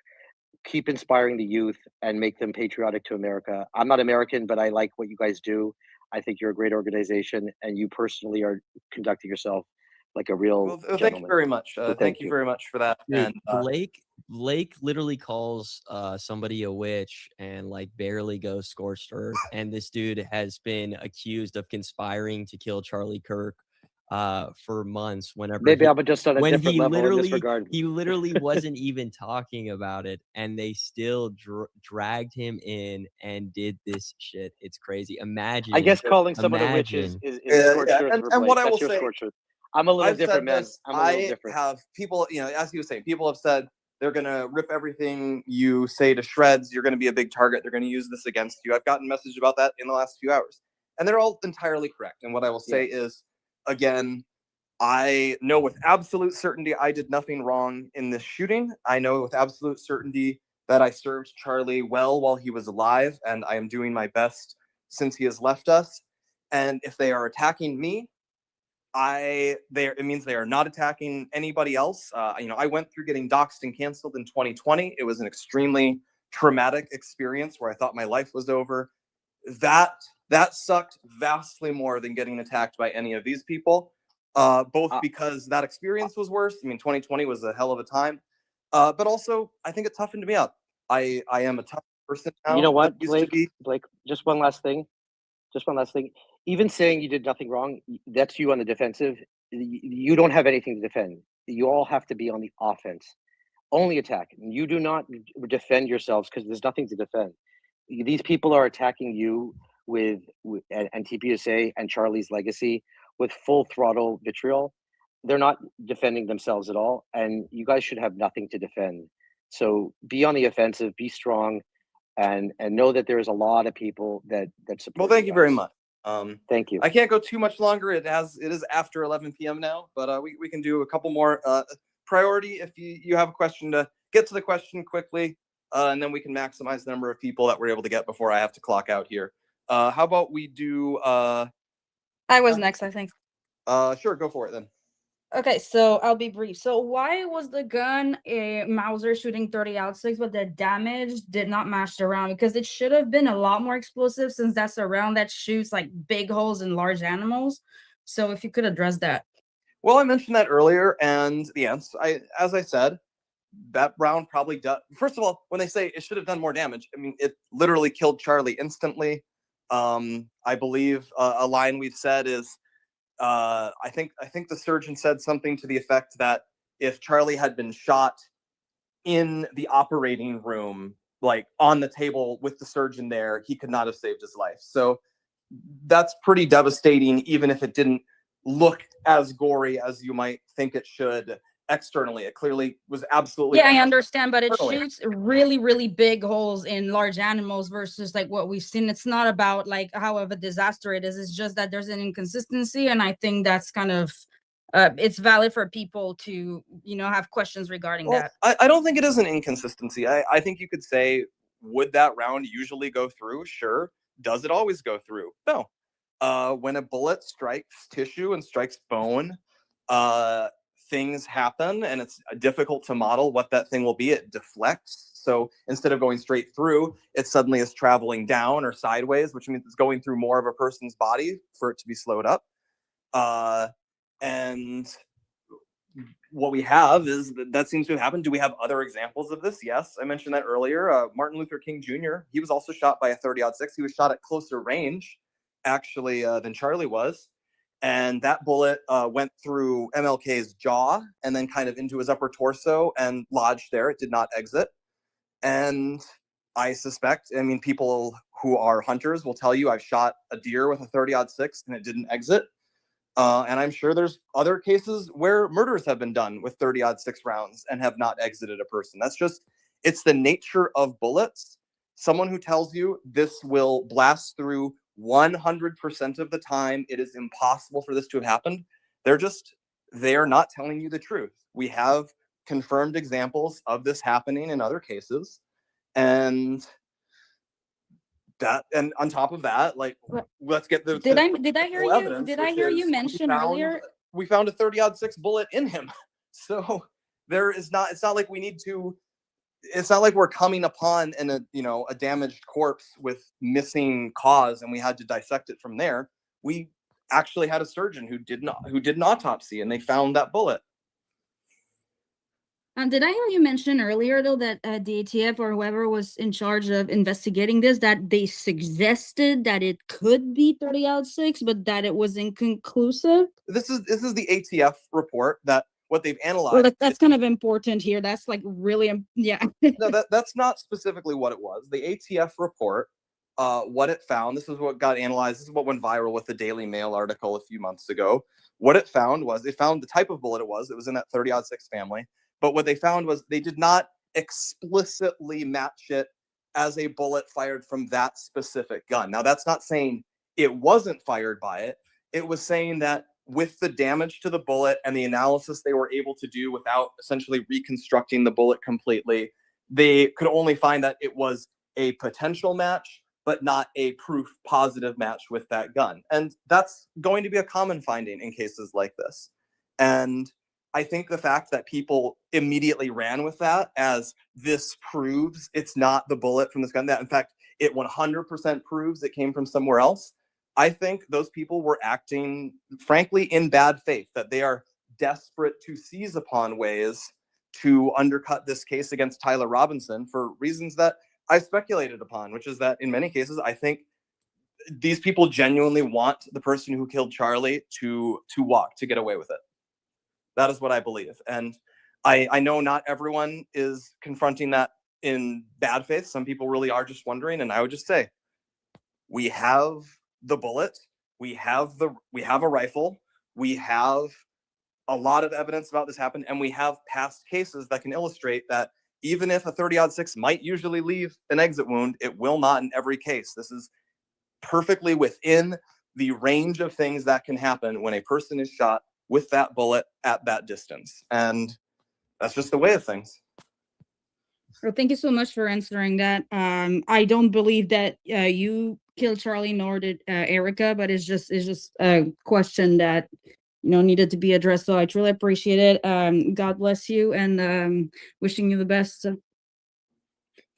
Keep inspiring the youth and make them patriotic to America. I'm not American, but I like what you guys do. I think you're a great organization, and you personally are conducting yourself like a real Well, gentleman. thank you very much. So Thank you very much for that. Dude, And Blake literally calls somebody a witch and like barely goes scorched earth. And this dude has been accused of conspiring to kill Charlie Kirk for months. Whenever Maybe I'm just on a when different level in this regard. he literally wasn't even talking about it, and they still dragged him in and did this shit. It's crazy. Imagine. I guess calling someone a witch is scorched earth for and Blake. what I will That's your say, scorched earth. I'm a little I've different, said man. this. I'm a little I different. have people, as he was saying, people have said they're gonna rip everything you say to shreds. You're gonna be a big target. They're gonna use this against you. I've gotten messages about that in the last few hours, and they're all entirely correct. And what I will say is, again, I know with absolute certainty I did nothing wrong in this shooting. I know with absolute certainty that I served Charlie well while he was alive, and I am doing my best since he has left us. And if they are attacking me, it means they are not attacking anybody else. I went through getting doxxed and canceled in 2020. It was an extremely traumatic experience where I thought my life was over. That sucked vastly more than getting attacked by any of these people. Both because that experience was worse. I mean, 2020 was a hell of a time. But also, I think it toughened me up. I am a tough person now. You know what, than I used to be. Blake, just one last thing. Even saying you did nothing wrong, that's you on the defensive. You don't have anything to defend. You all have to be on the offense. Only attack. You do not defend yourselves because there's nothing to defend. These people are attacking you with and TPUSA and Charlie's legacy with full throttle vitriol. They're not defending themselves at all, and you guys should have nothing to defend. So be on the offensive, be strong, and know that there's a lot of people that support. Well, thank you very guys. much. Thank you. I can't go too much longer. It is after 11 p.m. now, but we can do a couple more. Priority, if you have a question, to get to the question quickly, and then we can maximize the number of people that we're able to get before I have to clock out here. How about we do? I was next, I think. Sure, go for it then. Okay, so I'll be brief. So why was the gun a Mauser shooting 30-06, but the damage did not match the round? Because it should have been a lot more explosive, since that's a round that shoots like big holes in large animals. So if you could address that. Well, I mentioned that earlier, and the answer, as I said, that round probably does. First of all, when they say it should have done more damage, I mean, it literally killed Charlie instantly. I believe a line we've said is, I think the surgeon said something to the effect that if Charlie had been shot in the operating room, like on the table with the surgeon there, he could not have saved his life. So that's pretty devastating, even if it didn't look as gory as you might think it should externally. It clearly was absolutely. Yeah, I understand, but it internally. shoots really, really big holes in large animals versus like what we've seen. It's not about like how of a disaster it is. It's just that there's an inconsistency, and I think that's kind of it's valid for people to have questions regarding that. I don't think it is an inconsistency. I think you could say, would that round usually go through? Sure. Does it always go through? No. When a bullet strikes tissue and strikes bone, things happen, and it's difficult to model what that thing will be. It deflects. So instead of going straight through, it suddenly is traveling down or sideways, which means it's going through more of a person's body for it to be slowed up. And what we have is that seems to have happened. Do we have other examples of this? Yes. I mentioned that earlier. Martin Luther King Jr., he was also shot by a 30-06. He was shot at closer range, actually, than Charlie was. And that bullet went through MLK's jaw and then kind of into his upper torso and lodged there. It did not exit. And I suspect, I mean, people who are hunters will tell you I've shot a deer with a 30-06 and it didn't exit. And I'm sure there's other cases where murders have been done with 30-06 rounds and have not exited a person. That's just, it's the nature of bullets. Someone who tells you this will blast through 100% of the time, it is impossible for this to have happened. They're not telling you the truth. We have confirmed examples of this happening in other cases. And on top of that, like, let's get the Did I hear you mention earlier? We found a 30-06 bullet in him. So it's not like we need to, it's not like we're coming upon a damaged corpse with missing cause and we had to dissect it from there. We actually had a surgeon who did an autopsy and they found that bullet. Did I hear you mention earlier, though, that the ATF or whoever was in charge of investigating this, that they suggested that it could be 30 out 6, but that it was inconclusive? This is the ATF report that what they've Well, analyzed. that's kind of important here. That's like really, yeah. No, that's not specifically what it was. The ATF report, what it found, this is what got analyzed, this is what went viral with the Daily Mail article a few months ago. What it found was, they found the type of bullet it was in that 30-06 family, but what they found was they did not explicitly match it as a bullet fired from that specific gun. Now, that's not saying it wasn't fired by it. It was saying that with the damage to the bullet and the analysis they were able to do without essentially reconstructing the bullet completely, they could only find that it was a potential match, but not a proof positive match with that gun. And that's going to be a common finding in cases like this. And I think the fact that people immediately ran with that as this proves it's not the bullet from this gun, that in fact, it 100% proves it came from somewhere else. I think those people were acting, frankly, in bad faith, that they are desperate to seize upon ways to undercut this case against Tyler Robinson for reasons that I speculated upon, which is that in many cases, I think these people genuinely want the person who killed Charlie to walk, to get away with it. That is what I believe. And I know not everyone is confronting that in bad faith. Some people really are just wondering. And I would just say, we have the bullet, we have a rifle, we have a lot of evidence about this happened, and we have past cases that can illustrate that even if a 30-06 might usually leave an exit wound, it will not in every case. This is perfectly within the range of things that can happen when a person is shot with that bullet at that distance. And that's just the way of things. Well, thank you so much for answering that. I don't believe that you killed Charlie, nor did Erica, but it's just a question that needed to be addressed. So I truly appreciate it. God bless you, and wishing you the best.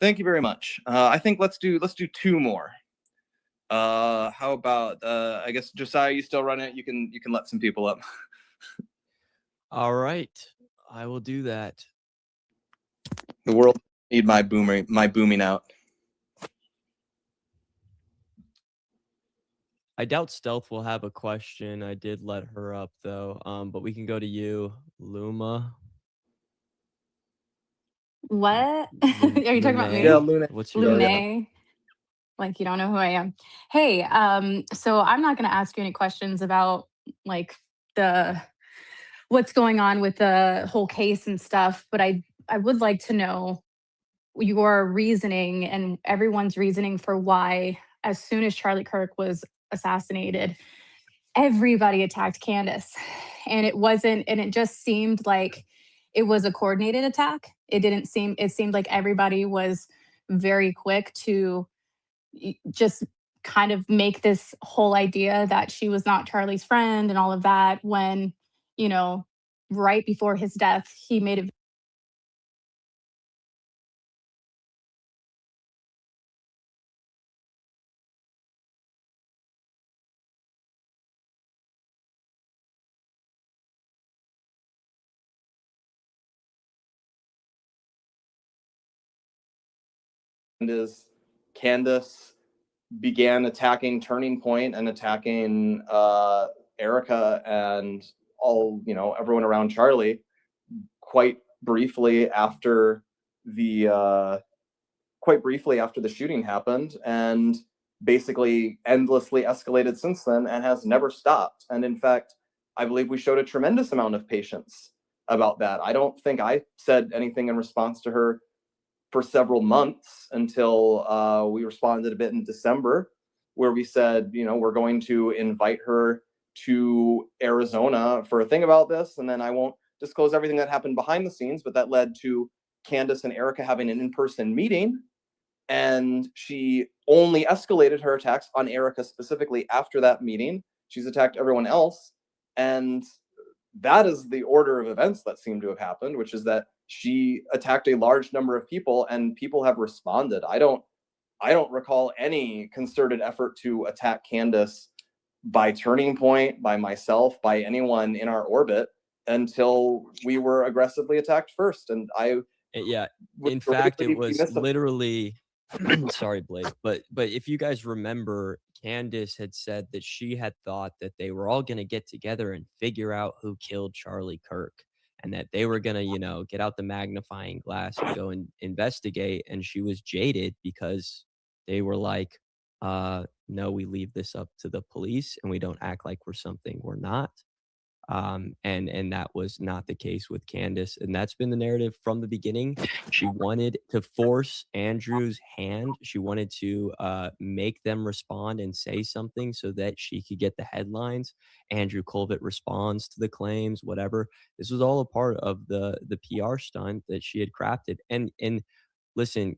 Thank you very much. I think let's do 2 more. How about I guess Josiah, you still run it? You can let some people up. All right, I will do that. The world need my booming out. I doubt Stealth will have a question. I did let her up though. But we can go to you, Luma. What? Are you talking about me? Yeah, Luna. What's your Lune? Like you don't know who I am. Hey, so I'm not gonna ask you any questions about like what's going on with the whole case and stuff, but I would like to know your reasoning and everyone's reasoning for why, as soon as Charlie Kirk was assassinated, everybody attacked Candace. And it just seemed like it was a coordinated attack. It seemed like everybody was very quick to just kind of make this whole idea that she was not Charlie's friend and all of that, when, right before his death, he made it Is Candace began attacking Turning Point and attacking Erica and everyone around Charlie quite briefly after the shooting happened, and basically endlessly escalated since then and has never stopped. And in fact, I believe we showed a tremendous amount of patience about that. I don't think I said anything in response to her for several months until we responded a bit in December, where we said, we're going to invite her to Arizona for a thing about this. And then I won't disclose everything that happened behind the scenes, but that led to Candace and Erica having an in-person meeting. And she only escalated her attacks on Erica specifically after that meeting. She's attacked everyone else. And that is the order of events that seem to have happened, which is that she attacked a large number of people and people have responded. I don't recall any concerted effort to attack Candace by Turning Point, by myself, by anyone in our orbit. until we were aggressively attacked first. And Yeah, would in fact, really it be was missed a- literally sorry, Blake, but if you guys remember, Candace had said that she had thought that they were all gonna get together and figure out who killed Charlie Kirk, and that they were gonna, get out the magnifying glass and go and investigate, and she was jaded because they were like, no, we leave this up to the police, and we don't act like we're something we're not." And that was not the case with Candace, and that's been the narrative from the beginning. She wanted to force Andrew's hand. She wanted to make them respond and say something so that she could get the headlines. Andrew Colvett responds to the claims, whatever. This was all a part of the PR stunt that she had crafted. And listen,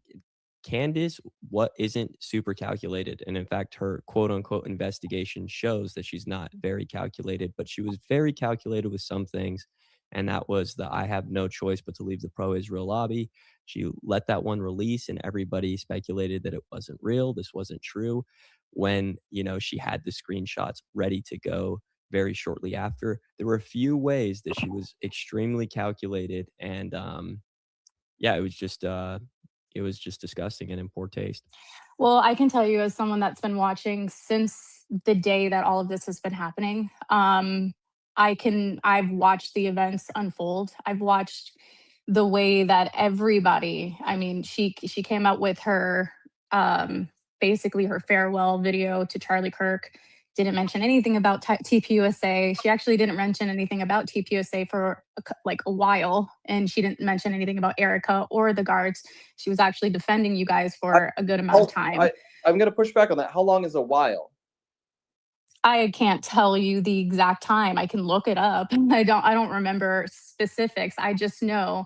Candace, what isn't super calculated, and in fact, her quote unquote investigation shows that she's not very calculated, but she was very calculated with some things, and that was the I have no choice but to leave the pro-Israel lobby. She let that one release, and everybody speculated that it wasn't real, this wasn't true. When she had the screenshots ready to go very shortly after, there were a few ways that she was extremely calculated, and yeah, it was just disgusting and in poor taste. Well, I can tell you as someone that's been watching since the day that all of this has been happening, I've watched the events unfold. I've watched the way that everybody, I mean, she came out with her basically her farewell video to Charlie Kirk. Didn't mention anything about TPUSA. She actually didn't mention anything about TPUSA for like a while, and she didn't mention anything about Erica or the guards. She was actually defending you guys for a good amount of time. I'm going to push back on that. How long is a while? I can't tell you the exact time. I can look it up. I don't remember specifics. I just know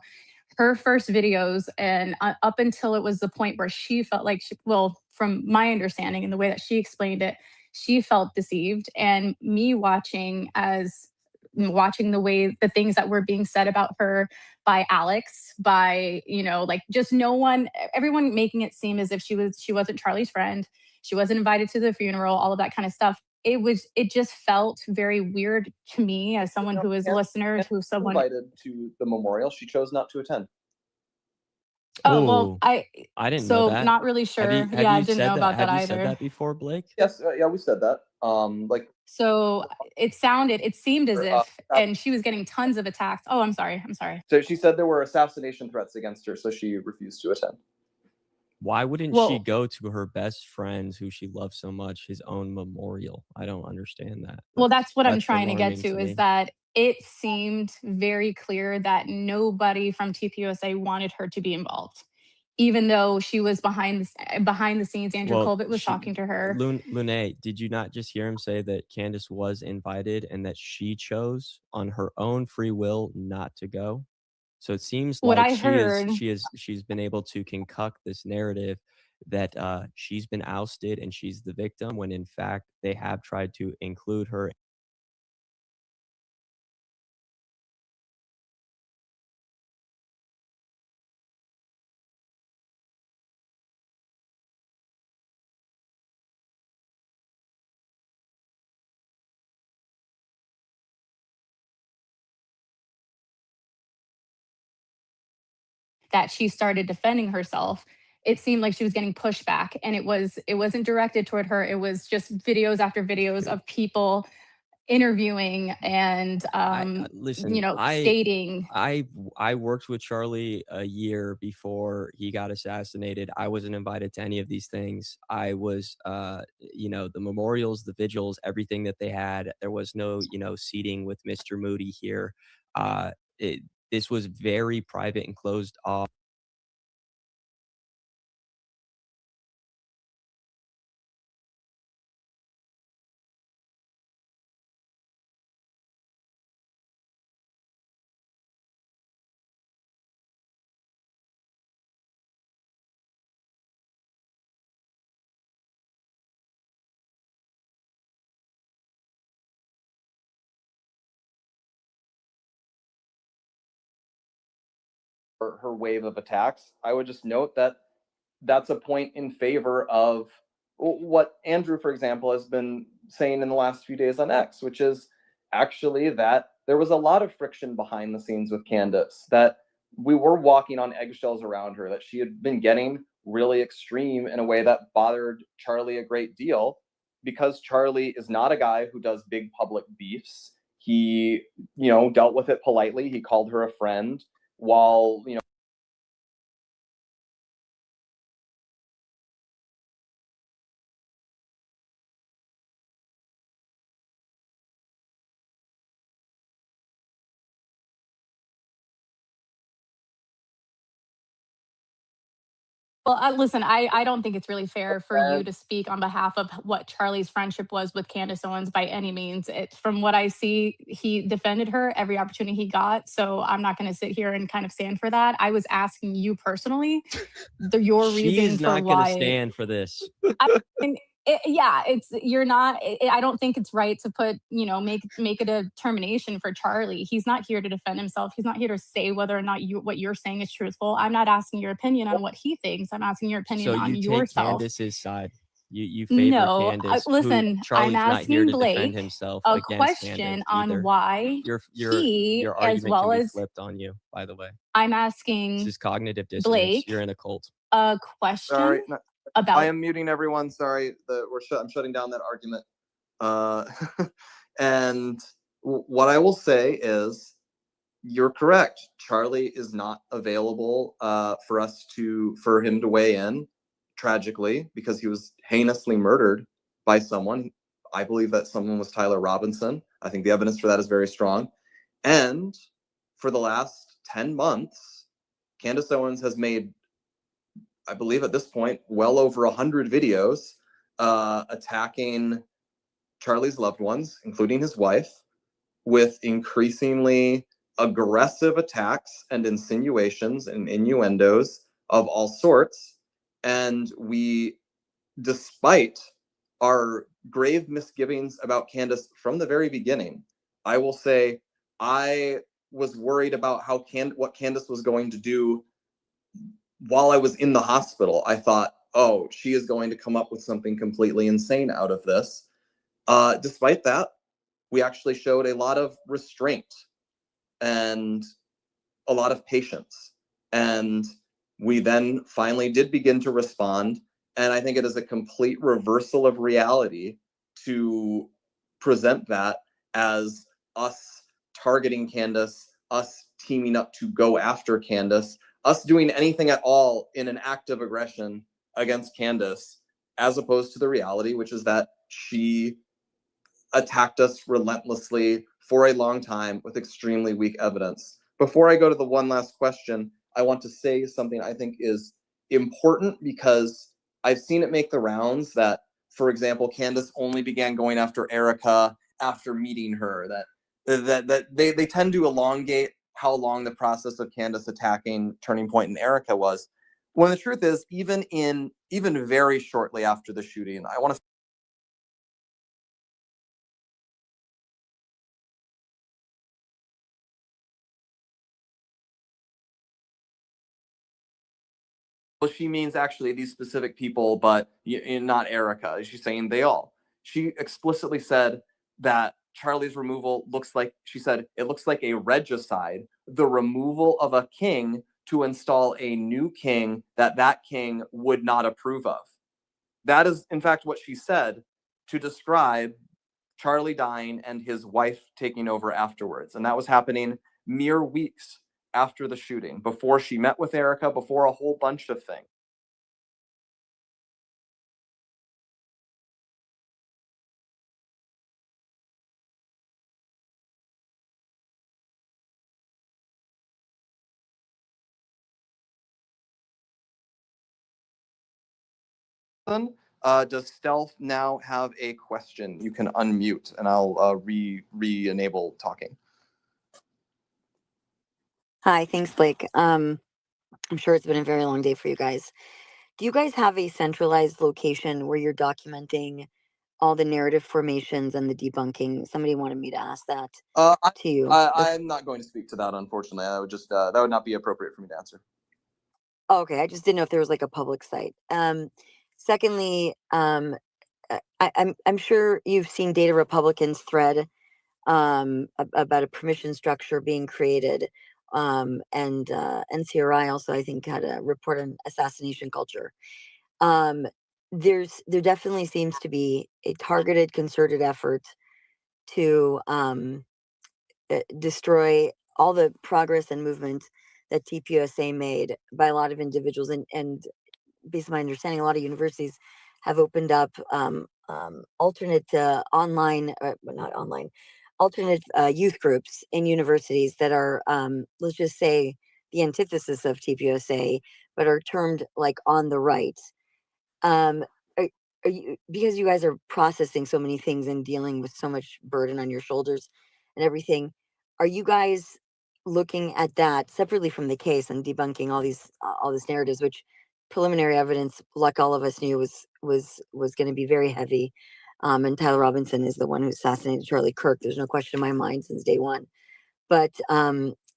her first videos, and up until it was the point where she felt like from my understanding and the way that she explained it, she felt deceived. And me watching the things that were being said about her by Alex, by like just everyone making it seem as if she wasn't Charlie's friend, she wasn't invited to the funeral, all of that kind of stuff. It just felt very weird to me as someone who is a listener, who someone invited to the memorial. She chose not to attend. Oh, well, I didn't know that. not really sure. Have Yeah, I you didn't said know that? about Have that you said either. that before, Blake? Yes, yeah, we said that. So it seemed as if, and she was getting tons of attacks. Oh, I'm sorry. So she said there were assassination threats against her, so she refused to attend. Why wouldn't she Well- go to her best friend's, who she loves so much, his own memorial? I don't understand that. Well, that's what I'm trying to get alarming to, is me. that it seemed very clear that nobody from TPUSA wanted her to be involved, even though she was behind the scenes. Andrew Colvett was talking to her. Lune, did you not just hear him say that Candace was invited and that she chose on her own free will not to go? So it seems What like I heard- she's been able to concoct this narrative that she's been ousted and she's the victim, when in fact they have tried to include her. That she started defending herself, it seemed like she was getting pushback, and it wasn't directed toward her. It was just videos after videos of people interviewing and Listen, stating. I worked with Charlie a year before he got assassinated. I wasn't invited to any of these things. I was, the memorials, the vigils, everything that they had. There was no, seating with Mr. Moody here. This was very private and closed off. Her wave of attacks. I would just note that that's a point in favor of what Andrew, for example, has been saying in the last few days on X, which is actually that there was a lot of friction behind the scenes with Candace, that we were walking on eggshells around her, that she had been getting really extreme in a way that bothered Charlie a great deal, because Charlie is not a guy who does big public beefs. He, dealt with it politely. He called her a friend while, Well, listen, I don't think it's really fair for you to speak on behalf of what Charlie's friendship was with Candace Owens by any means. From what I see, he defended her every opportunity he got. So I'm not going to sit here and kind of stand for that. I was asking you personally, your reason She's for not going to why. stand for this. I mean, you're not. I don't think it's right to put, make it a termination for Charlie. He's not here to defend himself. He's not here to say whether or not what you're saying is truthful. I'm not asking your opinion on what he thinks. I'm asking your opinion So on you take yourself. Candace's side. You favor No, Candace. Who listen, I'm Charlie's not here asking to defend Blake himself a against question Candace on either. why he, Your as argument can well be as flipped on you, by the way. I'm This asking is cognitive dissonance. Blake You're in a cult. a sorry, question I about. am muting everyone. Sorry, I'm shutting down that argument. And what I will say is, you're correct. Charlie is not available for him to weigh in, tragically, because he was heinously murdered by someone. I believe that someone was Tyler Robinson. I think the evidence for that is very strong. And for the last 10 months, Candace Owens has made, I believe at this point, well over 100 videos attacking Charlie's loved ones, including his wife, with increasingly aggressive attacks and insinuations and innuendos of all sorts. And we, despite our grave misgivings about Candace from the very beginning, I will say I was worried about what Candace was going to do while I was in the hospital. I thought, oh, she is going to come up with something completely insane out of this. Despite that, we actually showed a lot of restraint and a lot of patience. And we then finally did begin to respond. And I think it is a complete reversal of reality to present that as us targeting Candace, us teaming up to go after Candace, us doing anything at all in an act of aggression against Candace, as opposed to the reality, which is that she attacked us relentlessly for a long time with extremely weak evidence. Before I go to the one last question, I want to say something I think is important, because I've seen it make the rounds that, for example, Candace only began going after Erica after meeting her, that they tend to elongate how long the process of Candace attacking Turning Point and Erica was. When the truth is, even very shortly after the shooting, I want to well, she means actually these specific people, but not Erica. She's saying they all. She explicitly said that Charlie's removal looks like, she said, it looks like a regicide, the removal of a king to install a new king that king would not approve of. That is, in fact, what she said to describe Charlie dying and his wife taking over afterwards. And that was happening mere weeks after the shooting, before she met with Erica, before a whole bunch of things. Does Stealth now have a question? You can unmute and I'll re-enable talking. Hi, thanks, Blake. I'm sure it's been a very long day for you guys. Do you guys have a centralized location where you're documenting all the narrative formations and the debunking? Somebody wanted me to ask that to you. I'm not going to speak to that, unfortunately. I would just that would not be appropriate for me to answer. Okay, I just didn't know if there was like a public site. Secondly, I'm sure you've seen Data Republicans thread about a permission structure being created. And NCRI also, I think, had a report on assassination culture. There definitely seems to be a targeted, concerted effort to destroy all the progress and movement that TPUSA made by a lot of individuals, and based on my understanding, a lot of universities have opened up alternate online, well, not online, alternate youth groups in universities that are, let's just say, the antithesis of TPUSA, but are termed like on the right. Um, are, are you, because you guys are processing so many things and dealing with so much burden on your shoulders and everything, are you guys looking at that separately from the case and debunking all these narratives, which preliminary evidence, like all of us knew, was going to be very heavy. And Tyler Robinson is the one who assassinated Charlie Kirk. There's no question in my mind since day one. But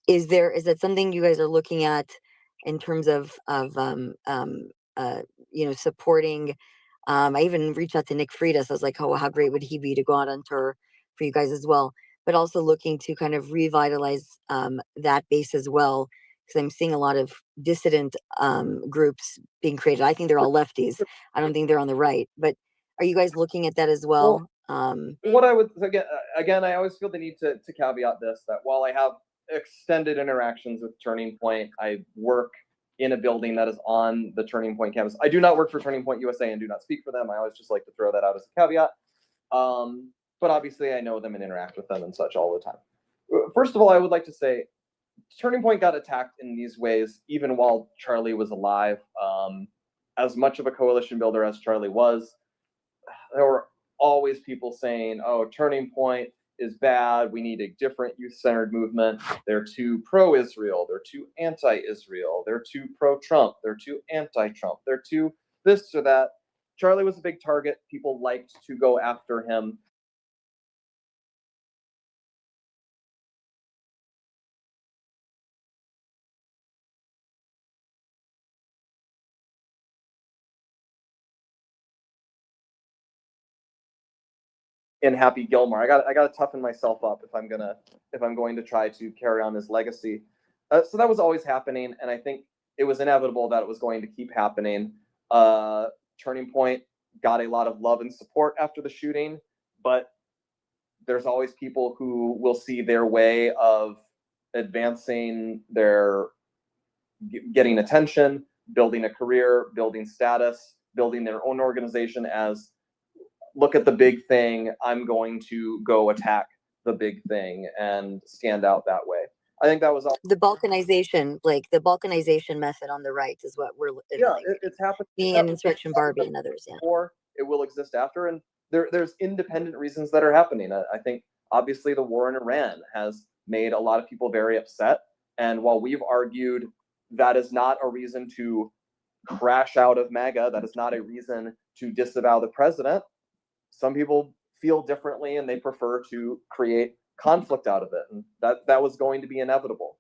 is that something you guys are looking at in terms of supporting? I even reached out to Nick Freitas. I was like, oh, how great would he be to go out on tour for you guys as well? But also looking to kind of revitalize that base as well, because I'm seeing a lot of dissident groups being created. I think they're all lefties. I don't think they're on the right. But are you guys looking at that as well? What I would again, I always feel the need to caveat this, that while I have extended interactions with Turning Point, I work in a building that is on the Turning Point campus. I do not work for Turning Point USA and do not speak for them. I always just like to throw that out as a caveat. But obviously I know them and interact with them and such all the time. First of all, I would like to say Turning Point got attacked in these ways even while Charlie was alive. As much of a coalition builder as Charlie was, there were always people saying, oh, Turning Point is bad. We need a different youth-centered movement. They're too pro-Israel. They're too anti-Israel. They're too pro-Trump. They're too anti-Trump. They're too this or that. Charlie was a big target. People liked to go after him. In Happy Gilmore, I got to toughen myself up if I'm going to try to carry on his legacy. So that was always happening, and I think it was inevitable that it was going to keep happening. Turning Point got a lot of love and support after the shooting, but there's always people who will see their way of advancing their getting attention, building a career, building status, building their own organization as, look at the big thing, I'm going to go attack the big thing and stand out that way. I think that was all. The balkanization, Blake, the balkanization method on the right is what we're it's happened. Me and Insurrection Barbie and others, yeah. Before, it will exist after, and there's independent reasons that are happening. I think obviously the war in Iran has made a lot of people very upset, and while we've argued that is not a reason to crash out of MAGA, that is not a reason to disavow the president, some people feel differently and they prefer to create conflict out of it, and that was going to be inevitable.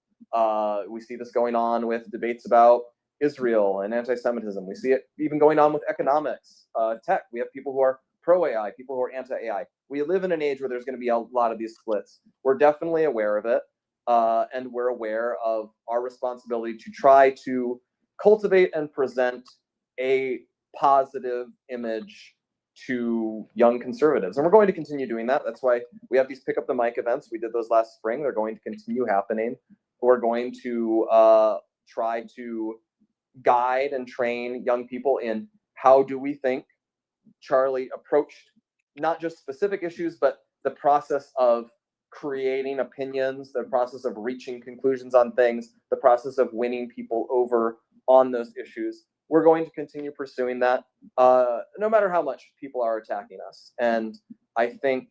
We see this going on with debates about Israel and anti-Semitism. We see it even going on with economics, tech. We have people who are pro-AI, people who are anti-AI. We live in an age where there's going to be a lot of these splits. We're definitely aware of it, and we're aware of our responsibility to try to cultivate and present a positive image to young conservatives. And we're going to continue doing that. That's why we have these pick up the mic events. We did those last spring. They're going to continue happening. We're going to try to guide and train young people in how do we think Charlie approached not just specific issues, but the process of creating opinions, the process of reaching conclusions on things, the process of winning people over on those issues. We're going to continue pursuing that, no matter how much people are attacking us. And I think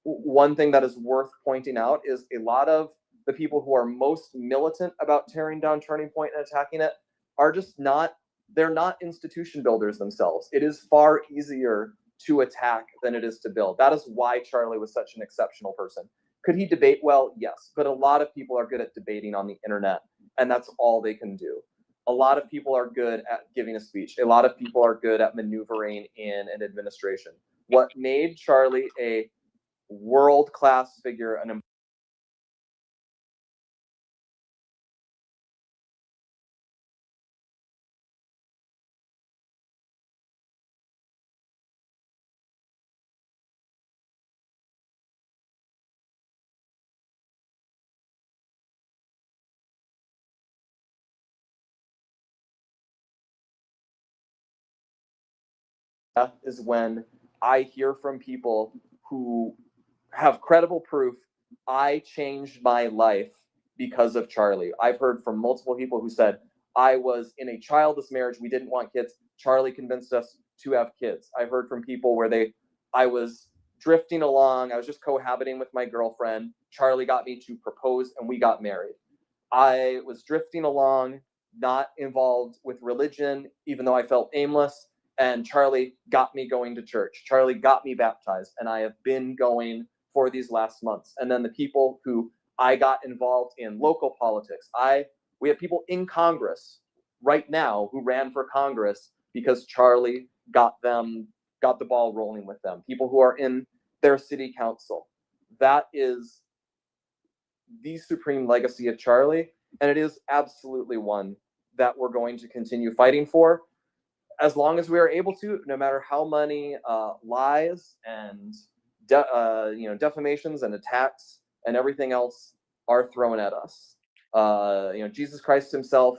one thing that is worth pointing out is a lot of the people who are most militant about tearing down Turning Point and attacking it are just not, they're not institution builders themselves. It is far easier to attack than it is to build. That is why Charlie was such an exceptional person. Could he debate well? Yes, but a lot of people are good at debating on the internet, and that's all they can do. A lot of people are good at giving a speech. A lot of people are good at maneuvering in an administration. What made Charlie a world-class figure, an is when I hear from people who have credible proof I changed my life because of Charlie. I've heard from multiple people who said, I was in a childless marriage. We didn't want kids. Charlie convinced us to have kids. I've heard from people where I was drifting along. I was just cohabiting with my girlfriend. Charlie got me to propose and we got married. I was drifting along, not involved with religion, even though I felt aimless. And Charlie got me going to church. Charlie got me baptized, and I have been going for these last months. And then the people who I got involved in local politics. We have people in Congress right now who ran for Congress because Charlie got the ball rolling with them. People who are in their city council. That is the supreme legacy of Charlie, and it is absolutely one that we're going to continue fighting for as long as we are able to, no matter how many lies and defamations and attacks and everything else are thrown at us. Jesus Christ himself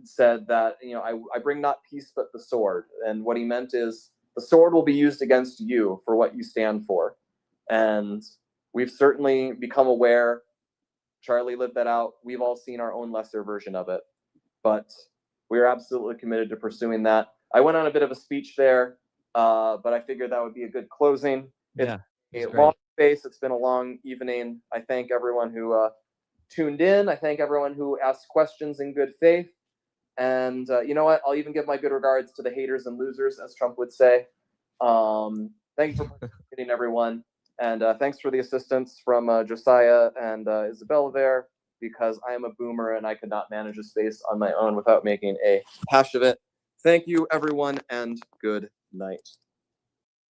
said that, I bring not peace but the sword. And what he meant is the sword will be used against you for what you stand for. And we've certainly become aware. Charlie lived that out. We've all seen our own lesser version of it, but we're absolutely committed to pursuing that. I went on a bit of a speech there, but I figured that would be a good closing. Yeah, it's a long space. It's been a long evening. I thank everyone who tuned in. I thank everyone who asked questions in good faith. And you know what? I'll even give my good regards to the haters and losers, as Trump would say. Thank you for participating, everyone. And thanks for the assistance from Josiah and Isabella there, because I am a boomer and I could not manage a space on my own without making a hash of it. Thank you, everyone, and good night.